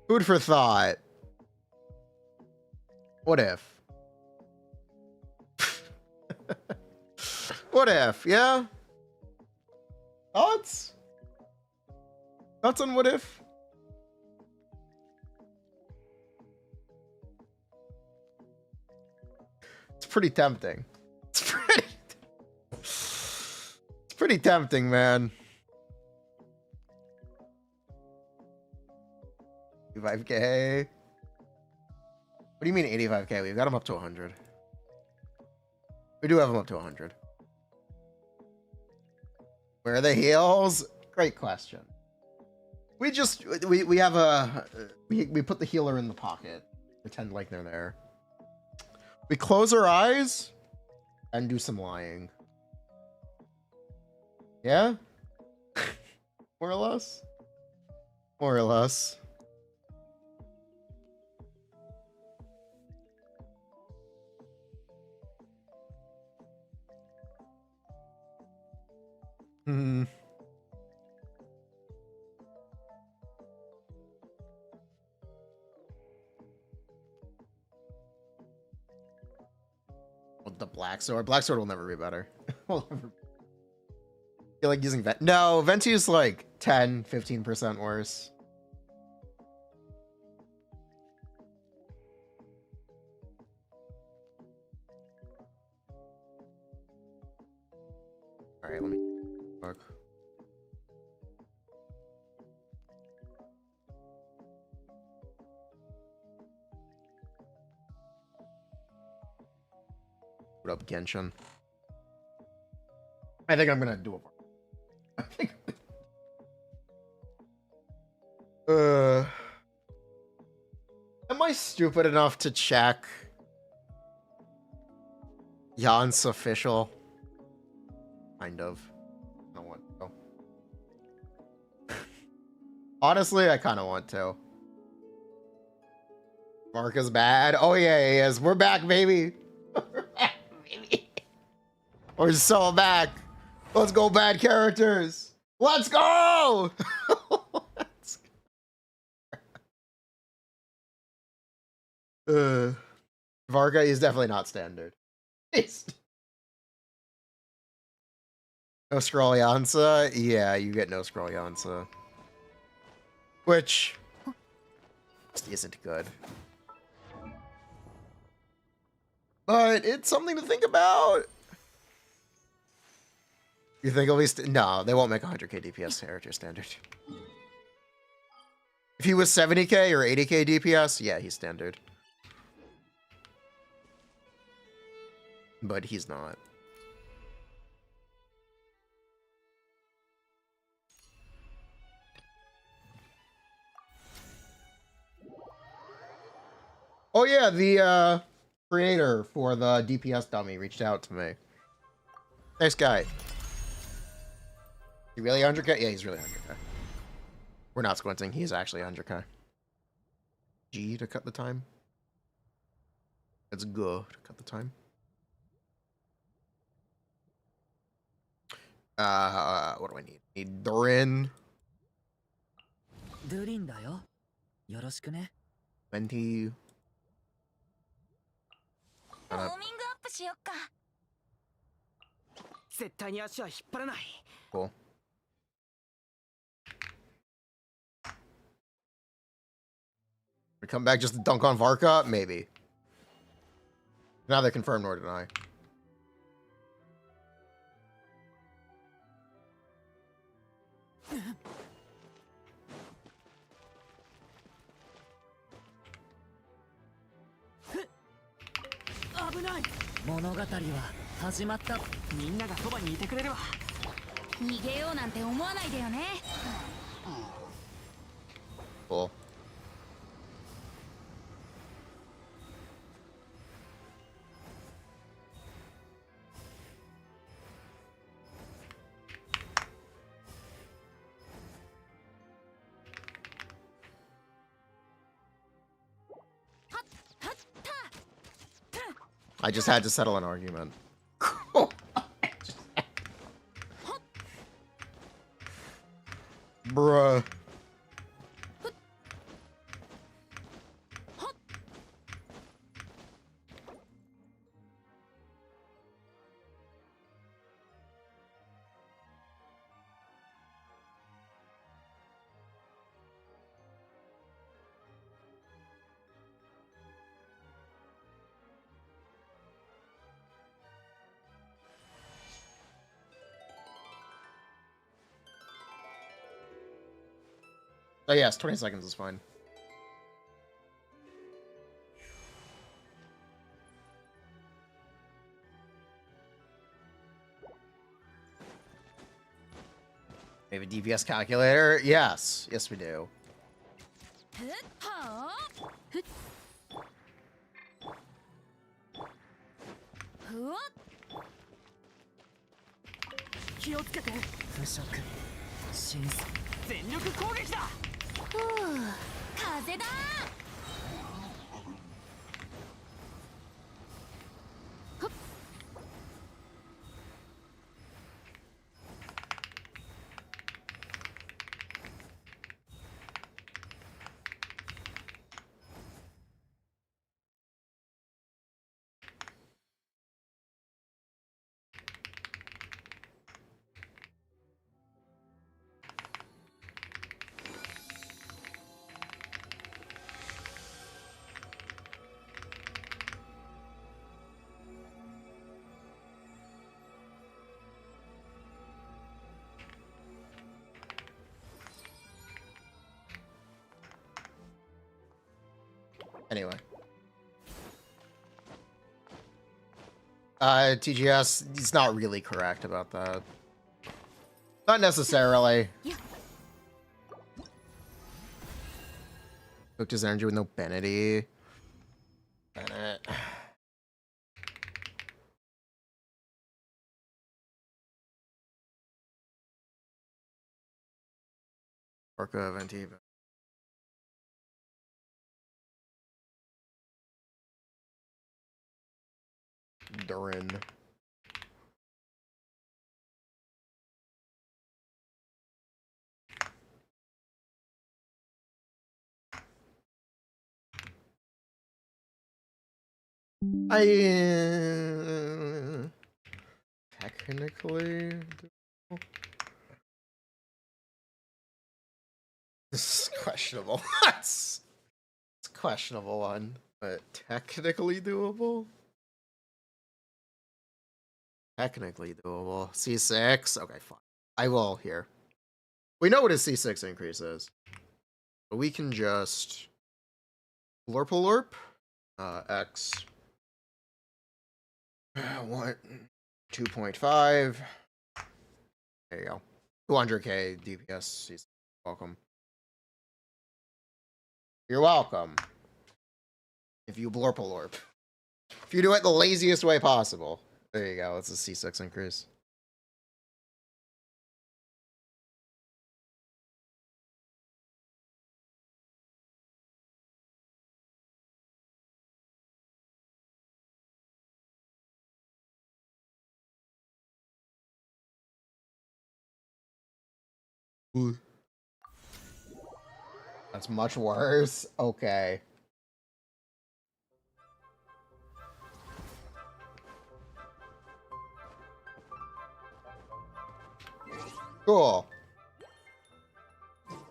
Food for thought. What if? What if? Yeah? Thoughts? Thoughts on what if? It's pretty tempting. It's pretty tempting, man. 85K. What do you mean 85K? We've got them up to 100. We do have them up to 100. Where are the heals? Great question. We have a we put the healer in the pocket. Pretend like they're there. We close our eyes and do some lying. Yeah? More or less? More or less. Hmm. The black sword. Black sword will never be better. Will never. Feel like using Vent. No, Venti is like 10, 15% worse. All right, let me look. What up, Genshin? I think I'm gonna do it. I think. Am I stupid enough to check Jan's official? Kind of. I don't want to. Honestly, I kind of want to. Varka's bad. Oh yeah, he is. We're back, baby. We're back, baby. We're so back. Let's go, bad characters. Let's go. Let's go. Varka is definitely not standard. No scroll Yansa? Yeah, you get no scroll Yansa. Which isn't good. But it's something to think about. You think at least... No, they won't make 100k DPS character standard. If he was 70k or 80k DPS, yeah, he's standard. But he's not. Oh yeah, the creator for the DPS dummy reached out to me. Nice guy. He really 100k? Yeah, he's really 100k. We're not squinting. He's actually 100k. G to cut the time. Let's go to cut the time. What do I need? Need Durin. ドゥリンだよ。よろしくね。 20. ウォーミングアップしよっか。絶対に足は引っ張らない。 Cool. We come back just to dunk on Varka? Maybe. Neither confirmed nor deny. Oh, 物語は始まった。みんながそばにいてくれるわ。逃げようなんて思わないでよね。Cool. I just had to settle an argument. Bruh. Oh yes, 20 seconds is fine. We have a DPS calculator? Yes. Yes, we do. Anyway. TGS, he's not really correct about that. Not necessarily. Cooked his energy with no Benedy. Bennett. Orca, Ventiva. Durin. Technically, this is questionable. It's a questionable one, but technically doable. Technically doable. C6. Okay, fine. I will here. We know what his C6 increase is. But we can just lorp. X 1 2.5. There you go. 200k DPS. He's welcome. You're welcome. If you blorp. If you do it the laziest way possible. There you go. It's a C6 increase. Ooh. That's much worse. Okay. Cool.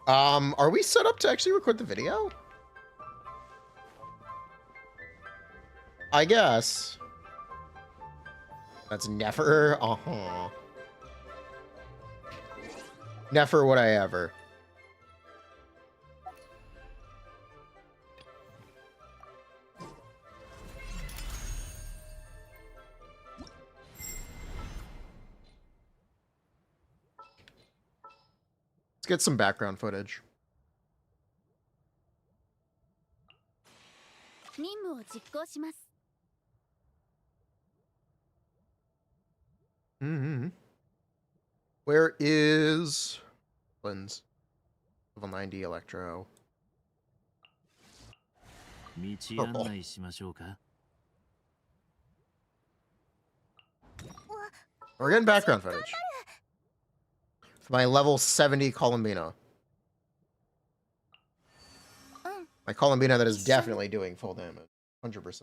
Are we set up to actually record the video? I guess. That's never. Never would I ever. Let's get some background footage. 任務を実行します。 Where is Lens? Level 90 Electro. 道案内しましょうか。 We're getting background footage. My level 70 Columbina. My Columbina that is definitely doing full damage. 100%.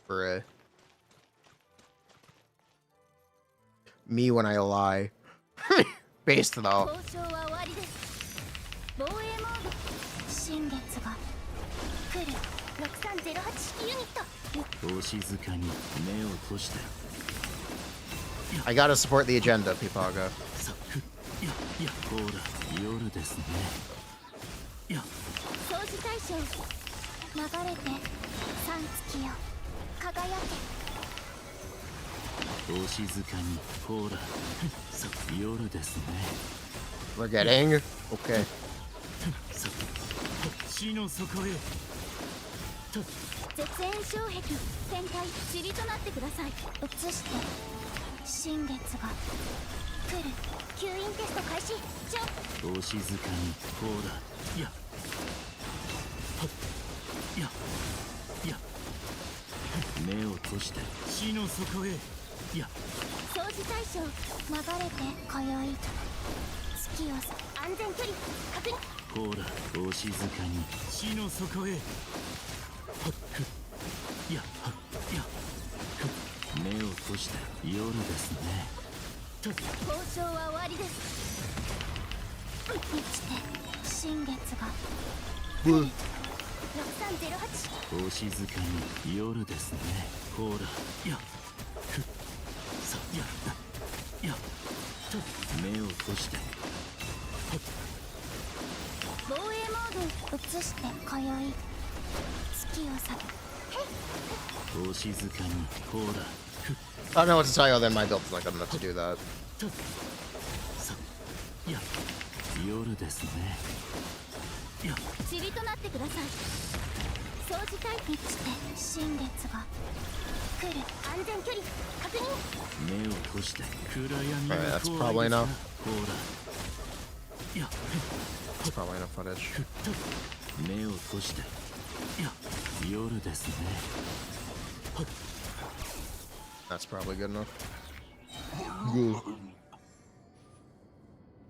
For me when I lie. Based though. 交渉は終わりです。防衛モード。新月が来る。6308式ユニット。お静かに目を閉して。 I gotta support the agenda, Pipaga. さいやほら夜ですね。いや掃除対象。流れて三月よ。輝け。 お静かにほらさ夜ですね。 We're getting okay. さ死の底へ。絶縁障壁展開塵となってください。移して新月が来る。吸引テスト開始。お静かにほらいや目を閉して死の底へ。いや掃除対象流れて今宵月を安全距離確認。ほらお静かに死の底へ。目を閉して夜ですね。交渉は終わりです。満ちて新月が来る。6308。お静かに夜ですね。ほらさ目を閉して。防衛モード移して今宵月を避け。お静かにほら I don't know what to tell you, then my build's not good enough to do that. さ夜ですね。塵となってください。掃除対満ちて新月が来る。安全距離確認。目を閉して暗闇が Alright, that's 怖 probably いですが enough. ほら That's probably enough footage. 目を閉して夜ですね。 That's probably good enough. Good.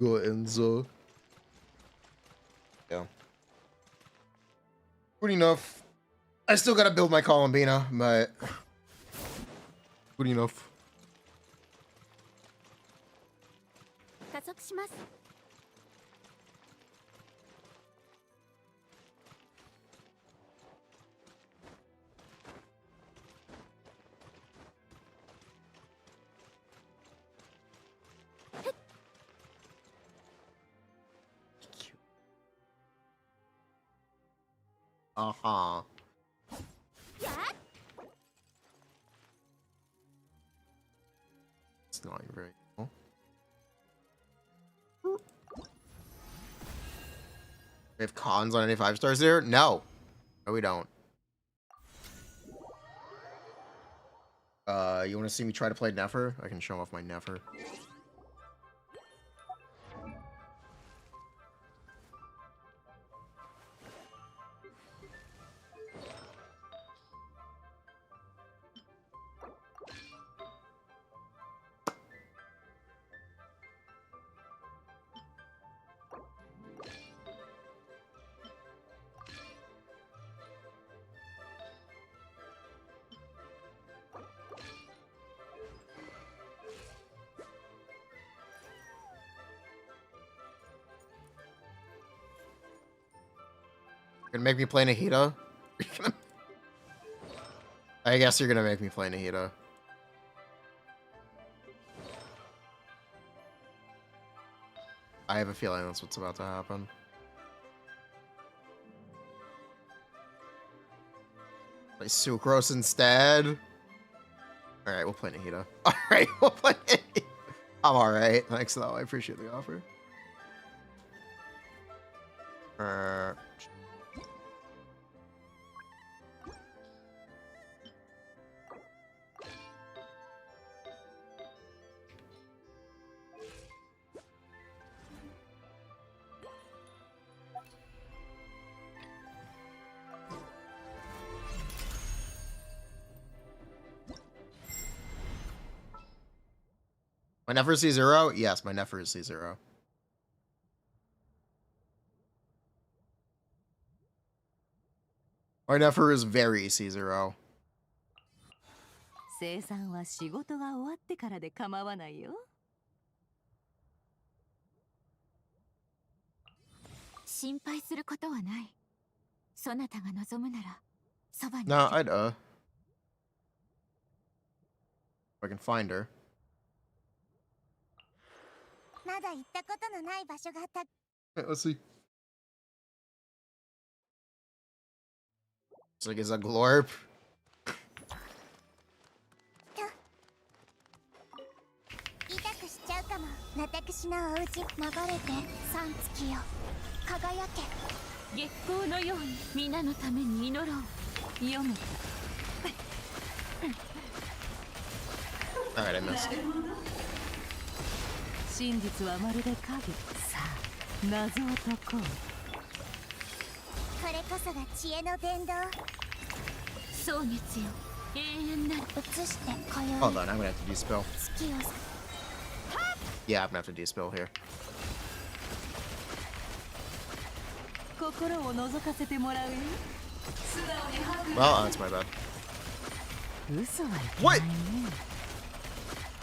Good, Enzo. Yeah. Good enough. I still gotta build my Columbina, but good enough. 加速します。Uh-huh. It's not very cool. We have cons on any 5 stars there? No. No, we don't. You want to see me try to play Nefer? I can show off my Nefer. Gonna make me play Nahida? I guess you're gonna make me play Nahida. I have a feeling that's what's about to happen. Play Sucrose instead? Alright, we'll play Nahida. Alright, we'll play Nahida. I'm alright. Thanks though, I appreciate the offer. My Nefer is C0? Yes, my Nefer is C0. My Nefer is very C0. 生産は仕事が終わってからで構わないよ。心配することはない。そなたが望むならそばに。 No, I'd if I can find her. まだ行ったことのない場所があった。 Okay, let's see. It's like it's a glorp. 痛くしちゃうかも。私のお家流れて三月よ。輝け。月光のように皆のために祈ろう。読めた。Alright, I missed. 真実はまるで影。さあ、謎を解こう。これこそが知恵の伝道。蒼月よ。永遠なる。移してこよ Hold on, I'm gonna have to de-spell. 月を。 Yeah, I'm gonna have to de-spell here. 心を覗かせてもらうよ。 Well, that's my bad. 嘘はいけない What? ね。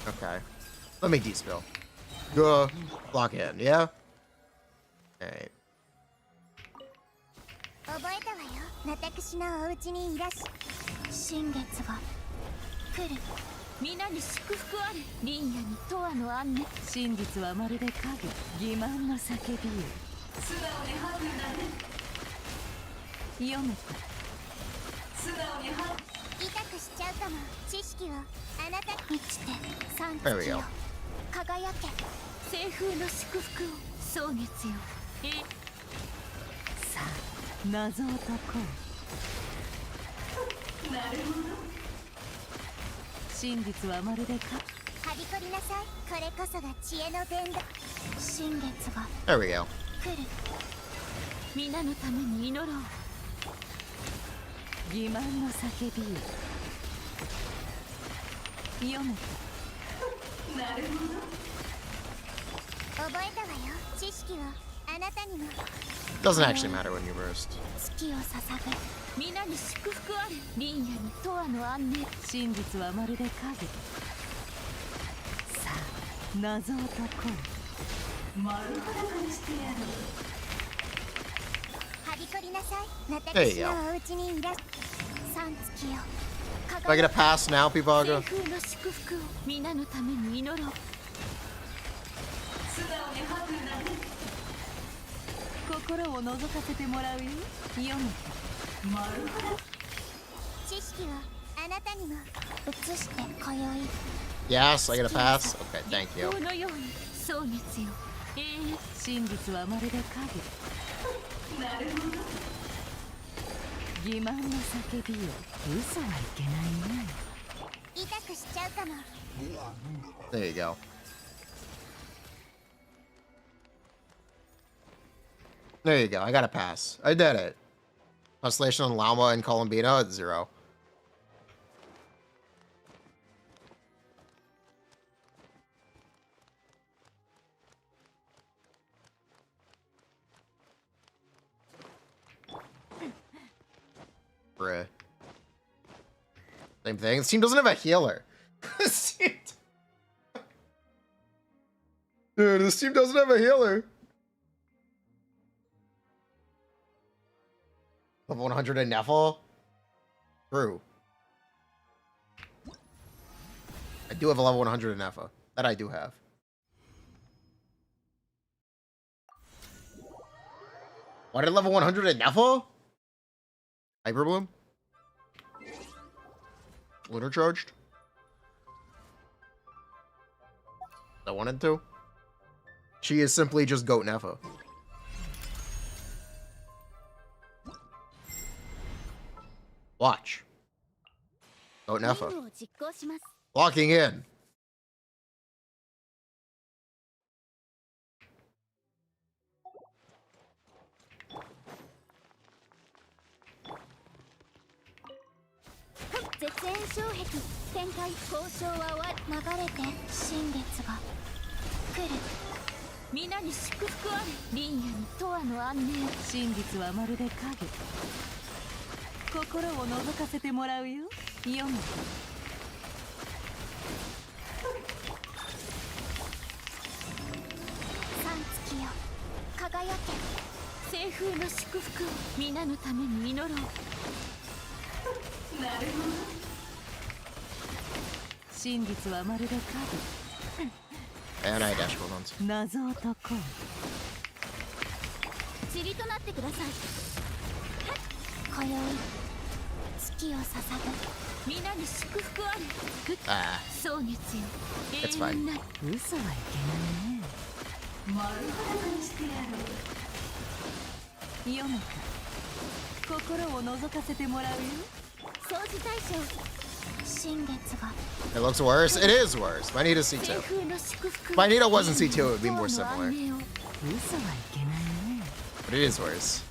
Okay. Let me de-spell. Go. Block in, yeah? Alright. 覚えたわよ。私のお家にいらし。新月が来る。皆に祝福あれ。林野に永遠の安寧。真実はまるで影。欺瞞の叫びよ。素直にハグだね。読めた。素直にハグ。痛くしちゃうかも。知識をあなたに満ちて三 There we 月 go. よ。輝け。西風の祝福を。蒼月よ。さあ、謎を解こう。なるほど。真実はまるでか。はびこりなさい。これこそが知恵の伝道。新月が There we go. 来る。皆のために祈ろう。欺瞞の叫びよ。読めた。なるほど。覚えたわよ。知識をあなたにも。 Doesn't actually matter when you burst. 月を捧ぐ。皆に祝福あれ。林野に永遠の安寧。真実はまるで影。さあ、謎を解こう。丸裸にしてやろう。はびこりなさい。 There 私 you の go. お家にいらし。三月よ。 Do I get a pass now, Pipaga? 西風の祝福を皆のために祈ろう。素直にハグだね。心を覗かせてもらうよ。読めた。知識はあなたにも移して今宵 Yes, I get a pass. Okay, thank you. このように蒼月よ永遠真実はまるで影。なるほど。欺瞞の叫びよ。嘘はいけないね。痛くしちゃうかも There you go. There you go. I got a pass. I did it. Constellation on Llama and Columbina at 0. Bruh. Same thing. This team doesn't have a healer. Dude, this team doesn't have a healer. Level 100 in Neffel? True. I do have a level 100 in Neffel. That I do have. What did level 100 in Neffel? Hyper Bloom? Lunar Charged? I wanted to. She is simply just Goat Neffa. Watch. Goat 任 Neffa. 務を実行します Locking in.絶縁障壁展開交渉は終わ流れて新月が来る皆に祝福あれ林野に永遠の安寧真実はまるで影。心を覗かせてもらうよ。読む。三月よ輝け清風の祝福を皆のために祈ろうなるほど。真実はまるで影。 And I dash cooldowns. 謎を解こう。塵となってください今宵月を捧ぐ皆に祝福あれ Ah, 蒼月よ It's 永 fine. 遠なる嘘はいけないね。丸裸にしてやろう。読むか。心を覗かせてもらうよ。掃除対象新月が it looks worse. It is worse. If I need a 清 C2. 風の祝福 If I need a wasn't C2, it would be more 永遠の similar. 安寧を嘘はいけないね。 But it is worse.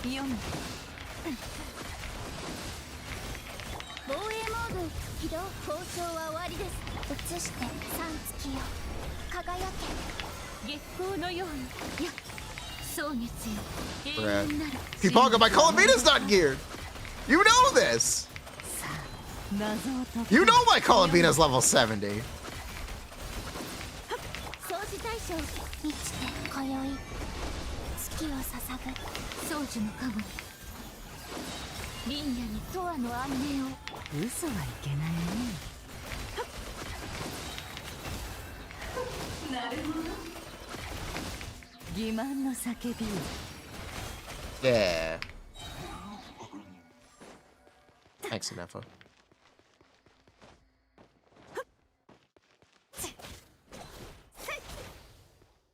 読む。防衛モード起動交渉は終わりです移して三月よ輝け月光のようにいや蒼月よ永 Bruh. 遠なる Pipaga, my Columbina's not geared. You know this. 謎を解こう。 You know my Columbina's level 70. 掃除対象満ちて今宵月を捧ぐ宗樹の加護林野に永遠の安寧を嘘はいけないね。なるほど。欺瞞の叫びよ。 Yeah. Thanks, Nefa.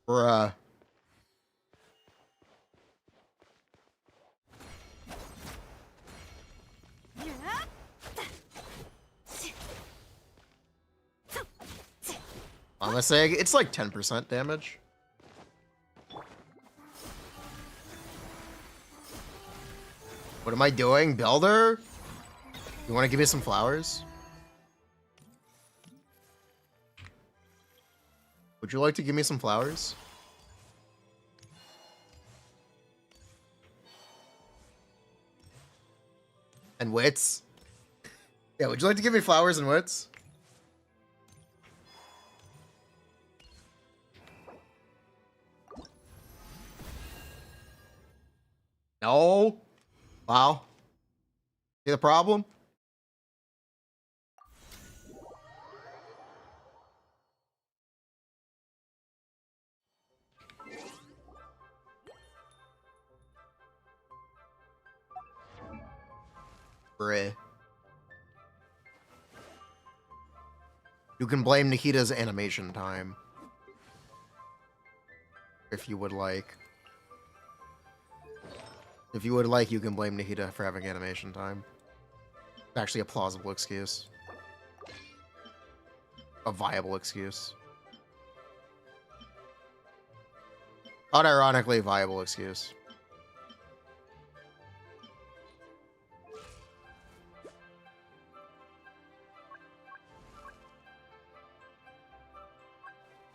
Bruh. I'm gonna say it's like 10% damage. What am I doing? Builder? You wanna give me some flowers? Would you like to give me some flowers? And wits? Yeah, would you like to give me flowers and wits? No? Wow. See the problem? Bruh. You can blame Nikita's animation time. If you would like. If you would like, you can blame Nikita for having animation time. It's actually a plausible excuse. A viable excuse. Unironically viable excuse.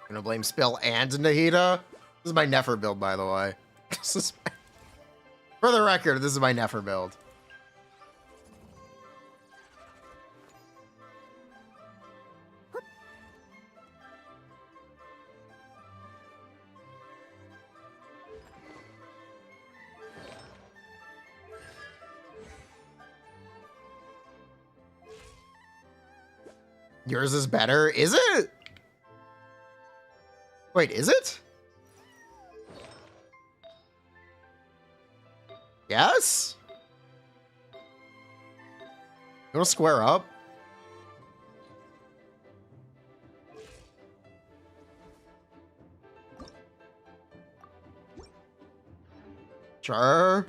Gonna blame Spill and Nahida? This is my Nefer build, by the way. This is my... For the record, this is my Nefer build. Yours is better? Is it? Wait, is it? Yes? You wanna square up? Sure.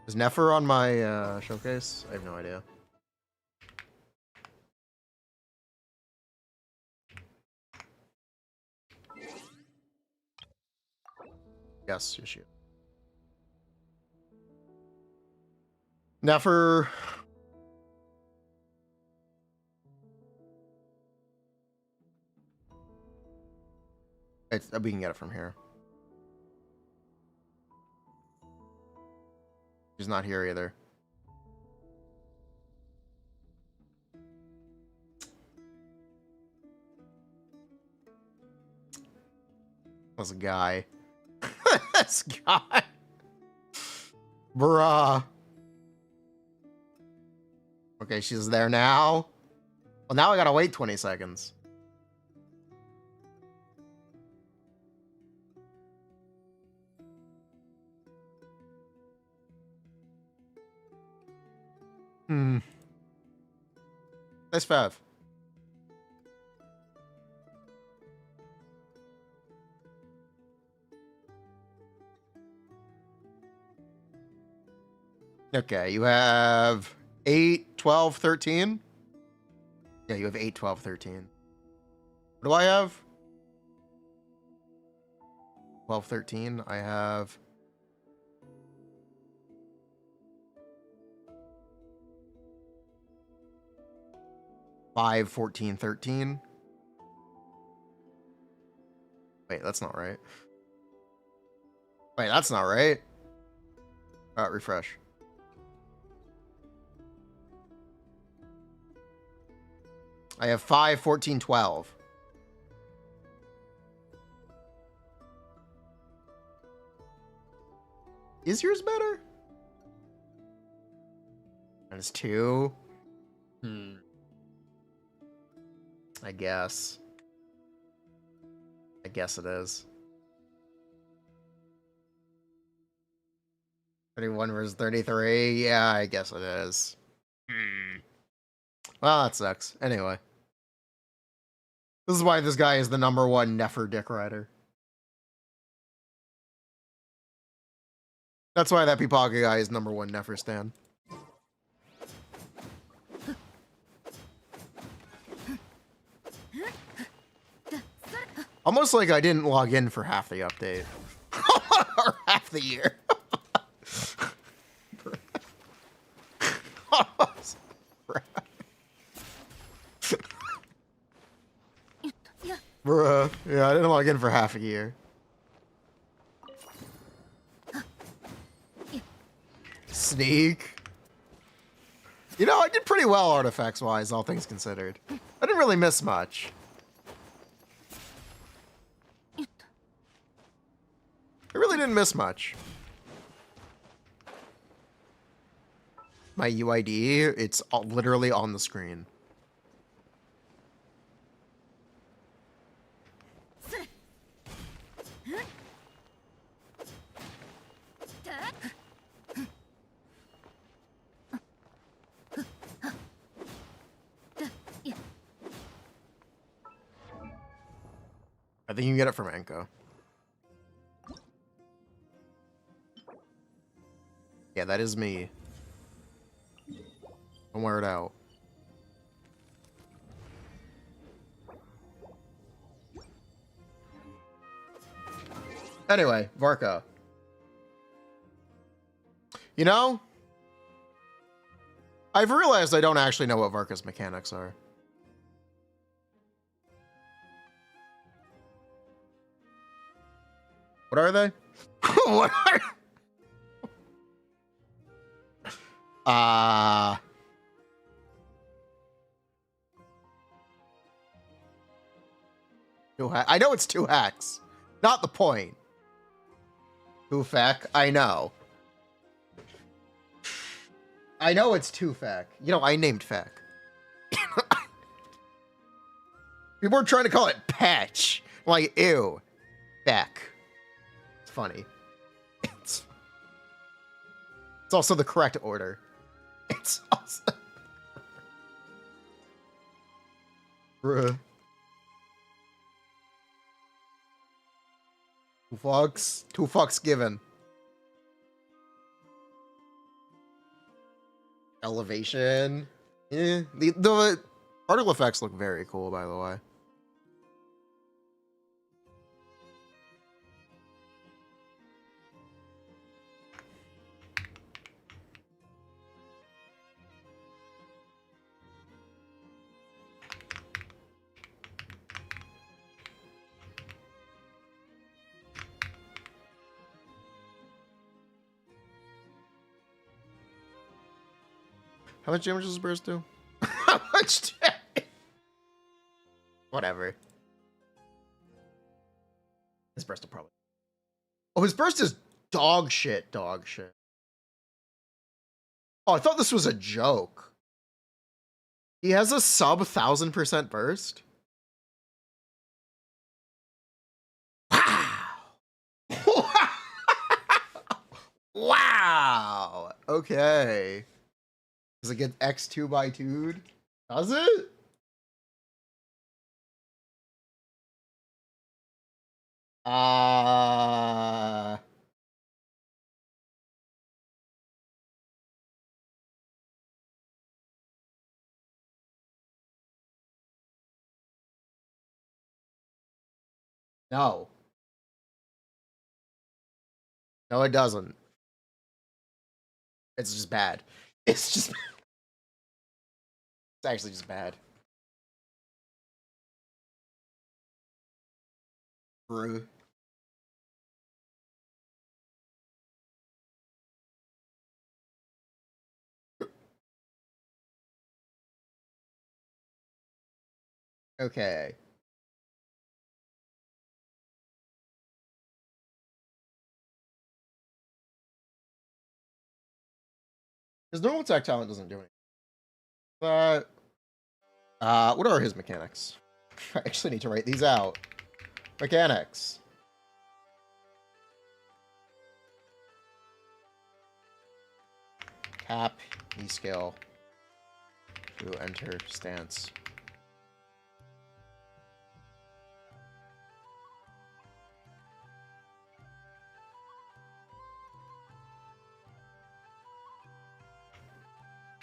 Is Nefer on my showcase? I have no idea. Yes, you. Nefer. We can get it from here. She's not here either. Was a guy. This guy. Bruh. Okay, she's there now. Well, now I gotta wait 20 seconds. Nice Fav. Okay, you have 8, 12, 13. Yeah, you have 8, 12, 13. What do I have? 12, 13. I have... 5, 14, 13. Wait, that's not right. Wait, that's not right. Refresh. I have 5, 14, 12. Is yours better? Minus 2. I guess. I guess it is. 31 versus 33. Yeah, I guess it is. Well, that sucks. Anyway. This is why this guy is the #1 Nefer dick rider. That's why that Pipaka guy is #1 Nefer stan. Almost like I didn't log in for half the update. Or half the year. Bruh. Yeah, I didn't log in for half a year. Sneak. You know, I did pretty well artifacts-wise, all things considered. I didn't really miss much. I really didn't miss much. My UID, it's literally on the screen. I think you can get it from Enko. Yeah, that is me. Don't wear it out. Anyway, Varka. You know, I've realized I don't actually know what Varka's mechanics are. What are they? What are... I know it's 2 hacks. Not the point. 2 feck, I know. I know it's 2 feck. You know, I named feck. People are trying to call it patch. I'm like, ew. Feck. It's funny. It's also the correct order. It's also... Bruh. 2 fucks. 2 fucks given. Elevation. Eh. The particle effects look very cool, by the way. How much damage does his burst do? How much damage? Whatever. His burst will probably... Oh, his burst is dog shit, dog shit. Oh, I thought this was a joke. He has a sub 1000% burst? Wow! Wow! Okay. Does it get X2 by 2'd? Does it? No. No, it doesn't. It's just bad. It's just... It's actually just bad. Brew. Okay. His normal attack talent doesn't do anything. But what are his mechanics? I actually need to write these out. Mechanics. Tap, E skill. To enter stance.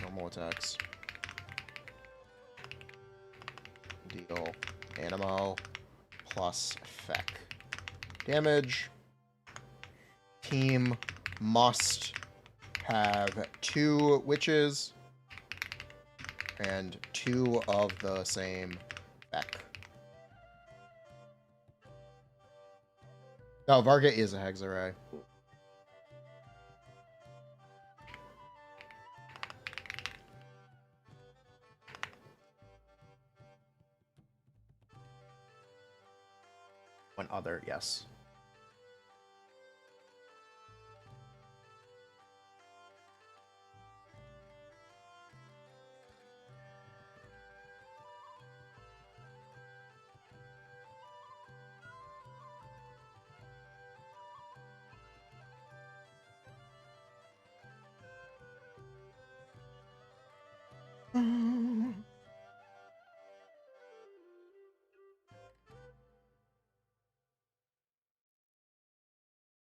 Normal attacks. Deal Animo plus Feck. Damage. Team must have 2 witches and 2 of the same Feck. No, Varka is a Hexarray. One other, yes.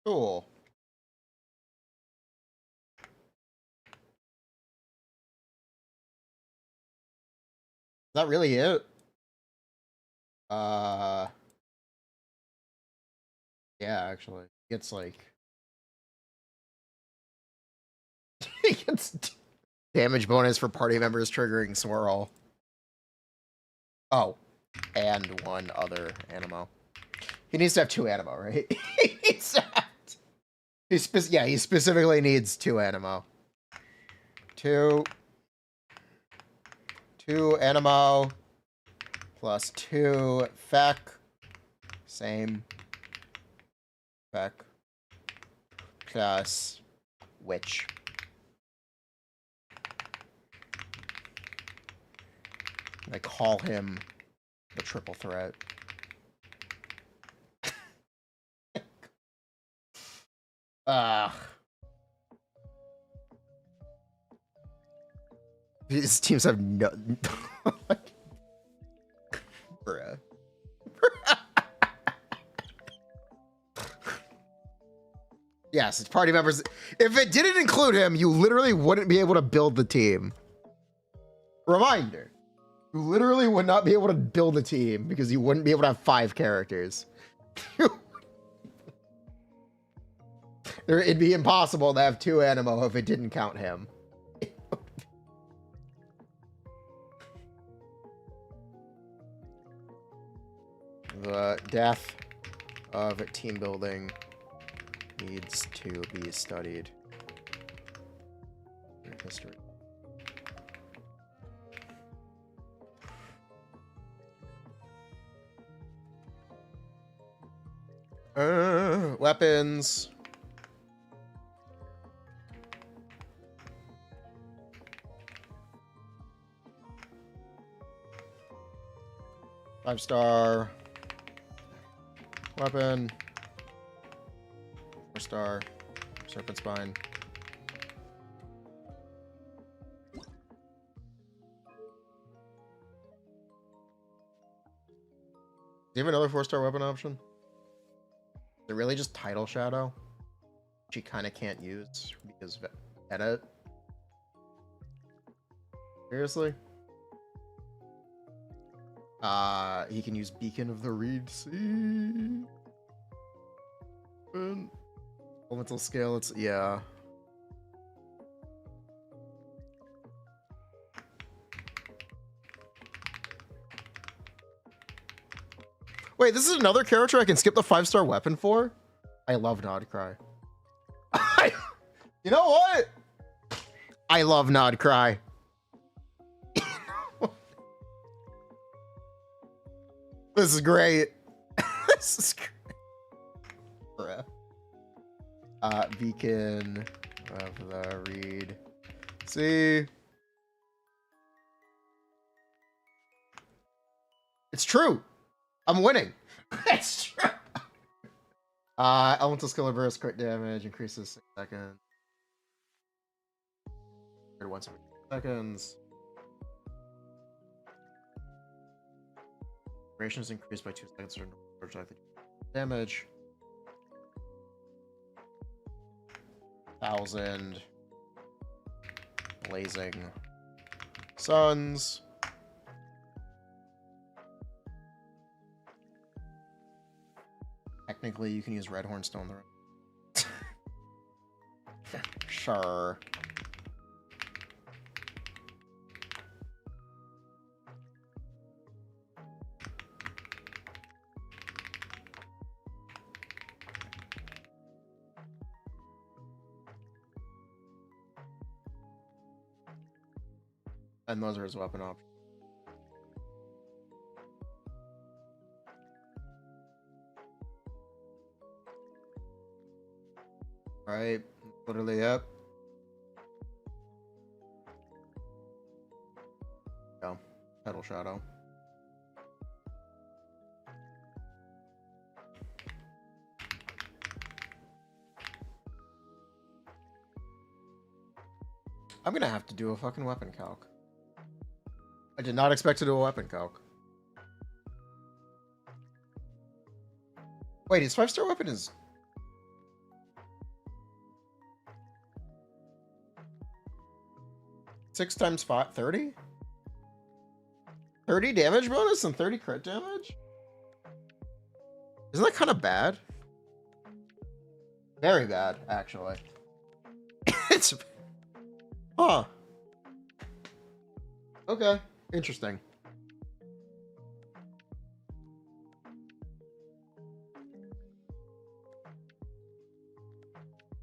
Cool. Is that really it? Yeah, actually. It's like he gets damage bonus for party members triggering swirl. Oh, and one other animo. He needs to have 2 animo, right? he specifically needs 2 animo. 2 animo plus 2 feck. Same. Feck. Plus witch. I call him the triple threat. These teams have no... Bruh. Yes, it's party members. If it didn't include him, you literally wouldn't be able to build the team. Reminder. You literally would not be able to build a team because you wouldn't be able to have 5 characters. It'd be impossible to have 2 animo if it didn't count him. The death of team building needs to be studied in history. Weapons. Five-star weapon. 4-star serpent spine. Do you have another 4-star weapon option? Is it really just Title Shadow? Which you kind of can't use because of edit. Seriously? He can use Beacon of the Reed Sea. Elemental scale, it's, yeah. Wait, this is another character I can skip the 5-star weapon for? I love Nodcry. You know what? I love Nodcry. This is great. This is great. Beacon of the Reed. See? It's true. I'm winning. It's true. Elemental skill burst, crit damage, increases 6 seconds. Once every 6 seconds. Duration is increased by 2 seconds during projected damage. 1,000 blazing suns. Technically, you can use Red Hornstone. Sure. And those are his weapon options. Alright, literally up. Go. Petal Shadow. I'm gonna have to do a fucking weapon calc. I did not expect to do a weapon calc. Wait, his 5-star weapon is... 6 times 5, 30? 30 damage bonus and 30 crit damage? Isn't that kind of bad? Very bad, actually. It's... Huh. Okay, interesting.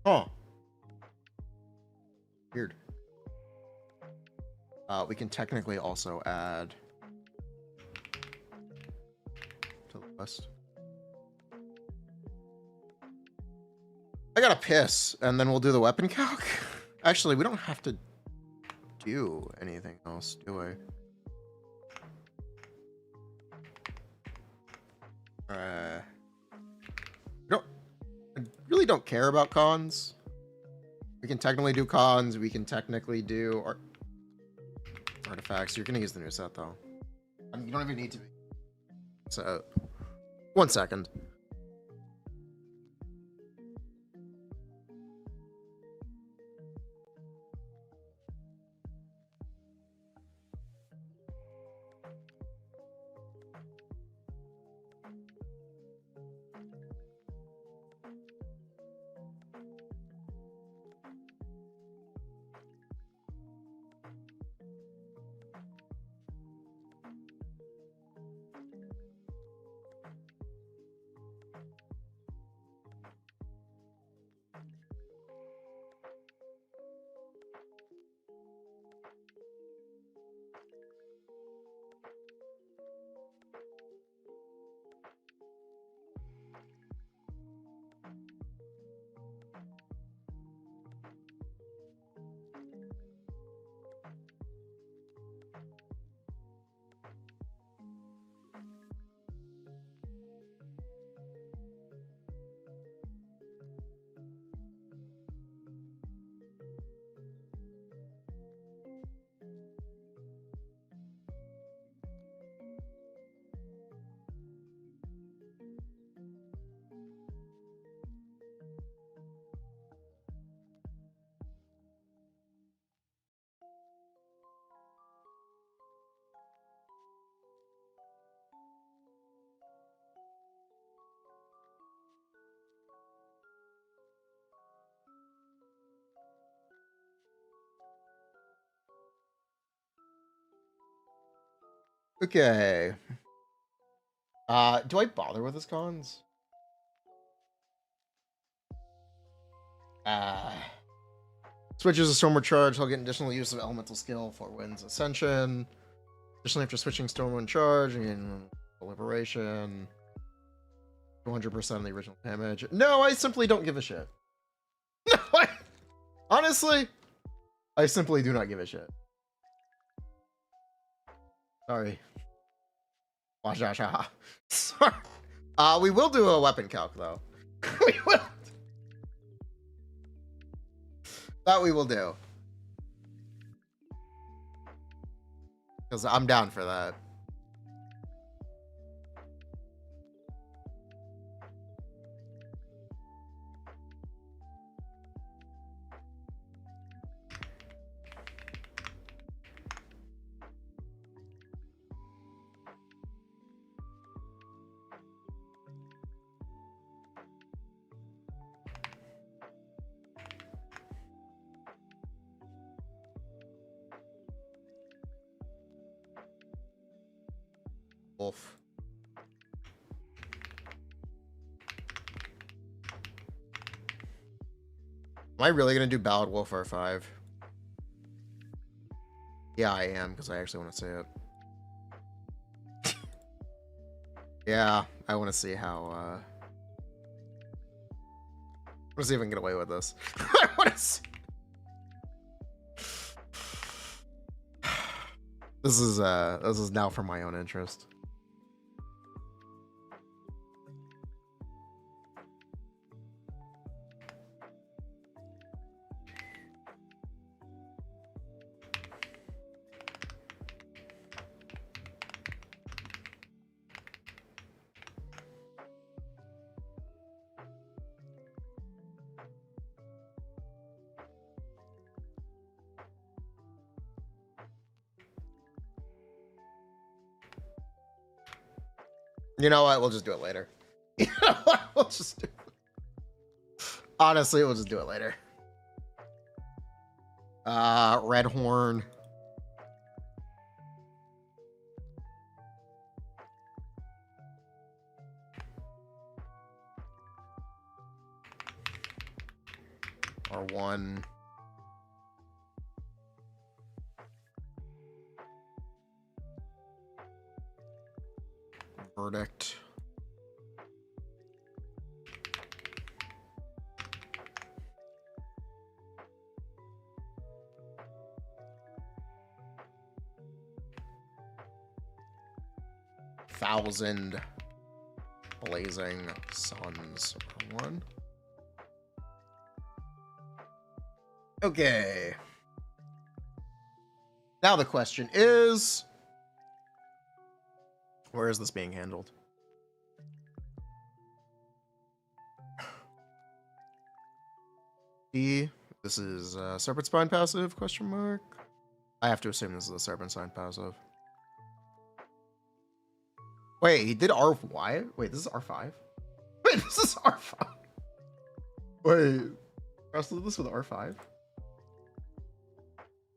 Huh. Weird. We can technically also add to the list. I gotta piss, and then we'll do the weapon calc. Actually, we don't have to do anything else, do we? I really don't care about cons. We can technically do cons. We can technically do artifacts. You're gonna use the new set though. I mean, you don't even need to be. So, 1 second. Okay. Do I bother with his cons? Switches a Stormward Charge, he'll get additional use of elemental skill for wins Ascension. Additionally, after switching Stormward Charge, and Liberation. 200% of the original damage. No, I simply don't give a shit. No, honestly, I simply do not give a shit. Sorry. Sorry. We will do a weapon calc though. We will. That we will do. Because I'm down for that. Wolf. Am I really gonna do Ballad Wolf R5? Yeah, I am, because I actually want to see it. Yeah, I want to see how, I want to see if I can get away with this. I want to see... This is now for my own interest. You know what? We'll just do it later. You know what? We'll just do it. Honestly, we'll just do it later. Red Horn. R1. Verdict. Thousand Blazing Suns. One. Okay. Now the question is, where is this being handled? D. This is Serpent Spine passive? Question mark. I have to assume this is a Serpent Spine passive. Wait, he did R5? Wait, this is R5? Wait, this is R5. Wait, wrestled this with R5?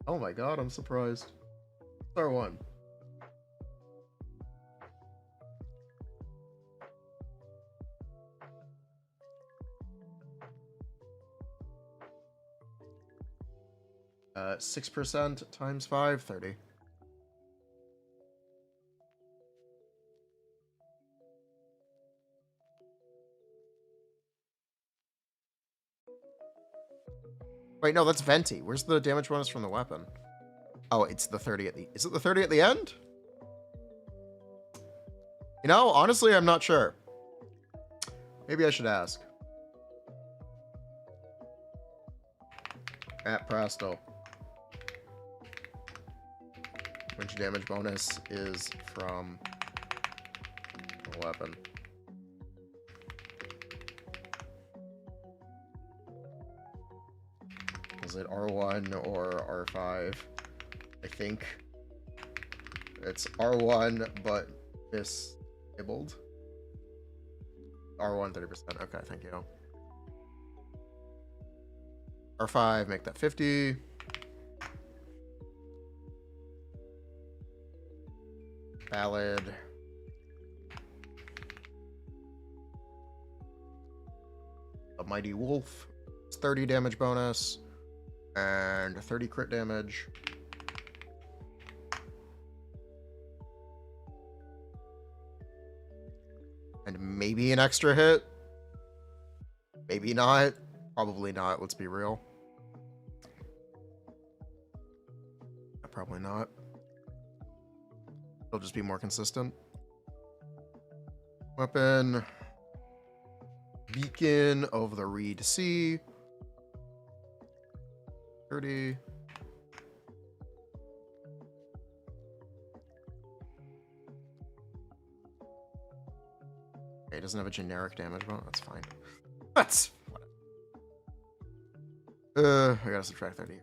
Oh my god, I'm surprised. R1. Uh, 6% times 5, 30. Wait, no, that's Venti. Where's the damage bonus from the weapon? Oh, it's the 30 at the... Is it the 30 at the end? You know, honestly, I'm not sure. Maybe I should ask. At Presto. Which damage bonus is from the weapon? Is it R1 or R5? I think it's R1, but disabled. R1, 30%. Okay, thank you. R5, make that 50. Valid. A Mighty Wolf. It's 30 damage bonus. And 30 crit damage. And maybe an extra hit. Maybe not. Probably not, let's be real. Probably not. It'll just be more consistent. Weapon. Beacon of the Reed Sea. 30. Okay, it doesn't have a generic damage bonus. That's fine. That's I gotta subtract 30.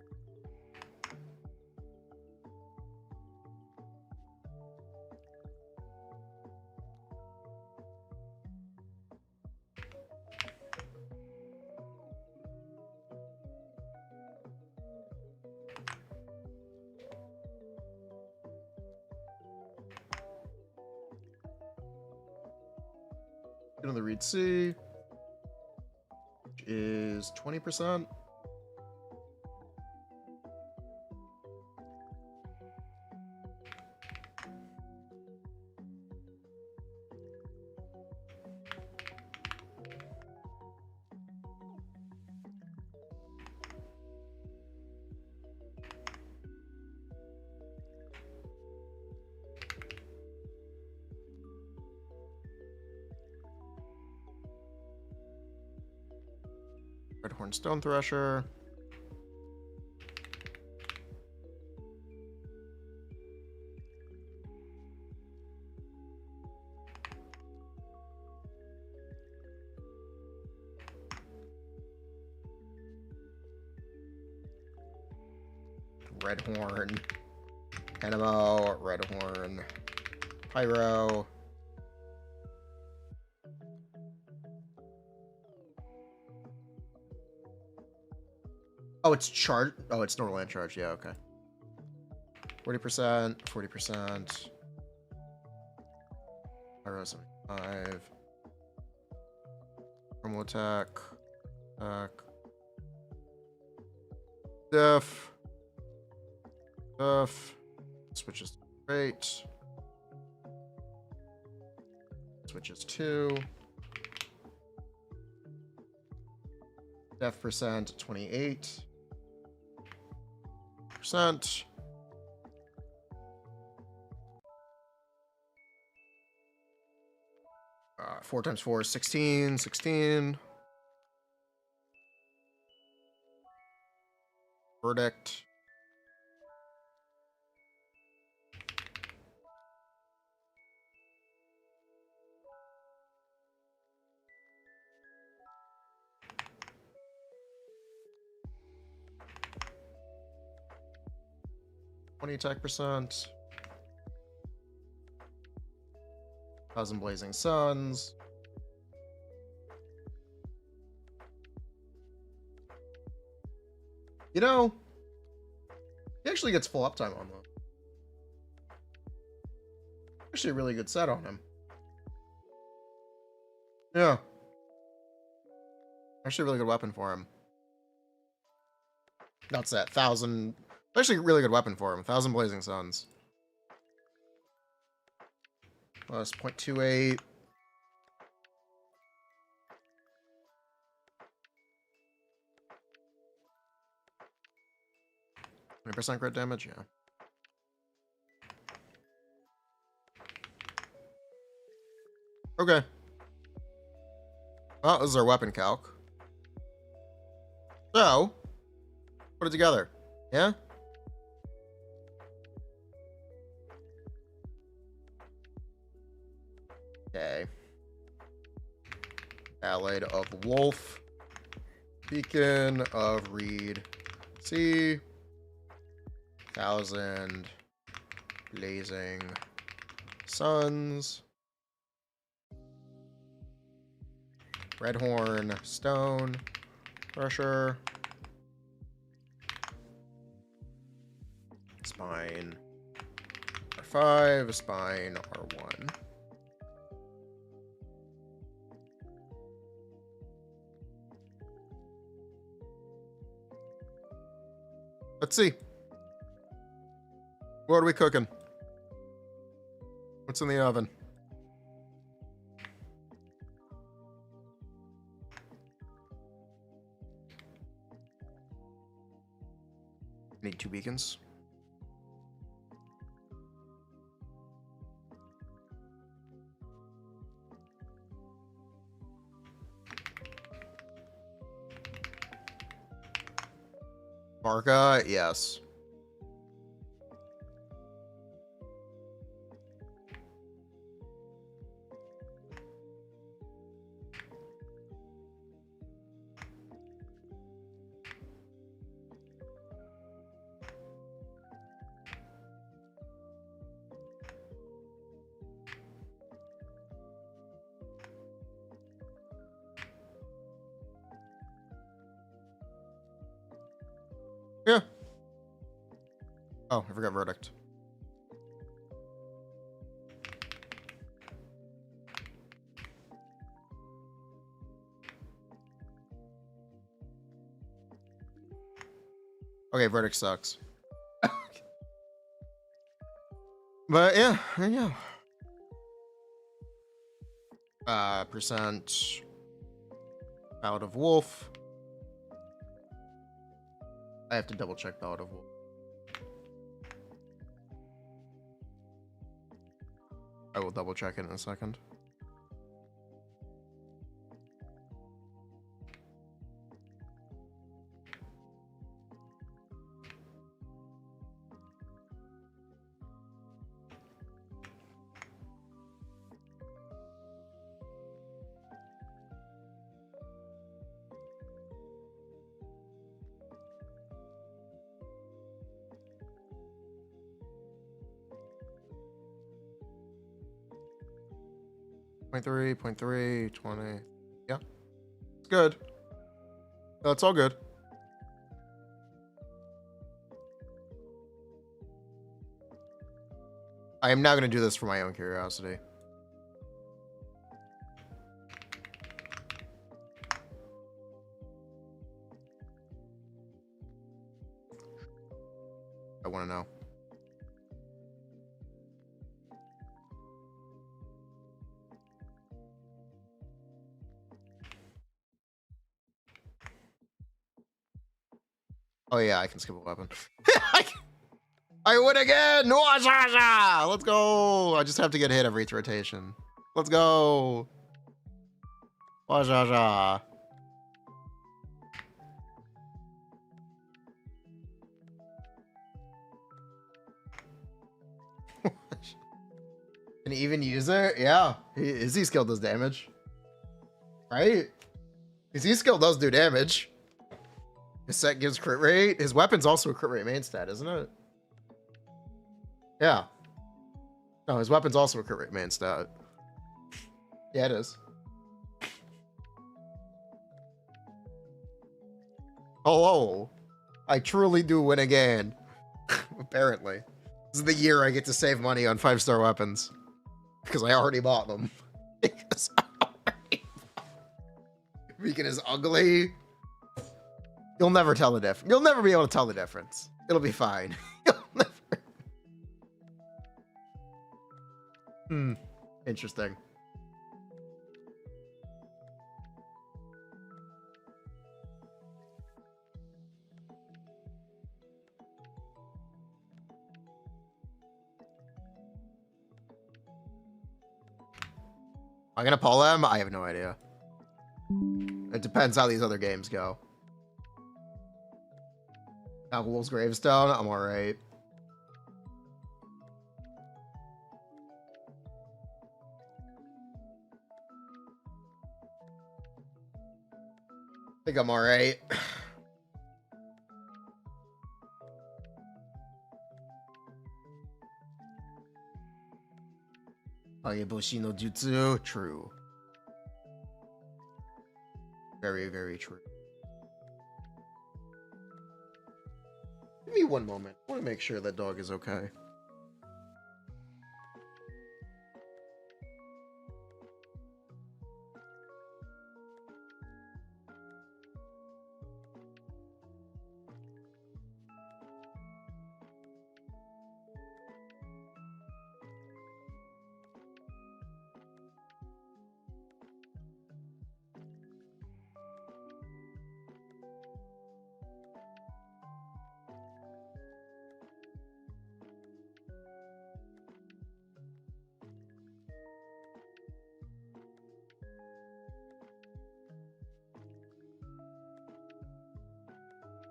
Into the Reed Sea, which is 20%. Red Horn Stone Thresher. Red Horn. Animo, Red Horn. Pyro. Oh, it's charge. Oh, it's normal and charge. Yeah, okay. 40%, 40%. Pyro 75. Thermal attack. Attack. Def. Def. Switches to rate. Switches to. Def percent 28%. 4 times 4 is 16. 16. Verdict. Attack percent. 1,000 blazing suns. You know, he actually gets full uptime on them. Actually a really good set on him. Yeah. Actually a really good weapon for him. Not set. 1,000. Actually a really good weapon for him. 1,000 blazing suns. Plus 0.28. %, crit damage, yeah. Okay. Well, this is our weapon calc. So, put it together. Yeah? Okay. Ballad of Wolf. Beacon of Reed. C. 1,000 blazing suns. Redhorn stone. Pressure. Spine R5. Spine R1. Let's see. What are we cooking? What's in the oven? Need 2 beacons. Varka, yes. Yeah. Oh, I forgot verdict. Okay, verdict sucks. But yeah, there you go. Percent Ballad of Wolf. I have to double check Ballad of Wolf. I will double check it in a second. Point 3, 20. Yeah. It's good. That's all good. I am now going to do this for my own curiosity. I want to know. Oh yeah, I can skip a weapon. I win again! Let's go! I just have to get hit every rotation. Let's go! Wajaja. Can he even use it? Yeah. His Z skill does damage. Right? His Z skill does do damage. His set gives crit rate. His weapon's also a crit rate main stat, isn't it? Yeah. No, his weapon's also a crit rate main stat. Yeah, it is. Hello. I truly do win again. Apparently. This is the year I get to save money on 5-star weapons. Because I already bought them. Beacon is ugly. You'll never tell the difference. You'll never be able to tell the difference. It'll be fine. You'll never. Interesting. Am I gonna pull them? I have no idea. It depends how these other games go. Wolf's Gravestone, I'm alright. I think I'm alright. Ageboshi no Jutsu, true. Very, very true. Give me one moment. I want to make sure that dog is okay.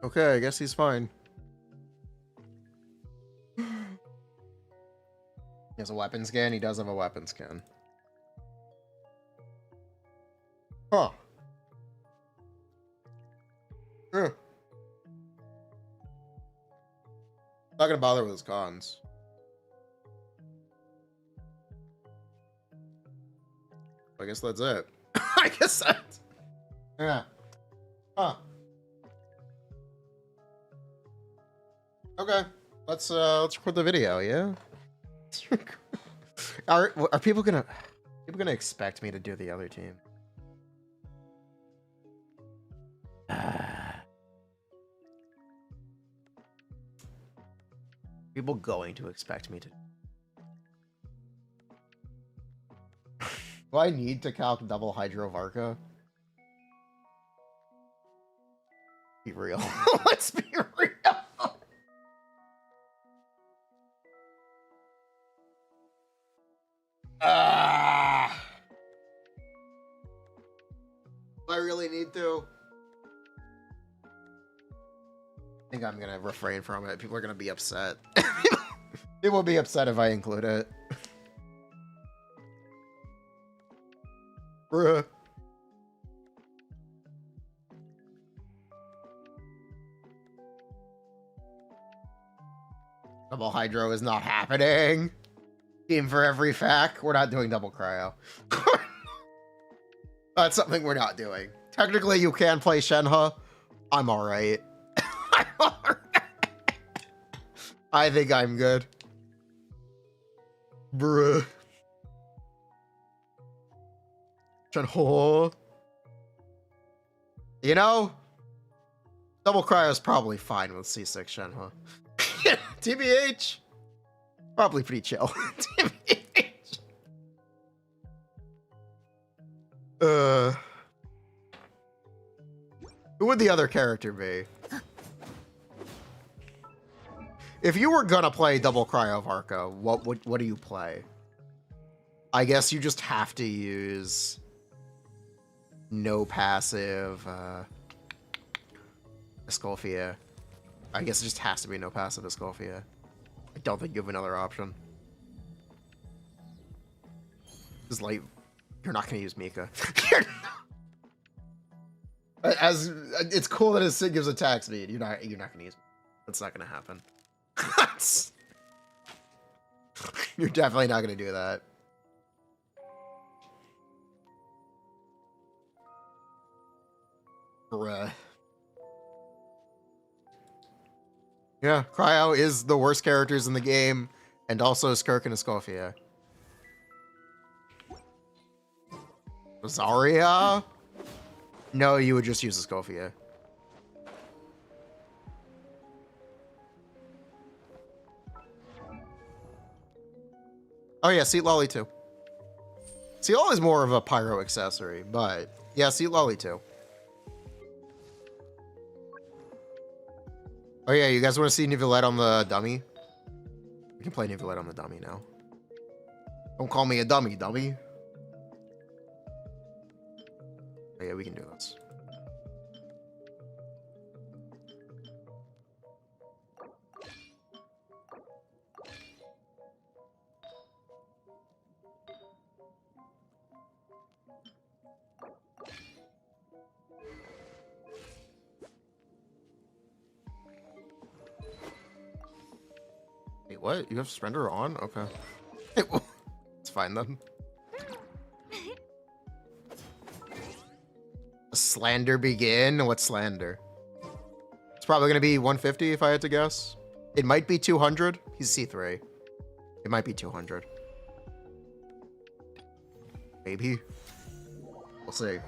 Okay, I guess he's fine. He has a weapon skin? He does have a weapon skin. Huh. Not gonna bother with his cons. I guess that's it. I guess that's... Yeah. Huh. Okay, let's record the video, yeah? Are people gonna expect me to do the other team? People going to expect me to. Do I need to calc double Hydro Varka? Be real. Let's be real. Do I really need to? I think I'm gonna refrain from it. People are gonna be upset. People will be upset if I include it. Bruh. Double Hydro is not happening. Team for every fac. We're not doing double cryo. That's something we're not doing. Technically, you can play Shenhe. I'm alright. I'm alright. I think I'm good. Bruh. Chun-ho. You know, Double Cryo is probably fine with C6 Shenhe. TBH, probably pretty chill. TBH. Who would the other character be? If you were gonna play Double Cryo Varka, what do you play? I guess you just have to use no passive Escalfia. I guess it just has to be no passive Escalfia. I don't think you have another option. Just like, you're not gonna use Mika. As it's cool that his Sig gives attack speed. You're not gonna use. That's not gonna happen. You're definitely not gonna do that. Bruh. Yeah, Cryo is the worst characters in the game, and also Skirk and Escofia. Zarya? No, you would just use Escofia. Oh yeah, Seat Lolly too. Seat Lolly is more of a pyro accessory, but yeah, Seat Lolly too. Oh yeah, you guys want to see Nivelette on the dummy? We can play Nivelette on the dummy now. Don't call me a dummy, dummy. Oh yeah, we can do this. Wait, what? You have Surrender on? Okay. It's fine then. Slander begin? What slander? It's probably going to be 150 if I had to guess. It might be 200. He's C3. It might be 200. Maybe. We'll see.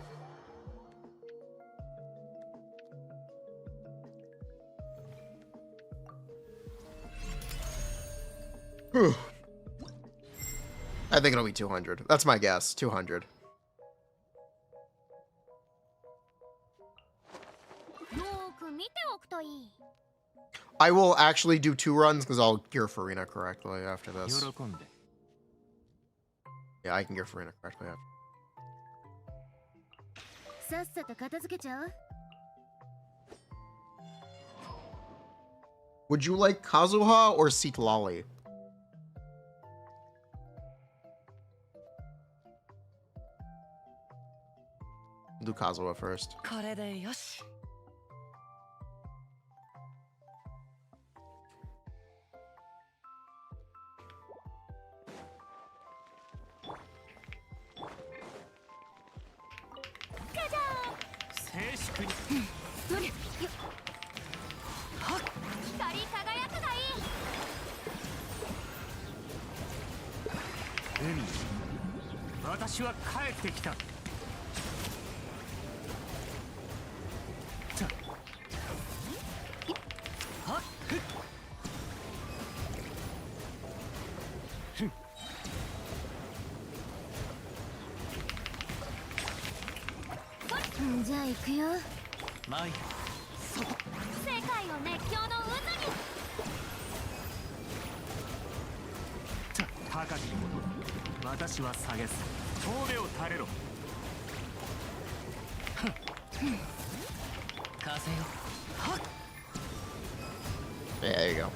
Whew. I think it'll be 200. That's my guess. 200. I will actually do 2 runs because I'll gear Furina correctly after this. Yeah, I can gear Furina correctly after. Would you like Kazuha or Seat Lolly? Do Kazuha first. Yeah, there you go.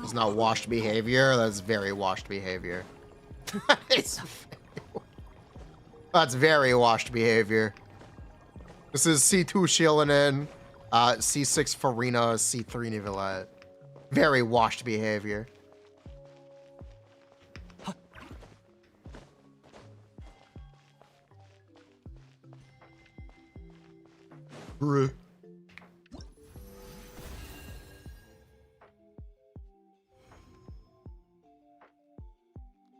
It's not washed behavior. That's very washed behavior. That's very washed behavior. This is C2 Shilinen, C6 Furina, C3 Nivelette. Very washed behavior. Bruh.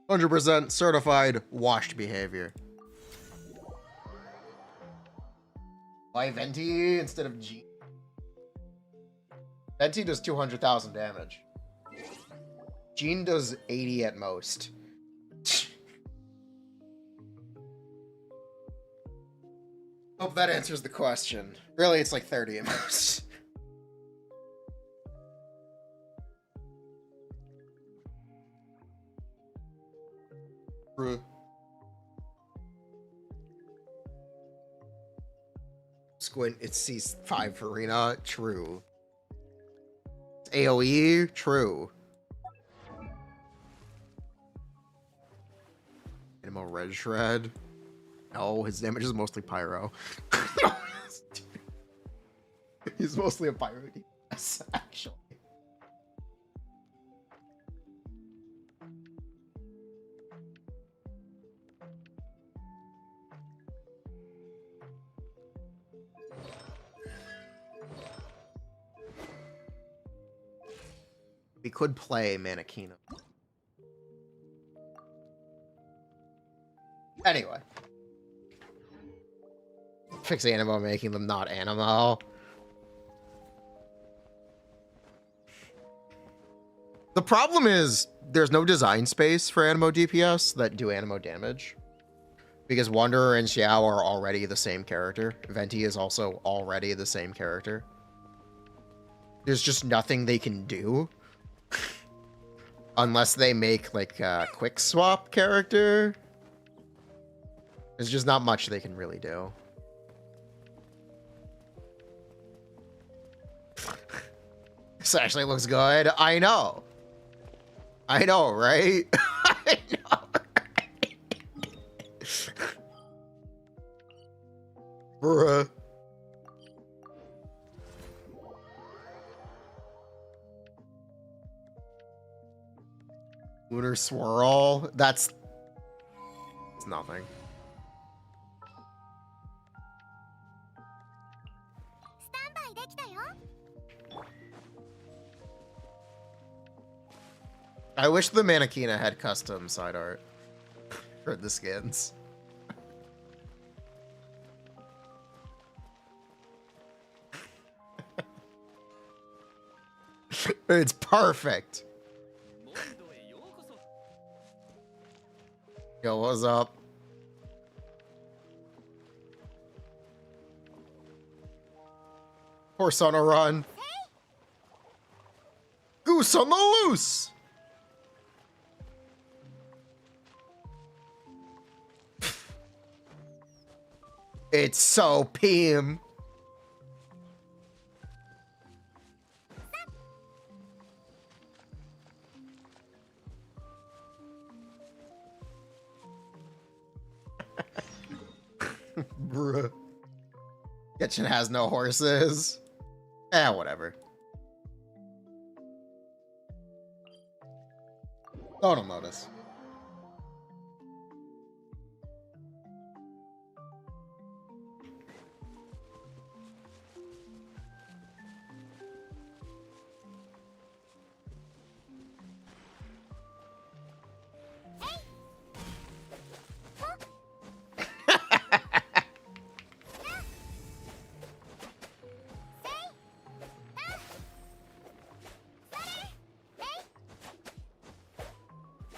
100% certified washed behavior. Why Venti instead of G? Venti does 200,000 damage. Jean does 80 at most. Hope that answers the question. Really, it's like 30 at most. Bruh. Squint, it's C5 Furina. True. It's AoE. True. Animo Red Shred. No, his damage is mostly Pyro. He's mostly a Pyro DPS, actually. We could play Manakina. Anyway. Fix Animo, making them not Animo. The problem is, there's no design space for Animo DPS that do Animo damage. Because Wanderer and Xiao are already the same character. Venti is also already the same character. There's just nothing they can do. Unless they make, like, a quick swap character. There's just not much they can really do. This actually looks good. I know. I know, right? I know, right? Bruh. Lunar Swirl. It's nothing. I wish the Manakina had custom side art for the skins. It's perfect. Yo, what's up? Horse on a run. Goose on the loose. It's so PM. Bruh. Genshin has no horses. Eh, whatever. Oh, don't notice.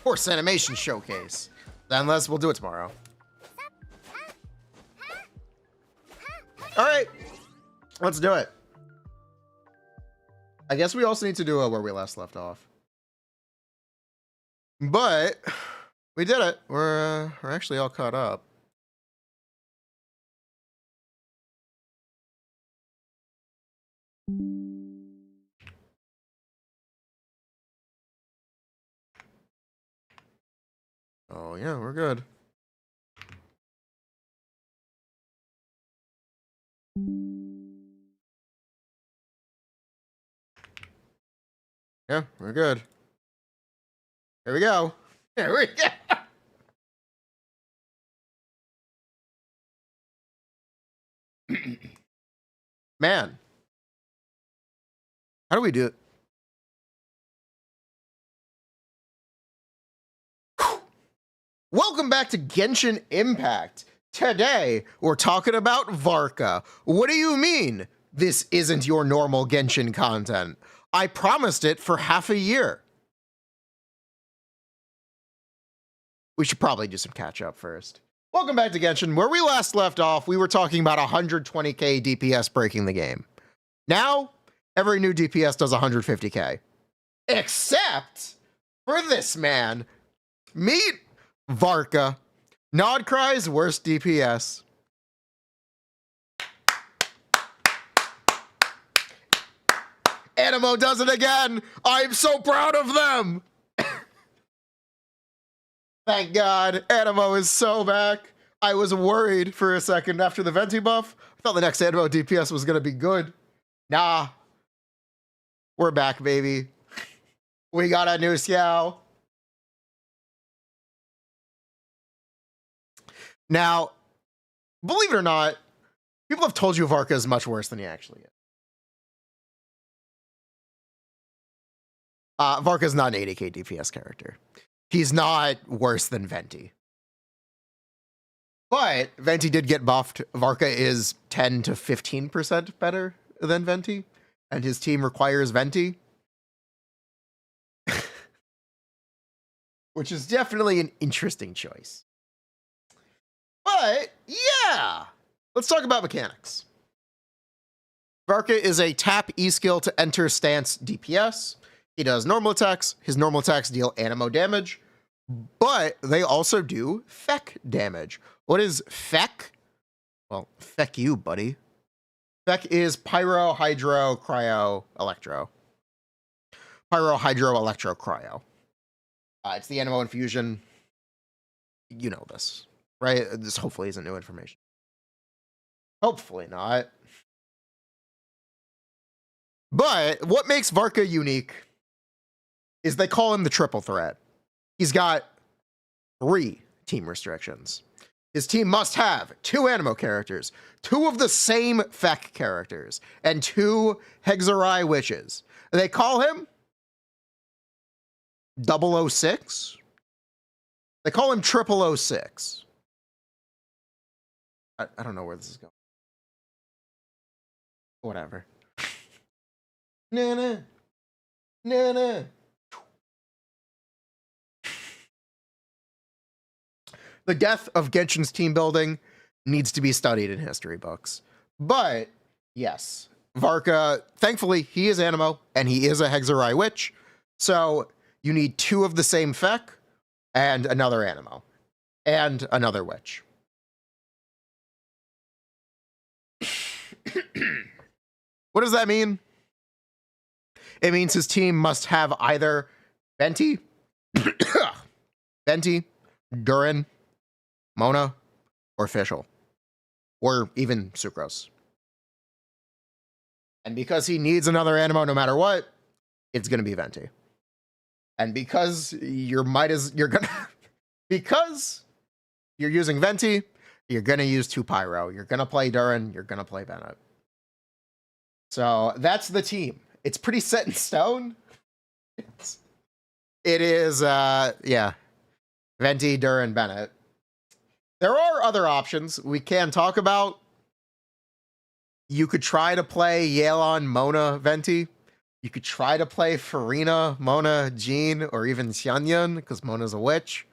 Horse animation showcase. Zenless, we'll do it tomorrow. All right, let's do it. I guess we also need to do where we last left off. But we did it. We're actually all caught up. Oh yeah, we're good. Yeah, we're good. Here we go. Here we go. Man. How do we do it? Whew. Welcome back to Genshin Impact. Today, we're talking about Varka. What do you mean this isn't your normal Genshin content? I promised it for half a year. We should probably do some catch up first. Welcome back to Genshin. Where we last left off, we were talking about 120k DPS breaking the game. Now, every new DPS does 150k. Except for this man. Meet Varka. Nodcry's worst DPS. Animo does it again. I'm so proud of them. Thank God, Animo is so back. I was worried for a second after the Venti buff. I thought the next Animo DPS was gonna be good. Nah. We're back, baby. We got a new Xiao. Now, believe it or not, people have told you Varka is much worse than he actually is. Varka is not an 80k DPS character. He's not worse than Venti. But Venti did get buffed. Varka is 10 to 15% better than Venti, and his team requires Venti. Which is definitely an interesting choice. But, yeah! Let's talk about mechanics. Varka is a tap E skill to enter stance DPS. He does normal attacks. His normal attacks deal animo damage, but they also do feck damage. What is feck? Well, feck you, buddy. Feck is pyro, hydro, cryo, electro. Pyro, hydro, electro, cryo. It's the animo infusion. You know this, right? This hopefully isn't new information. Hopefully not. But what makes Varka unique is they call him the triple threat. He's got 3 team restrictions. His team must have 2 animo characters, 2 of the same feck characters, and 2 Hexarai witches. They call him 006. They call him 006. I don't know where this is going. Whatever. Nah. The death of Genshin's team building needs to be studied in history books. But, yes, Varka, thankfully, he is animo, and he is a Hexarai witch. So, you need 2 of the same feck, and another animo, and another witch. What does that mean? It means his team must have either Venti, Durin, Mona, or Fischl, or even Sucrose. And because he needs another animo no matter what, it's going to be Venti. And because because you're using Venti, you're going to use 2 pyro. You're going to play Durin, you're going to play Bennett. So that's the team. It's pretty set in stone. It is, yeah. Venti, Durin, Bennett. There are other options we can talk about. You could try to play Yelan, Mona, Venti. You could try to play Furina, Mona, Jean, or even Xianyan, because Mona's a witch.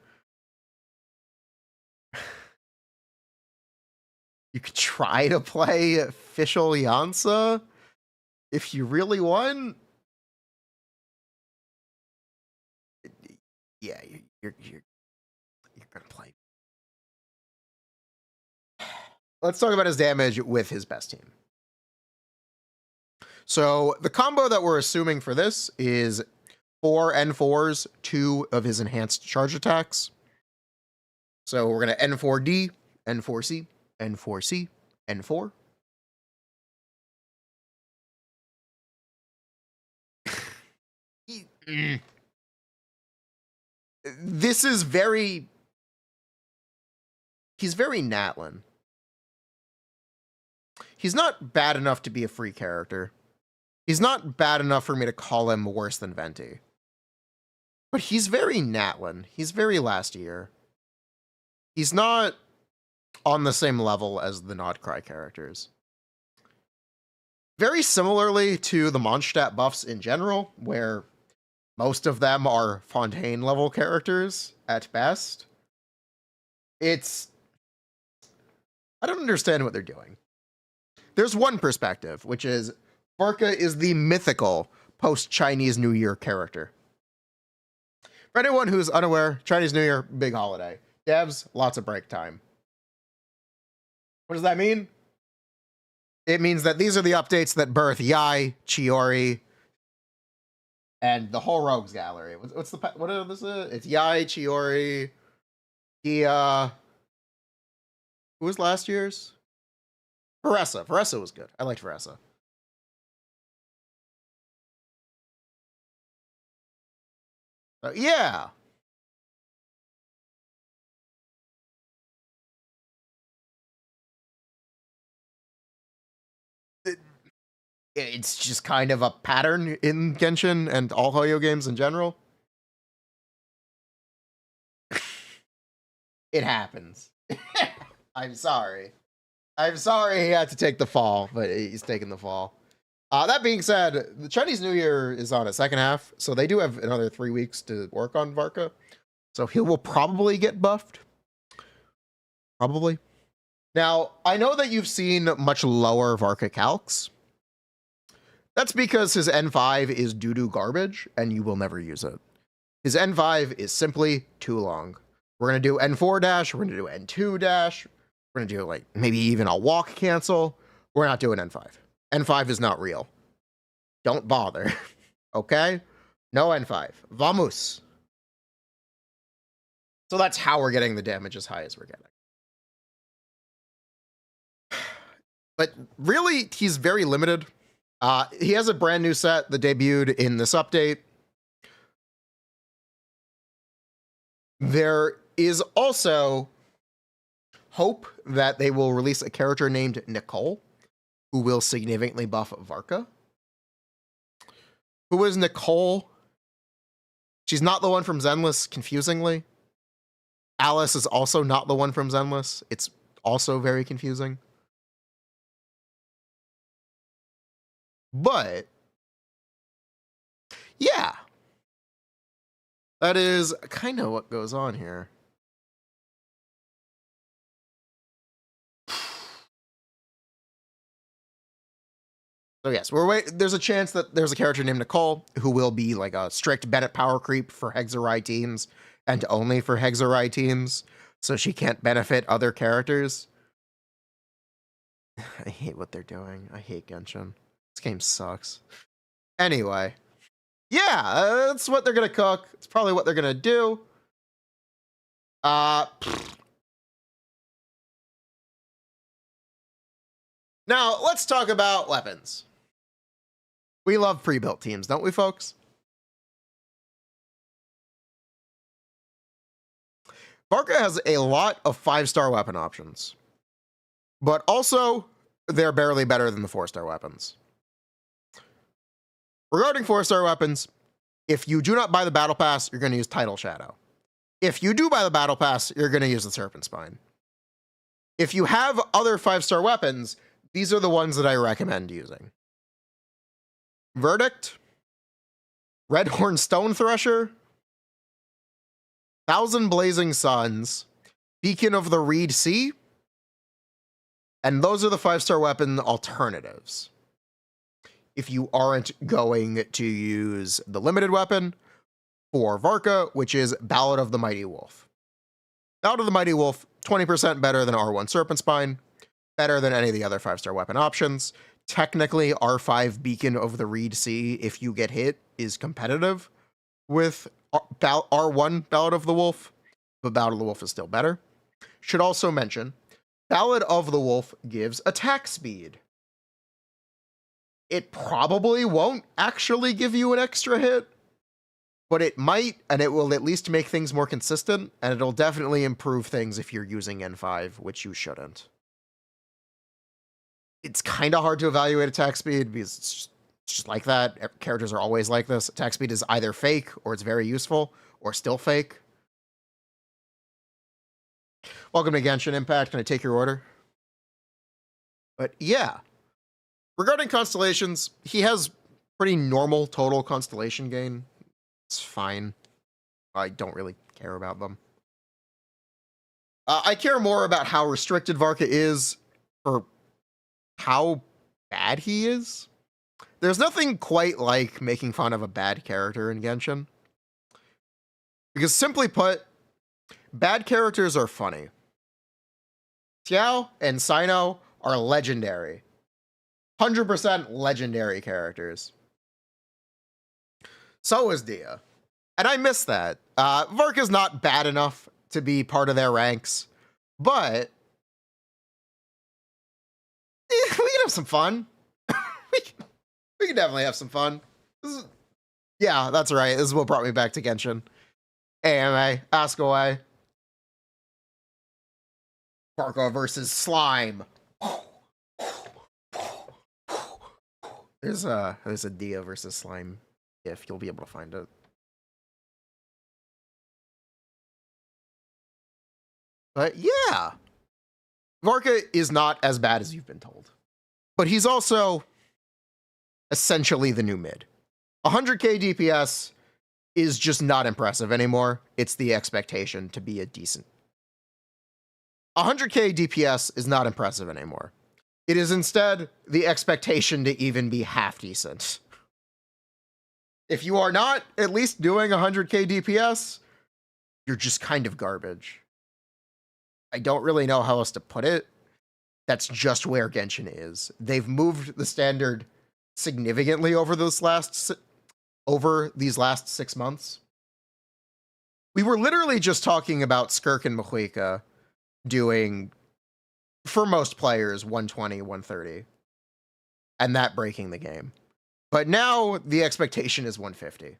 You could try to play Fischl Yansa if you really want. Yeah, you're gonna play. Let's talk about his damage with his best team. So the combo that we're assuming for this is 4 N4s, 2 of his enhanced charge attacks. So we're going to N4D, N4C, N4C, N4. This is very... He's very Natlin. he's not bad enough to be a free character. He's not bad enough for me to call him worse than Venti. But he's very Natlin. He's very last year. He's not on the same level as the Nodcry characters. Very similarly to the Mondstadt buffs in general, where most of them are Fontaine level characters at best. I don't understand what they're doing. There's one perspective, which is Varka is the mythical post-Chinese New Year character. For anyone who's unaware, Chinese New Year, big holiday. Devs, lots of break time. What does that mean? It means that these are the updates that birth Yai, Chiori, and the whole Rogues Gallery. What is this? It's Yai, Chiori, Gia. Who was last year's? Veressa. Veressa was good. I liked Veressa. Yeah. It's just kind of a pattern in Genshin and all Hoyo games in general. It happens. I'm sorry. I'm sorry he had to take the fall, but he's taking the fall. That being said, the Chinese New Year is on a second half, so they do have another 3 weeks to work on Varka. So he will probably get buffed. Probably. Now, I know that you've seen much lower Varka calcs. That's because his N5 is doo-doo garbage, and you will never use it. His N5 is simply too long. We're going to do N4 dash, we're going to do N2 dash, we're going to do like maybe even a walk cancel. We're not doing N5. N5 is not real. Don't bother. Okay? No N5. Vamos. So that's how we're getting the damage as high as we're getting. But really, he's very limited. He has a brand new set that debuted in this update. There is also hope that they will release a character named Nicole, who will significantly buff Varka. Who is Nicole? She's not the one from Zenless, confusingly. Alice is also not the one from Zenless. It's also very confusing. But, yeah. That is kind of what goes on here. So yes, there's a chance that there's a character named Nicole who will be like a strict Bennett power creep for Hexarai teams and only for Hexarai teams, so she can't benefit other characters. I hate what they're doing. I hate Genshin. This game sucks. Anyway. Yeah, that's what they're gonna cook. It's probably what they're gonna do. Now, let's talk about weapons. We love pre-built teams, don't we, folks? Varka has a lot of 5-star weapon options. But also, they're barely better than the 4-star weapons. Regarding 4-star weapons, if you do not buy the Battle Pass, you're going to use Tidal Shadow. If you do buy the Battle Pass, you're going to use the Serpent Spine. If you have other 5-star weapons, these are the ones that I recommend using. Verdict, Redhorn Stone Thresher, Thousand Blazing Suns, Beacon of the Reed Sea, and those are the 5-star weapon alternatives. If you aren't going to use the limited weapon for Varka, which is Ballad of the Mighty Wolf. Ballad of the Mighty Wolf, 20% better than R1 Serpent Spine, better than any of the other 5-star weapon options. Technically, R5 Beacon of the Reed Sea, if you get hit, is competitive with R1 Ballad of the Wolf, but Ballad of the Wolf is still better. Should also mention, Ballad of the Wolf gives attack speed. It probably won't actually give you an extra hit, but it might, and it will at least make things more consistent, and it'll definitely improve things if you're using N5, which you shouldn't. it's kind of hard to evaluate attack speed because it's just like that. Characters are always like this. Attack speed is either fake or it's very useful or still fake. Welcome to Genshin Impact. Can I take your order? But yeah, regarding constellations, he has pretty normal total constellation gain. It's fine. I don't really care about them. I care more about how restricted Varka is for how bad he is. There's nothing quite like making fun of a bad character in Genshin. Because simply put, bad characters are funny. Xiao and Sino are legendary. 100% legendary characters. So is Dia. And I miss that. Varka's not bad enough to be part of their ranks, but we can have some fun. we can definitely have some fun. Yeah, that's right. This is what brought me back to Genshin. AMA, ask away. Varka versus Slime. There's a Dia versus Slime if you'll be able to find it. But yeah, Varka is not as bad as you've been told, but he's also essentially the new mid. 100k DPS is just not impressive anymore. It's the expectation to be a decent. 100k DPS is not impressive anymore. It is instead the expectation to even be half decent. If you are not at least doing 100k DPS, you're just kind of garbage. I don't really know how else to put it. That's just where Genshin is. They've moved the standard significantly over these last 6 months. We were literally just talking about Skirk and Mahuika doing, for most players, 120, 130. And that breaking the game. But now the expectation is 150.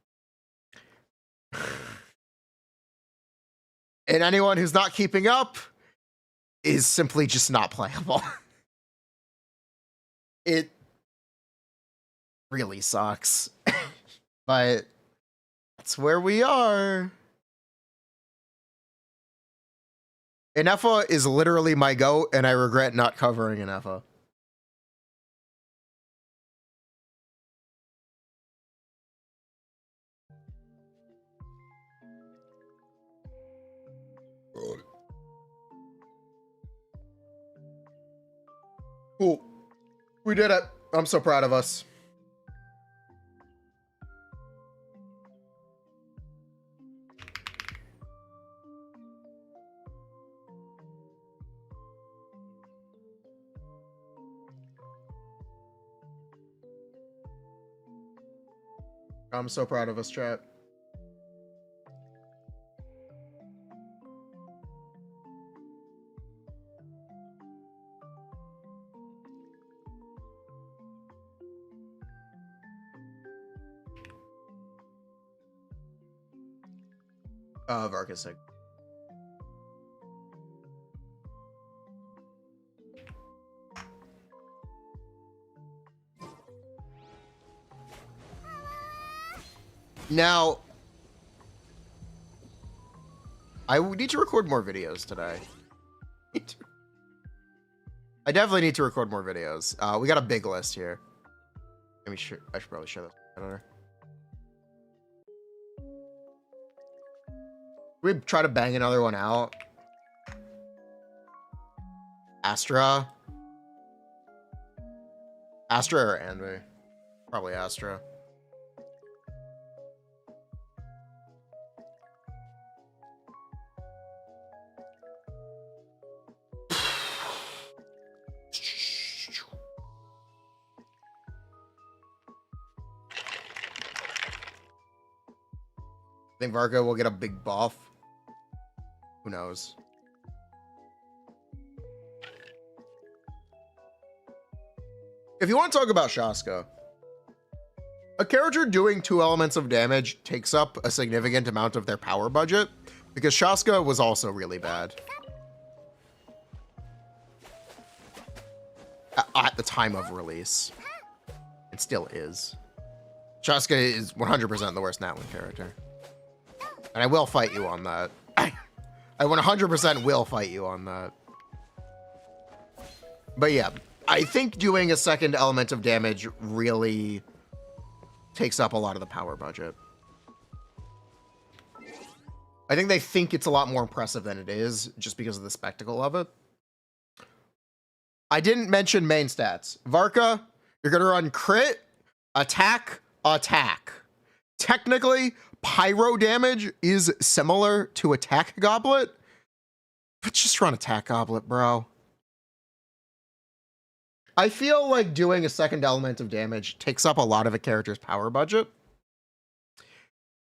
And anyone who's not keeping up is simply just not playable. It really sucks. But that's where we are. Inefa is literally my goat, and I regret not covering Inefa. Cool. We did it. I'm so proud of us. I'm so proud of us, chat. Varka's sick. Now, I need to record more videos today. I definitely need to record more videos. We got a big list here. I should probably share this. I don't know. We try to bang another one out. Astra or Anvi? Probably Astra. I think Varka will get a big buff. Who knows? If you want to talk about Shaska, a character doing 2 elements of damage takes up a significant amount of their power budget, because Shaska was also really bad. at the time of release. It still is. Shaska is 100% the worst Natwin character. And I will fight you on that. I 100% will fight you on that. But yeah, I think doing a second element of damage really takes up a lot of the power budget. I think they think it's a lot more impressive than it is, just because of the spectacle of it. I didn't mention main stats. Varka, you're going to run crit, attack, attack. Technically, pyro damage is similar to attack goblet, but just run attack goblet, bro. I feel like doing a second element of damage takes up a lot of a character's power budget.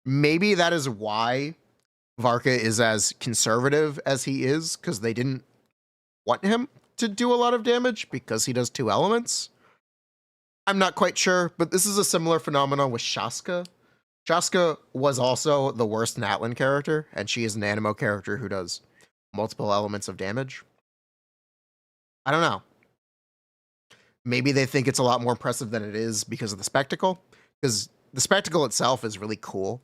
Maybe that is why Varka is as conservative as he is, because they didn't want him to do a lot of damage because he does 2 elements. I'm not quite sure, but this is a similar phenomenon with Shaska. Shaska was also the worst Natlin character, and she is an animo character who does multiple elements of damage. I don't know. Maybe they think it's a lot more impressive than it is because of the spectacle, because the spectacle itself is really cool.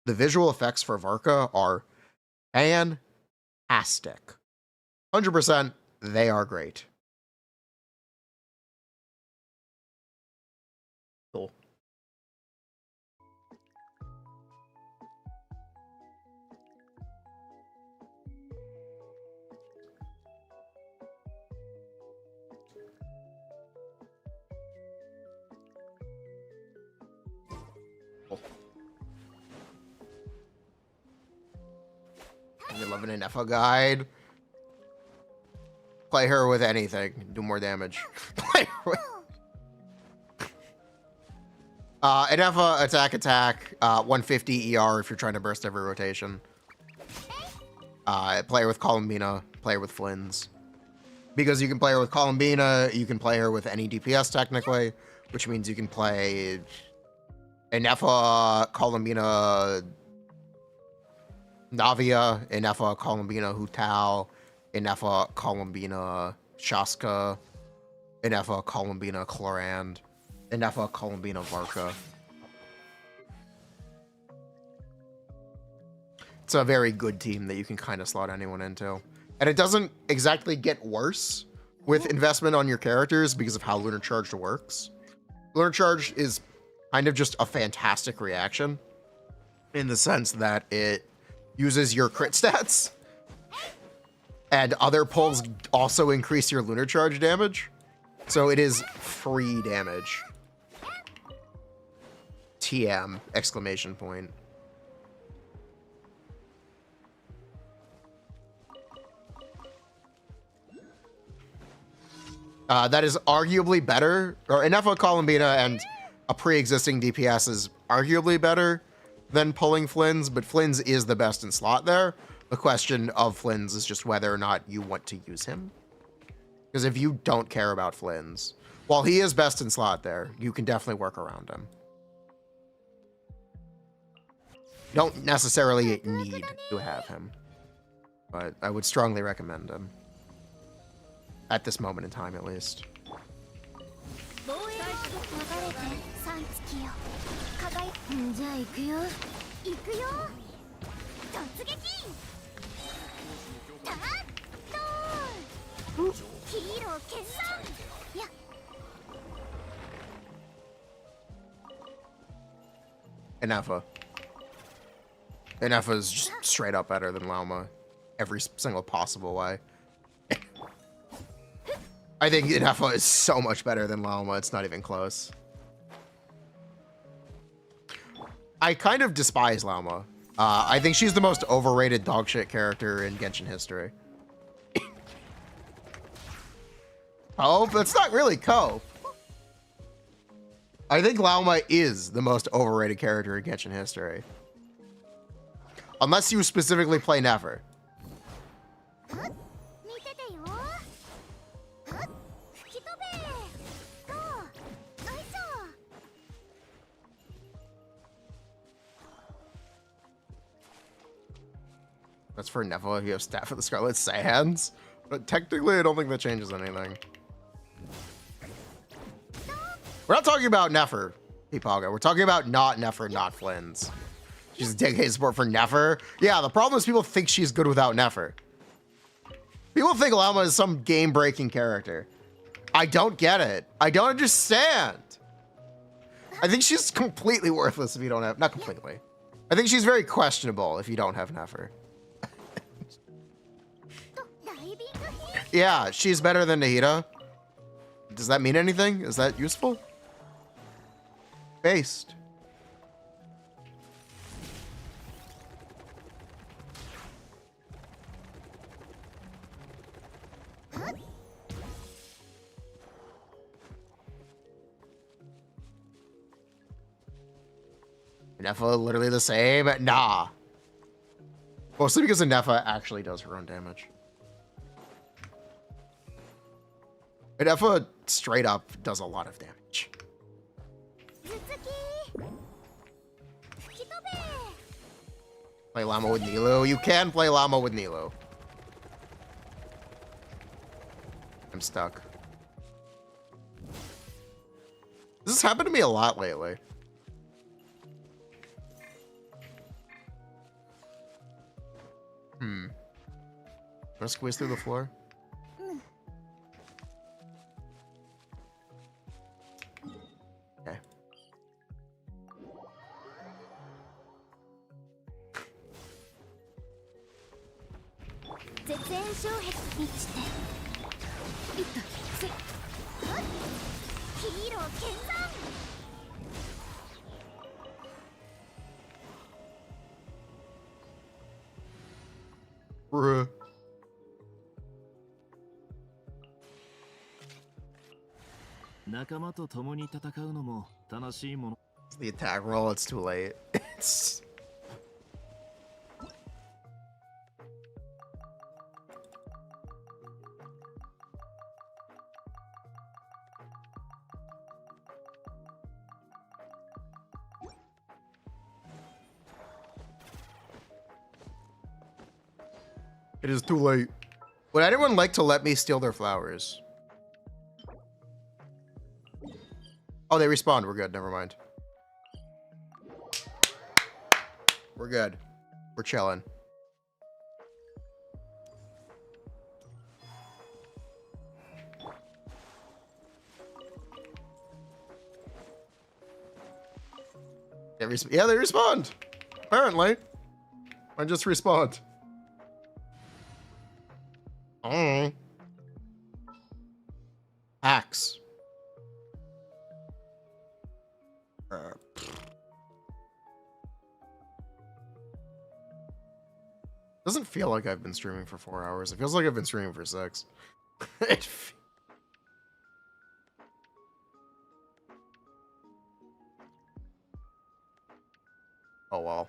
The visual effects for Varka are fantastic. 100%, they are great. Cool. You're loving an FO guide. Play her with anything. Do more damage. Play her with... an FO attack, 150 ER if you're trying to burst every rotation. Play her with Columbina. Play her with Flynn's. Because you can play her with Columbina, you can play her with any DPS technically, which means you can play an FO Columbina Navia, Inefa, Columbina, Hutao, Inefa, Columbina, Shaska, Inefa, Columbina, Chlorand, Inefa, Columbina, Varka. It's a very good team that you can kind of slot anyone into. And it doesn't exactly get worse with investment on your characters because of how Lunar Charge works. Lunar Charge is kind of just a fantastic reaction in the sense that it uses your crit stats, and other pulls also increase your Lunar Charge damage. So it is free damage. TM, exclamation point. That is arguably better, or enough of Columbina and a pre-existing DPS is arguably better than pulling Flynn's, but Flynn's is the best in slot there. The question of Flynn's is just whether or not you want to use him. Because if you don't care about Flynn's, while he is best in slot there, you can definitely work around him. You don't necessarily need to have him, but I would strongly recommend him. At this moment in time, at least. Inefa. Inefa is just straight up better than Lauma. Every single possible way. I think Inefa is so much better than Lauma, it's not even close. I kind of despise Lauma. I think she's the most overrated dogshit character in Genshin history. Oh, that's not really Cope. I think Lauma is the most overrated character in Genshin history. Unless you specifically play Never. That's for Neville if you have Staff of the Scarlet Sands. But technically, I don't think that changes anything. We're not talking about Nefer, Pipaga. We're talking about not Nefer, not Flynn's. She's a dedicated support for Nefer. Yeah, the problem is people think she's good without Nefer. People think Llama is some game-breaking character. I don't get it. I don't understand. I think she's completely worthless if you don't have... Not completely. I think she's very questionable if you don't have Nefer. Yeah, she's better than Nahida. Does that mean anything? Is that useful? Based. Nefa literally the same? Nah. Mostly because Nefa actually does her own damage. Nefa straight up does a lot of damage. Play Llama with Nilo? You can play Llama with Nilo. I'm stuck. This has happened to me a lot lately. Wanna squeeze through the floor? Okay. Bruh. The attack roll, it's too late. It's... It is too late. Would anyone like to let me steal their flowers? Oh, they respawned. We're good. Never mind. We're good. We're chilling. Yeah, they respawned. Apparently. I just respawned. Axe. Doesn't feel like I've been streaming for 4 hours. It feels like I've been streaming for 6. Oh well.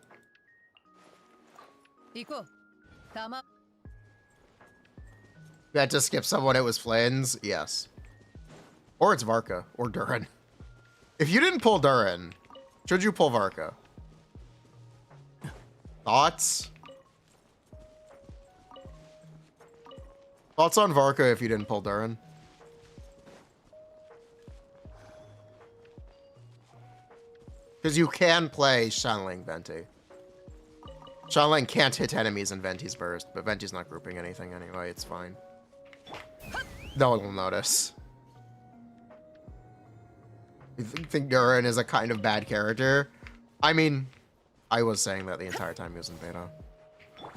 You had to skip someone, it was Flynn's? Yes. Or it's Varka. Or Durin. If you didn't pull Durin, should you pull Varka? Thoughts? Thoughts on Varka if you didn't pull Durin? Because you can play Shanling Venti. Shanling can't hit enemies in Venti's burst, but Venti's not grouping anything anyway, it's fine. No one will notice. You think Durin is a kind of bad character? I mean, I was saying that the entire time he was in beta.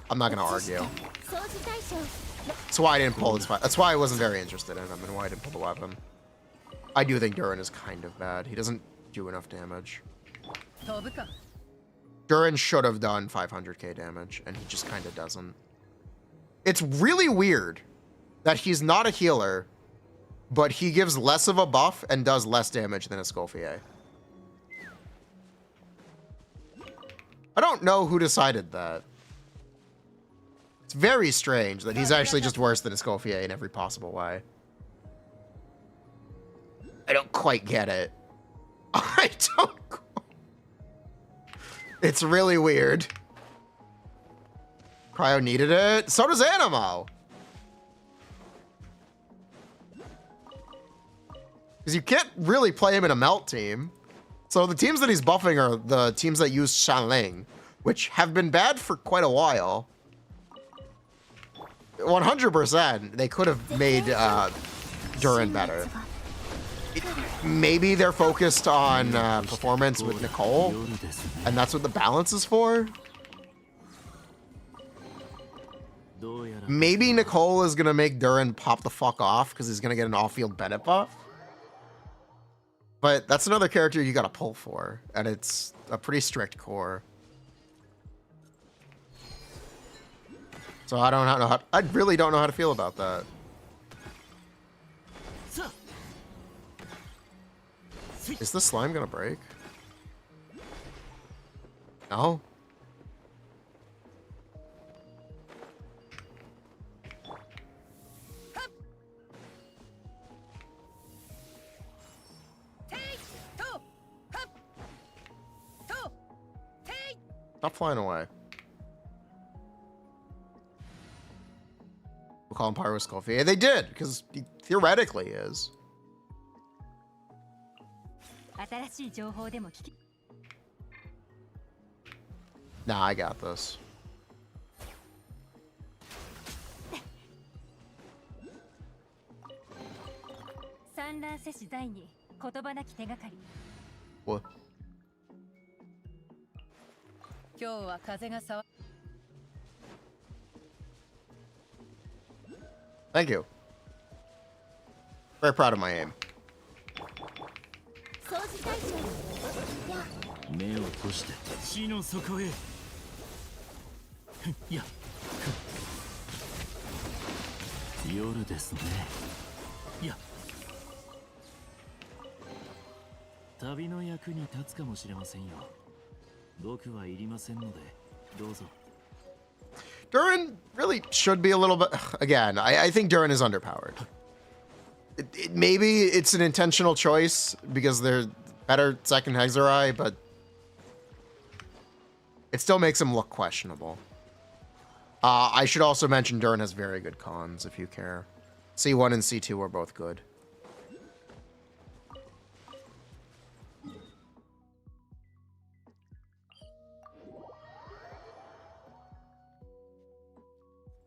I'm not gonna argue. That's why I didn't pull his fight. That's why I wasn't very interested in him and why I didn't pull the weapon. I do think Durin is kind of bad. He doesn't do enough damage. Durin should have done 500k damage, and he just kind of doesn't. It's really weird that he's not a healer, but he gives less of a buff and does less damage than Escoffier. I don't know who decided that. It's very strange that he's actually just worse than Escoffier in every possible way. I don't quite get it. I don't. It's really weird. Cryo needed it. So does Animo. Because you can't really play him in a melt team. So the teams that he's buffing are the teams that use Shanling, which have been bad for quite a while. 100%, they could have made Durin better. Maybe they're focused on performance with Nicole, and that's what the balance is for. Maybe Nicole is gonna make Durin pop the fuck off because he's gonna get an off-field Bennett buff. But that's another character you gotta pull for, and it's a pretty strict core. So I don't know how. I really don't know how to feel about that. Is the slime gonna break? No. Stop flying away. We'll call him Pyro Skullfy. Yeah, they did, because he theoretically is. Nah, I got this. What? Thank you. Very proud of my aim. Durin really should be a little bit... Again, I think Durin is underpowered. Maybe it's an intentional choice because they're better second Hexerai, but it still makes him look questionable. I should also mention Durin has very good cons, if you care. C1 and C2 are both good.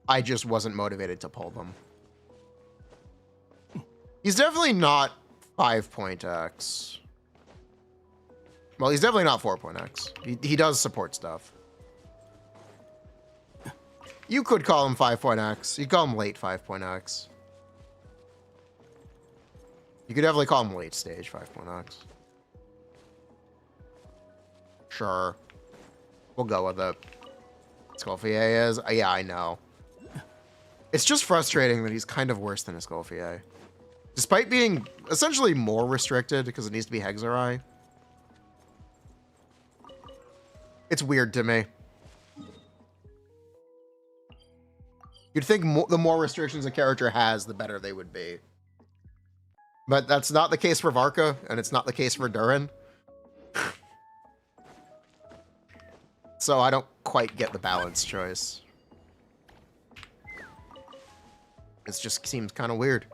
I just wasn't motivated to pull them. He's definitely not 5.x. Well, he's definitely not 4.x. He does support stuff. You could call him 5.x. You could call him late 5.x. You could definitely call him late stage 5.x. Sure. We'll go with it. Skullfie is? Yeah, I know. It's just frustrating that he's kind of worse than a Skullfie. Despite being essentially more restricted because it needs to be Hexerai. It's weird to me. You'd think the more restrictions a character has, the better they would be. But that's not the case for Varka, and it's not the case for Durin. So I don't quite get the balance choice. It just seems kind of weird.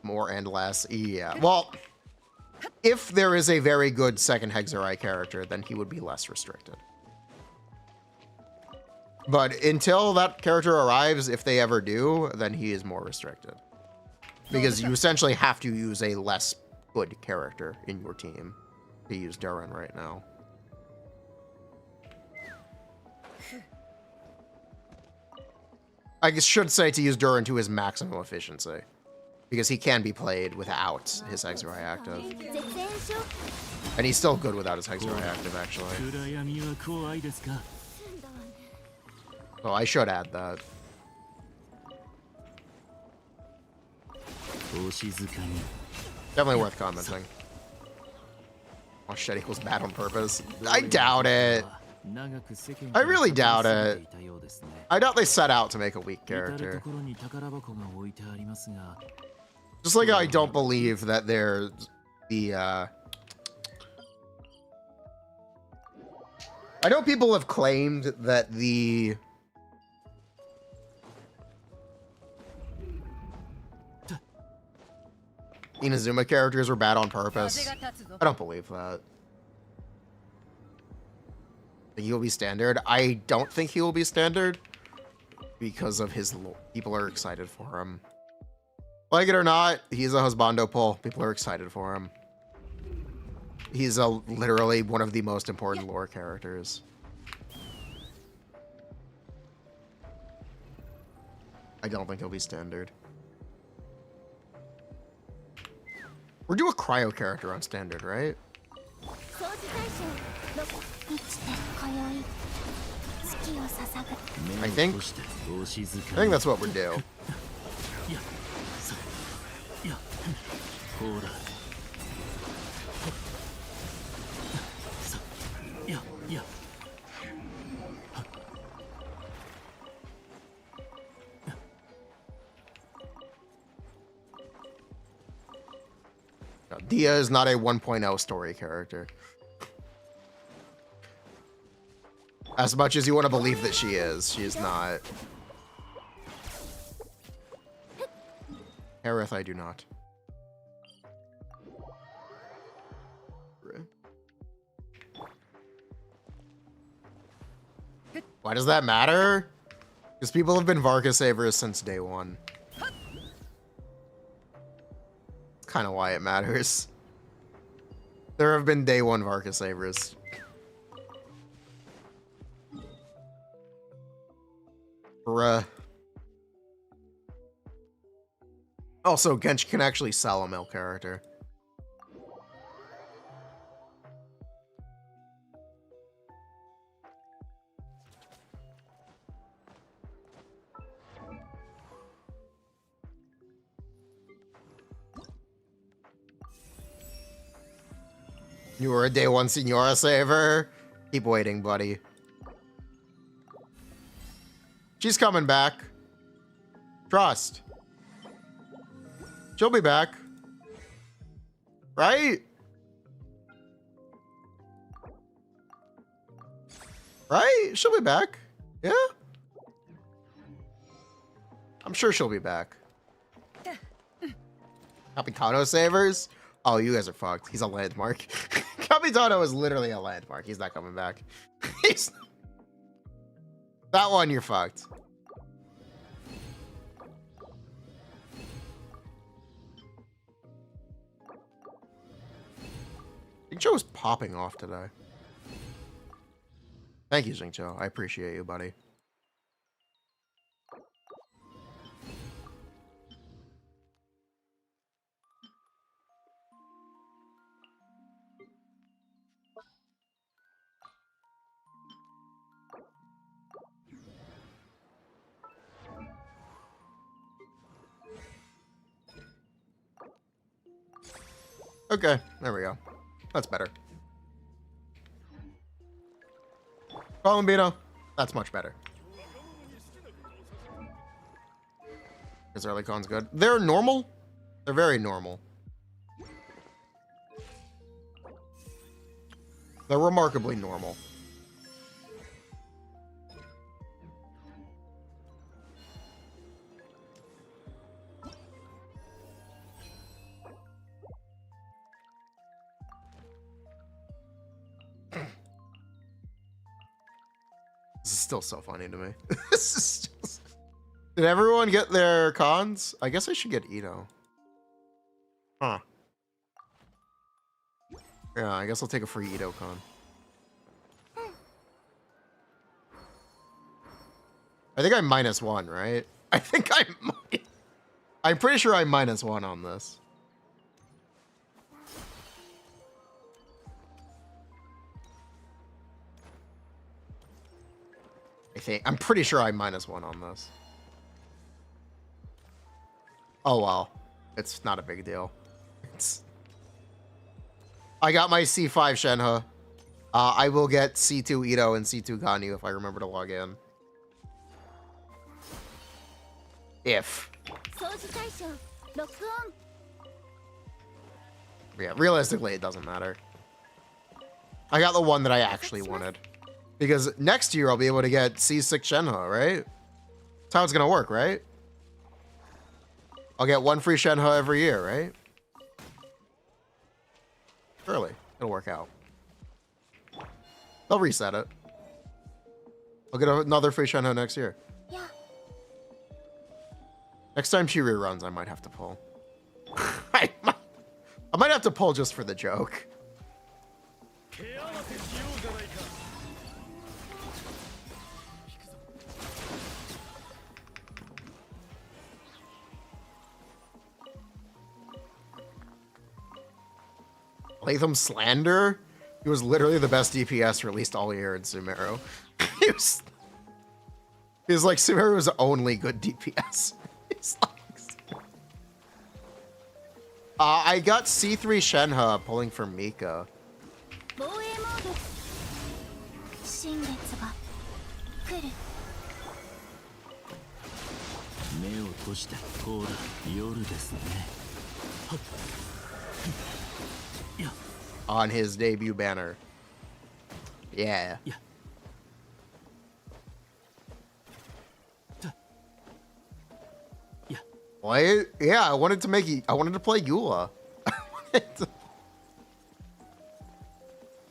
More and less, yeah. Well, if there is a very good second Hexerai character, then he would be less restricted. But until that character arrives, if they ever do, then he is more restricted. Because you essentially have to use a less good character in your team to use Durin right now. I should say to use Durin to his maximum efficiency. Because he can be played without his Hexerai active. And he's still good without his Hexerai active, actually. So I should add that. Definitely worth commenting. Oh shit, he was bad on purpose. I doubt it. I really doubt it. I doubt they set out to make a weak character. Just like I don't believe that they're the, I know people have claimed that Inazuma characters were bad on purpose. I don't believe that. Think he will be standard? I don't think he will be standard because of his people are excited for him. Like it or not, he's a husbando pull. People are excited for him. He's literally one of the most important lore characters. I don't think he'll be standard. We're doing a cryo character on standard, right? I think that's what we're due. No, Dia is not a 1.0 story character. As much as you want to believe that she is not. Aerith, I do not. Why does that matter? Because people have been Varka savers since day one. That's kind of why it matters. There have been day one Varka savers. Bruh. Also, Genshin can actually sell a male character. You were a day one Senora saver. Keep waiting, buddy. She's coming back. Trust. She'll be back. Right? Right? She'll be back. Yeah? I'm sure she'll be back. Capitano savers? Oh, you guys are fucked. He's a landmark. Capitano is literally a landmark. He's not coming back. He's... That one, you're fucked. Xingqiu is popping off today. Thank you, Xingqiu. I appreciate you, buddy. Okay, there we go. That's better. Columbino, that's much better. Is early con's good? They're normal? They're very normal. They're remarkably normal. This is still so funny to me. This is just... Did everyone get their cons? I guess I should get Ito. Huh. Yeah, I guess I'll take a free Ito con. I think I'm -1, right? I think I'm pretty sure I'm -1 on this. I'm pretty sure I'm -1 on this. Oh well, it's not a big deal. I got my C5 Shenhe. I will get C2 Ito and C2 Ganyu if I remember to log in. If. Yeah, realistically, it doesn't matter. I got the one that I actually wanted. Because next year I'll be able to get C6 Shenhe, right? That's how it's gonna work, right? I'll get one free Shenhe every year, right? Surely, it'll work out. They'll reset it. I'll get another free Shenhe next year. Yeah. Next time she reruns, I might have to pull. I might have to pull just for the joke. Latham Slander? He was literally the best DPS released all year in Sumeru. he was like Sumeru's only good DPS. He's like, I got C3 Shenhe pulling for Mika. 防衛モード新月が来る 目を閉してほら夜ですね。はっや On his debut banner. Yeah. や What? Yeah, I wanted to play Eula.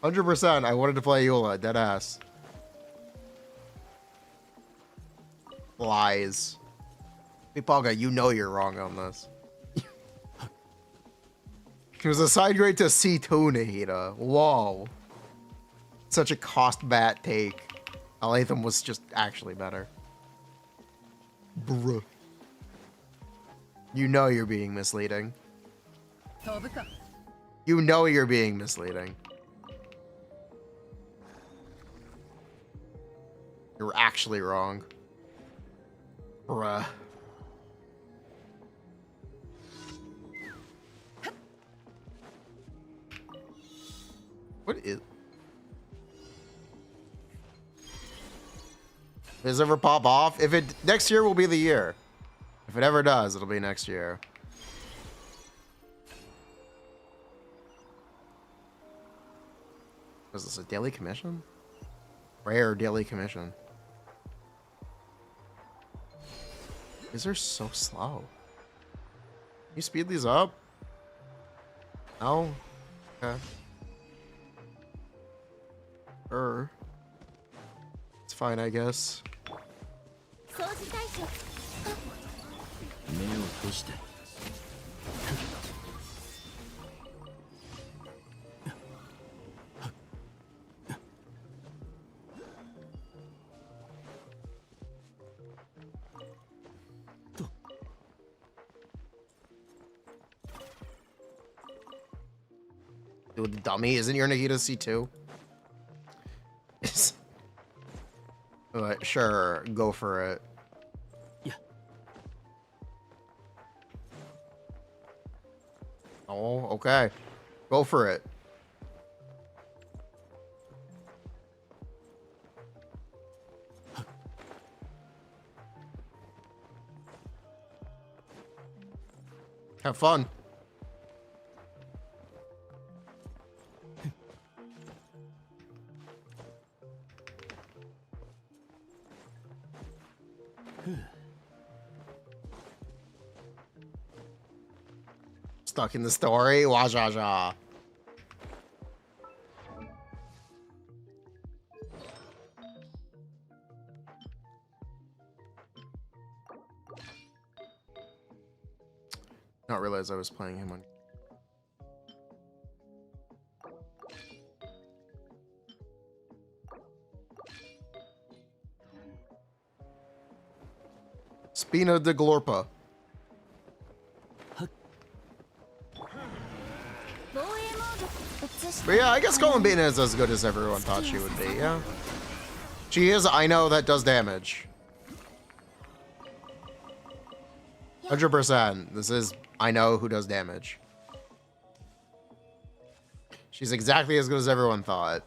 100%, I wanted to play Eula, dead ass. Lies. Mipalga, you know you're wrong on this. It was a side grade to C2, Nahida. Whoa. Such a cost bat take. Alatham was just actually better. Bruh. You know you're being misleading. You know you're being misleading. You're actually wrong. Bruh. What is... Does it ever pop off? If it... Next year will be the year. If it ever does, it'll be next year. Was this a daily commission? Rare daily commission. These are so slow. Can you speed these up? No? Okay. It's fine, I guess. 掃除対象 目を閉して Dude, dummy, isn't your Nagita C2? Sure, go for it. Yeah. Oh, okay. Go for it. Have fun. Stuck in the story. Wajaja. Not realize I was playing him on. Spina de Glorpa. But yeah, I guess Columbina is as good as everyone thought she would be, yeah. She is, I know, that does damage. 100%. This is, I know who does damage. She's exactly as good as everyone thought.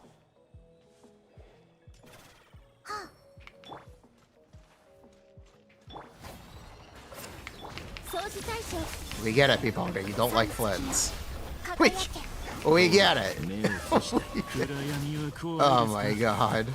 We get it, people. You don't like Flins. We get it. Oh my god.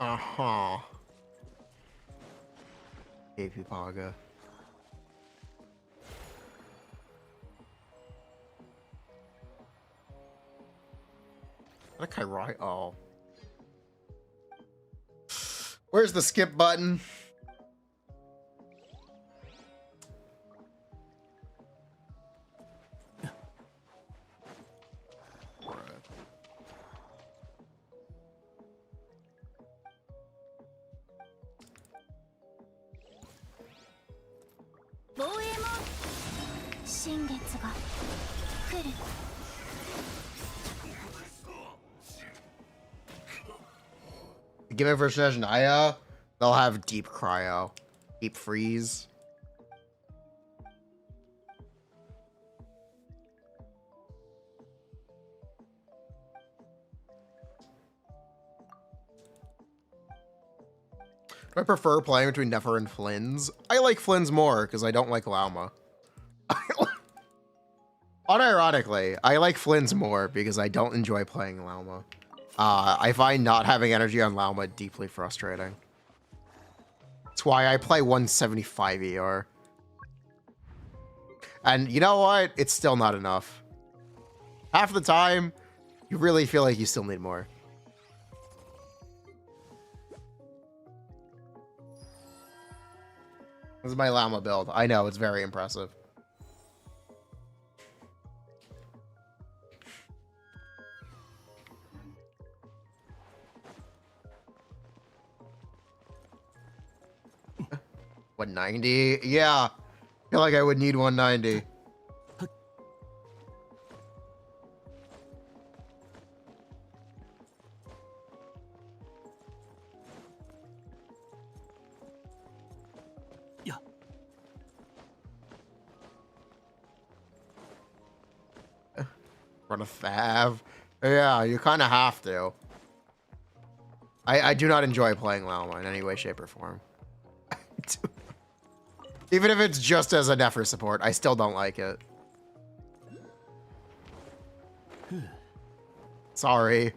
Uh-huh. AP Paga. Okay, right. Oh. Where's the skip button? Give it first session Aya, they'll have deep cryo, deep freeze. I prefer playing between Nefer and Flynn's. I like Flynn's more because I don't like Lauma. Unironically, I like Flynn's more because I don't enjoy playing Lauma. I find not having energy on Lauma deeply frustrating. That's why I play 175 ER. And you know what? It's still not enough. Half the time, you really feel like you still need more. This is my Llama build. I know, it's very impressive. What, 90? Yeah. I feel like I would need 190. Yeah. Run a fav. Yeah, you kind of have to. I do not enjoy playing Llama in any way, shape, or form. Even if it's just as a Nefer support, I still don't like it. Sorry.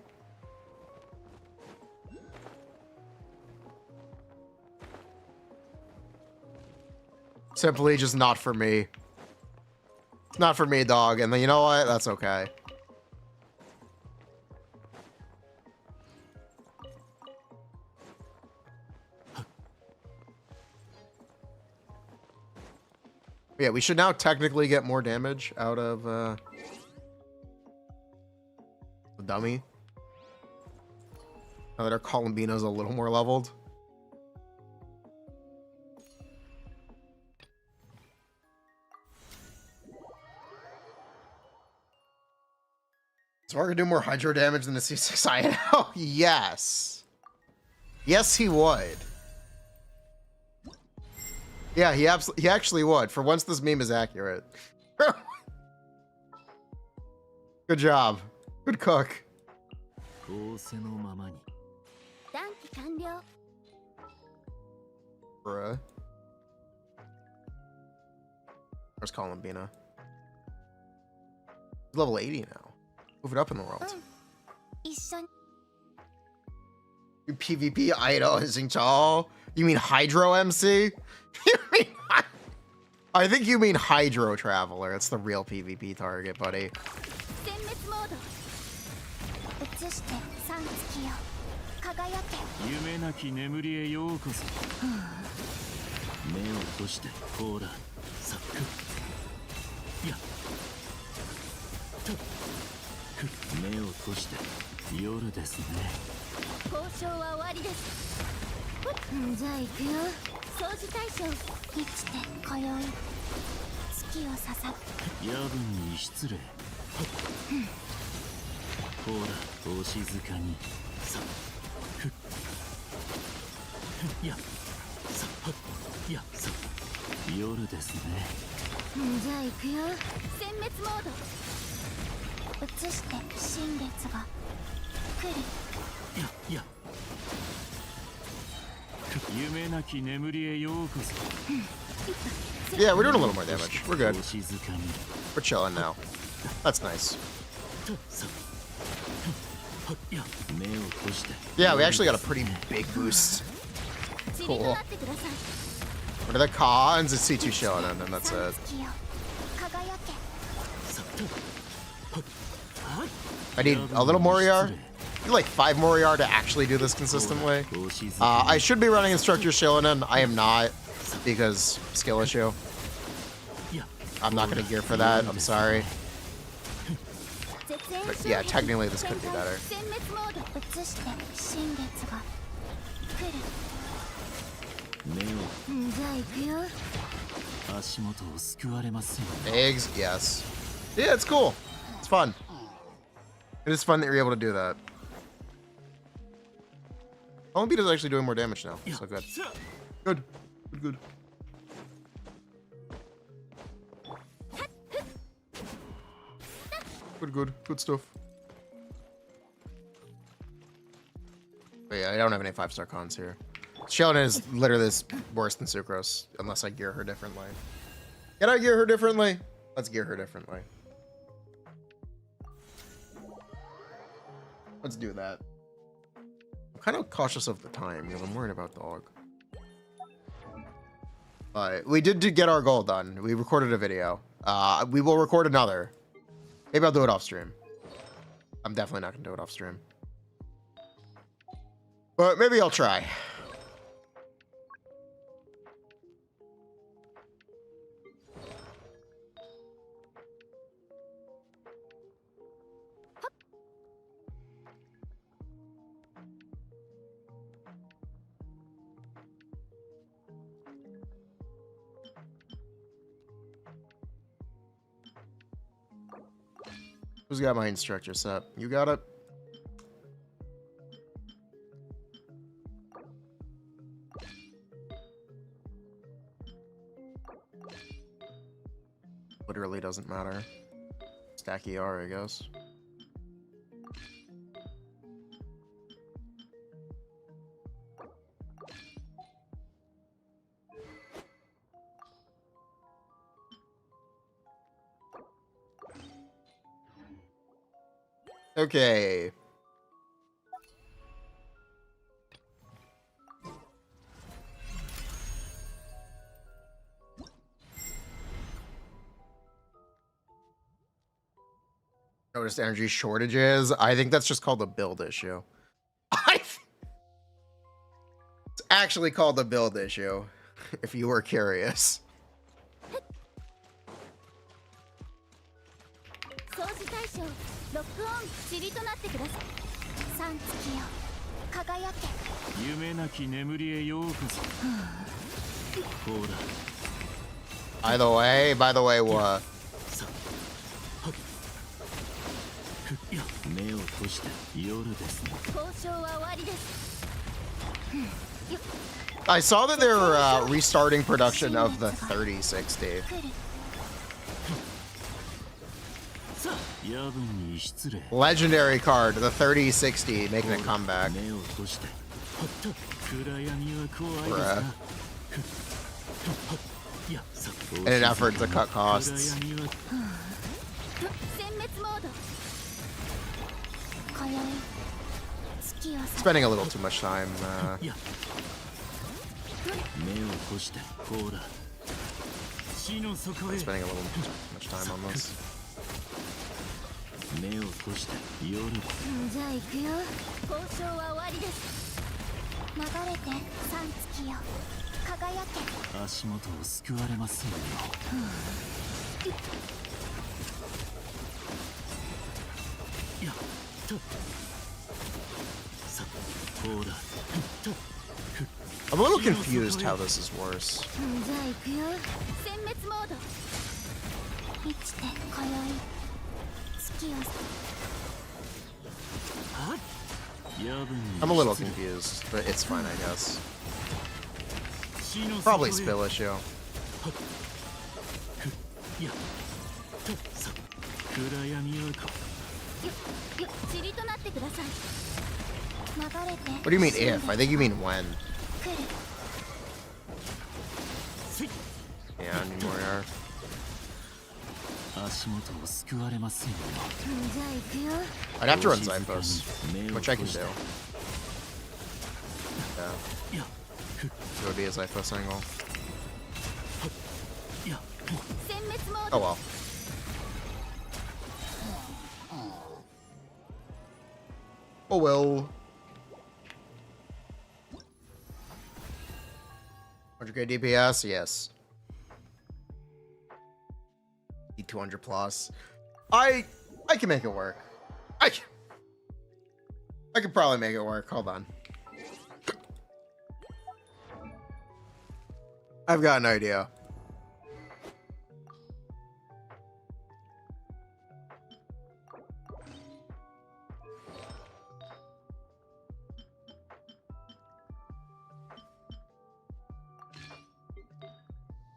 Simply just not for me. It's not for me, dog. And then you know what? That's okay. Yeah, we should now technically get more damage out of the dummy. Now that our Columbina's a little more leveled. So we're gonna do more hydro damage than the C6 INO? Yes. Yes, he would. Yeah, he actually would. For once, this meme is accurate. Good job. Good cook. Bruh. Where's Columbina? He's level 80 now. Move it up in the world. You PvP idol isn't tall. You mean Hydro MC? You mean I think you mean Hydro Traveler. It's the real PvP target, buddy. Yeah, we're doing a little more damage. We're good. We're chilling now. That's nice. Yeah, we actually got a pretty big boost. Cool. What are the cons? It's C2 Shonen, and that's it. I need a little more ER. I need like 5 more ER to actually do this consistently. I should be running Instructor Shonen. I am not, because skill issue. I'm not going to gear for that. I'm sorry. But yeah, technically this could be better. Eggs, yes. Yeah, it's cool. It's fun. It is fun that you're able to do that. Olympia is actually doing more damage now. So good. Good. Good, good. Good, good. Good stuff. But yeah, I don't have any 5-star cons here. Shonen is literally worse than Sucrose, unless I gear her differently. Can I gear her differently? Let's gear her differently. Let's do that. I'm kind of cautious of the time because I'm worried about dog. But we did get our goal done. We recorded a video. We will record another. Maybe I'll do it off stream. I'm definitely not gonna do it off stream. But maybe I'll try. Who's got my instructor set? You got it? Literally doesn't matter. Stack ER, I guess. Okay. Noticed energy shortages. I think that's just called a build issue. It's actually called a build issue, if you were curious. By the way, what? I saw that they're restarting production of the 3060. Legendary card, the 3060, making a comeback. Bruh. In an effort to cut costs. Spending a little too much time. Spending a little too much time on this. I'm a little confused how this is worse. I'm a little confused, but it's fine, I guess. Probably spill issue. What do you mean if? I think you mean when. Yeah, I need more air. 足元を救われませんよ。じゃあ行くよ。 I'd have to run Zyphos, which I can do. Yeah. It would be a Zyphos angle. 殲滅モー Oh ド well. Oh well. 100k DPS, yes. 200 plus. I can make it work. I could probably make it work. Hold on. I've got an idea.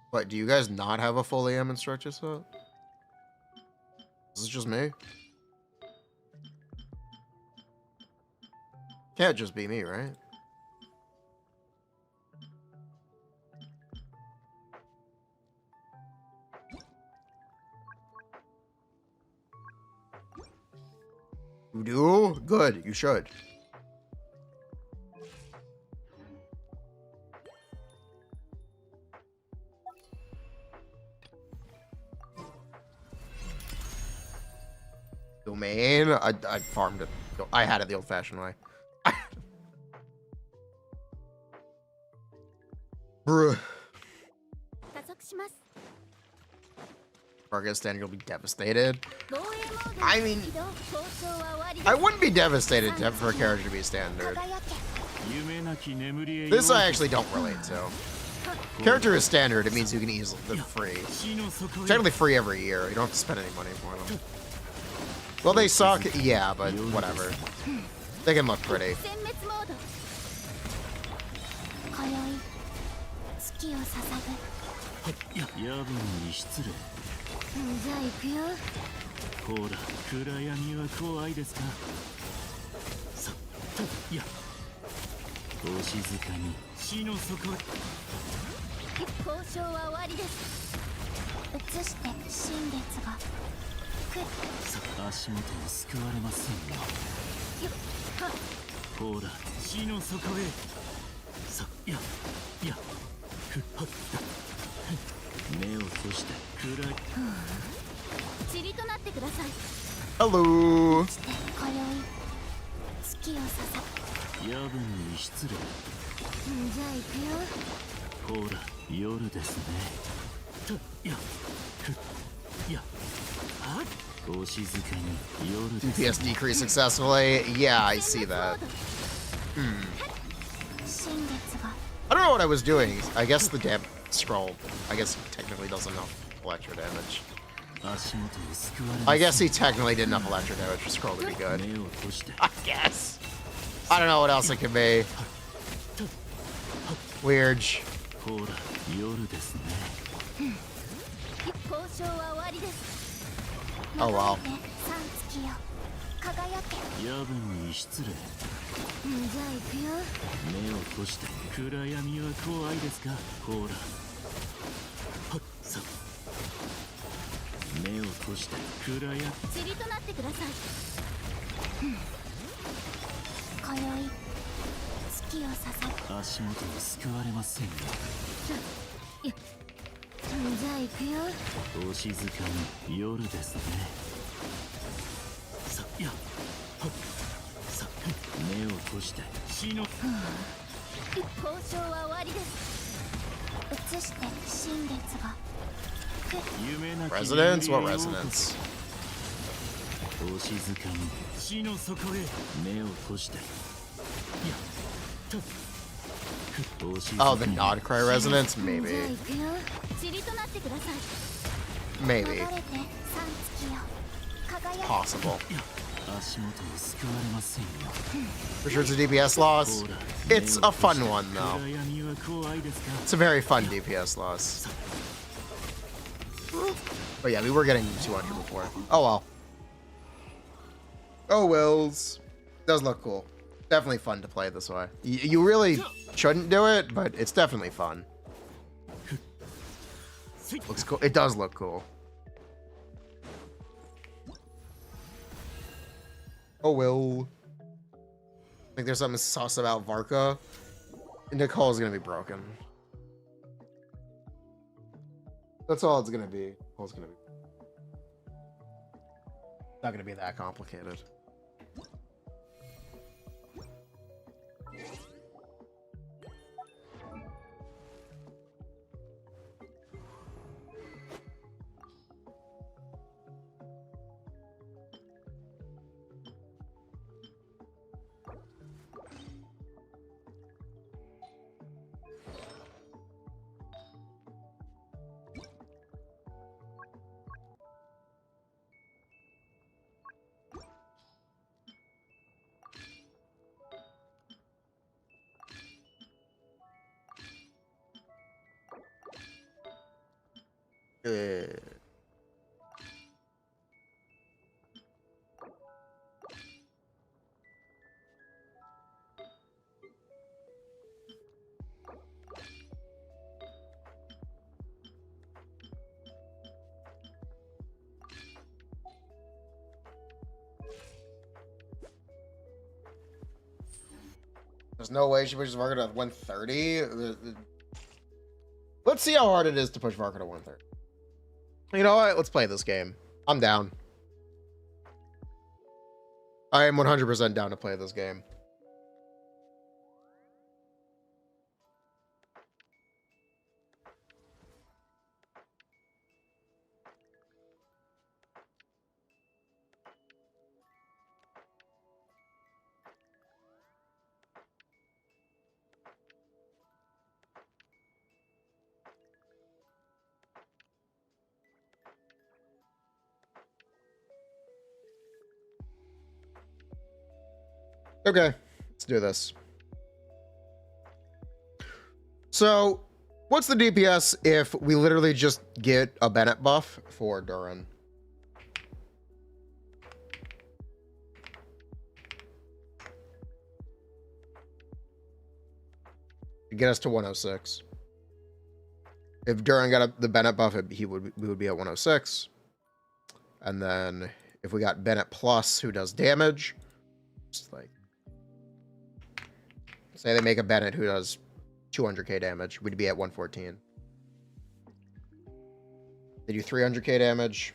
What, do you guys not have a full AM instructor set? Is this just me? Can't just be me, right? You do? Good, you should. Domain? I farmed it. I had it the old-fashioned way. Bruh. 加速します Varka standing will be devastated. 防衛モード I mean, 起動交渉は終わり I です wouldn't be devastated for a character to be standard. 輝け 夢なき眠りへ This I actually don't relate to. Character is standard, it means you can easily they're free. 死の底へ Technically free every year. You don't have to spend any money for them. Well, they suck, yeah, but whatever. They can look pretty. 殲滅モード今宵月を捧夜分に失礼。じゃあ行くよ。ほら、暗闇は怖いですか。さっ、いや、お静かに死の底へ。ぐ交渉は終わりです移して新月が来るさあ、足元を救われませんよ。よっはっほら、死の底へ。さっ、いや、ふっはっだ。目を閉して暗い。塵となってください Hello. して今宵月を捧夜分に失礼。じゃあ行くよ。ほら、夜ですね。と、いや、ふっ、いや、あっ、お静かに夜ですね。 DPS decrease successfully. Yeah, I see that. 新月が I don't know what I was doing. I guess the damn scroll, I guess technically does enough electro damage. 足元を救われ I guess he technically did enough electro damage for scroll to be good. 目を閉じて。 I guess. I don't know what else it could be. Weird. ほら、夜ですね。交渉は終わりです Oh well. 流れて三月よ輝け夜分に失礼。じゃあ行くよ。目を閉じて暗闇は怖いですか。ほら、はっさっ。目を閉じて暗闇。塵となってください今宵月を捧足元を救われませんよ。じゃあ行くよ。お静かに夜ですね。さっ、いや、はっさっ、目を閉じて死の。交渉は終わりです移して新月が来る夢なき Resonance? What 眠りへ resonance? お静かに死の底へ。目を閉じて。いや、と。お静か Oh, に the nod cry resonance? じゃあ Maybe. 行くよ。塵となってください Maybe. 流れて三月よ輝け Possible. いや、足元を救われませんよ。 For sure it's a DPS loss. ほら、 It's a fun one, though. 暗闇は怖いですか。 It's a very fun DPS loss. But yeah, we were getting 200 before. Oh well. Oh wells. Does look cool. Definitely fun to play this way. You really shouldn't do it, but it's definitely fun. Looks cool. It does look cool. Oh, well. I think there's something sus about Varka. Nicole's gonna be broken. That's all it's gonna be. Nicole's gonna be. Not gonna be that complicated. There's no way she pushes Varka to 130. Let's see how hard it is to push Varka to 130. You know what? Let's play this game. I'm down. I am 100% down to play this game. Okay, let's do this. So, what's the DPS if we literally just get a Bennett buff for Durin? Get us to 106. If Durin got the Bennett buff, we would be at 106. And then if we got Bennett plus who does damage, just like say they make a Bennett who does 200k damage, we'd be at 114. They do 300k damage.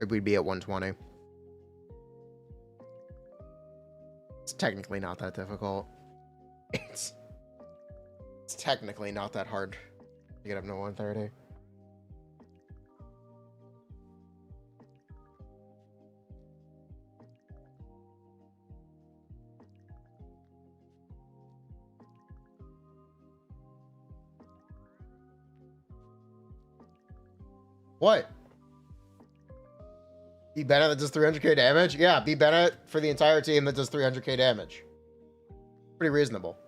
We'd be at 120. It's technically not that difficult. It's technically not that hard to get up to 130. What? Be Bennett that does 300k damage? Yeah, be Bennett for the entire team that does 300k damage. Pretty reasonable.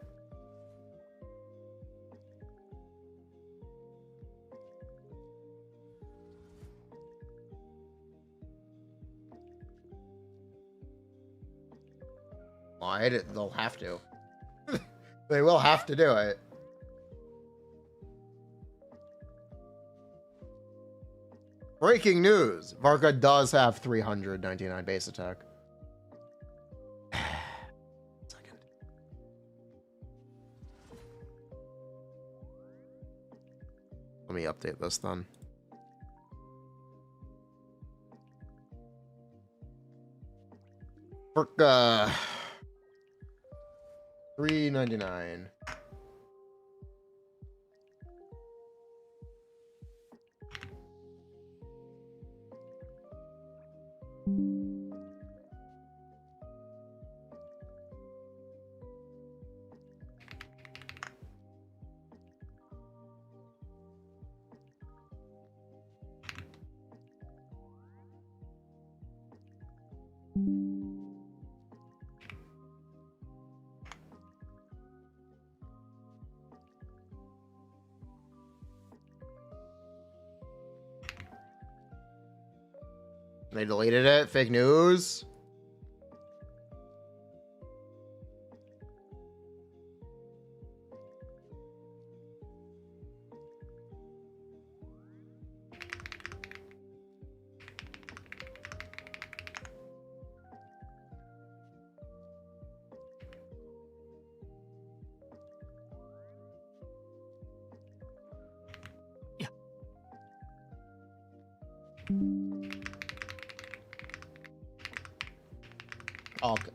Why? They'll have to. They will have to do it. Breaking news. Varka does have 399 base attack. Second. Let me update this then. Varka. 399. They deleted it. Fake news.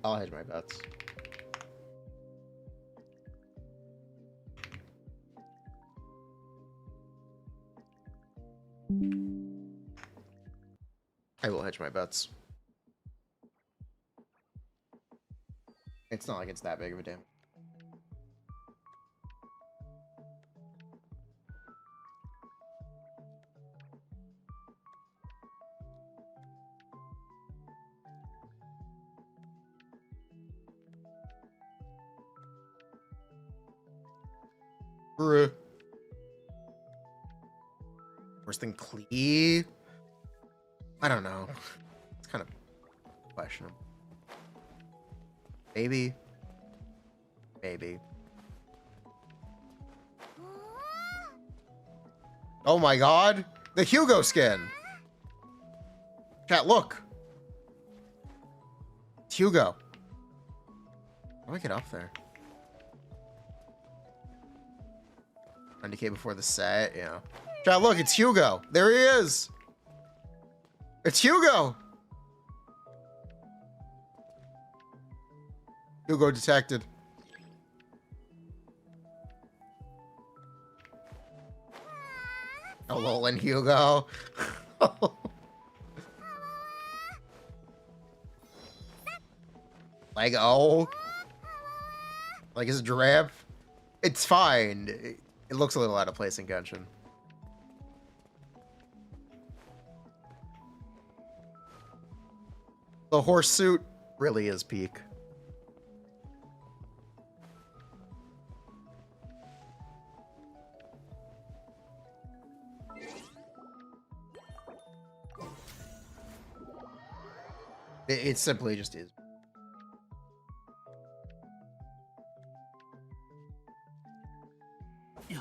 I'll hedge my bets. I will hedge my bets. It's not like it's that big of a damn. Bruh. Worse than Klee? I don't know. It's kind of questionable. Maybe. Maybe. Oh my god! The Hugo skin! Chat, look! It's Hugo. How do I get up there? 90k before the set, yeah. Chat, look, it's Hugo! There he is! It's Hugo! Hugo detected. Oh, lol, and Hugo. Lego. Like his giraffe. It's fine. It looks a little out of place in Genshin. The horse suit really is peak. It simply just is. Yeah.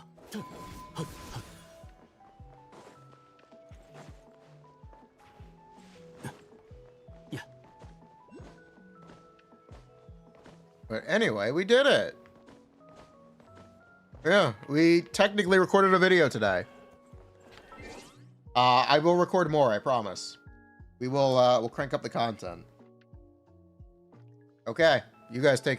Yeah. But anyway, we did it. Yeah, we technically recorded a video today. I will record more, I promise. We will we'll crank up the content. Okay, you guys take care.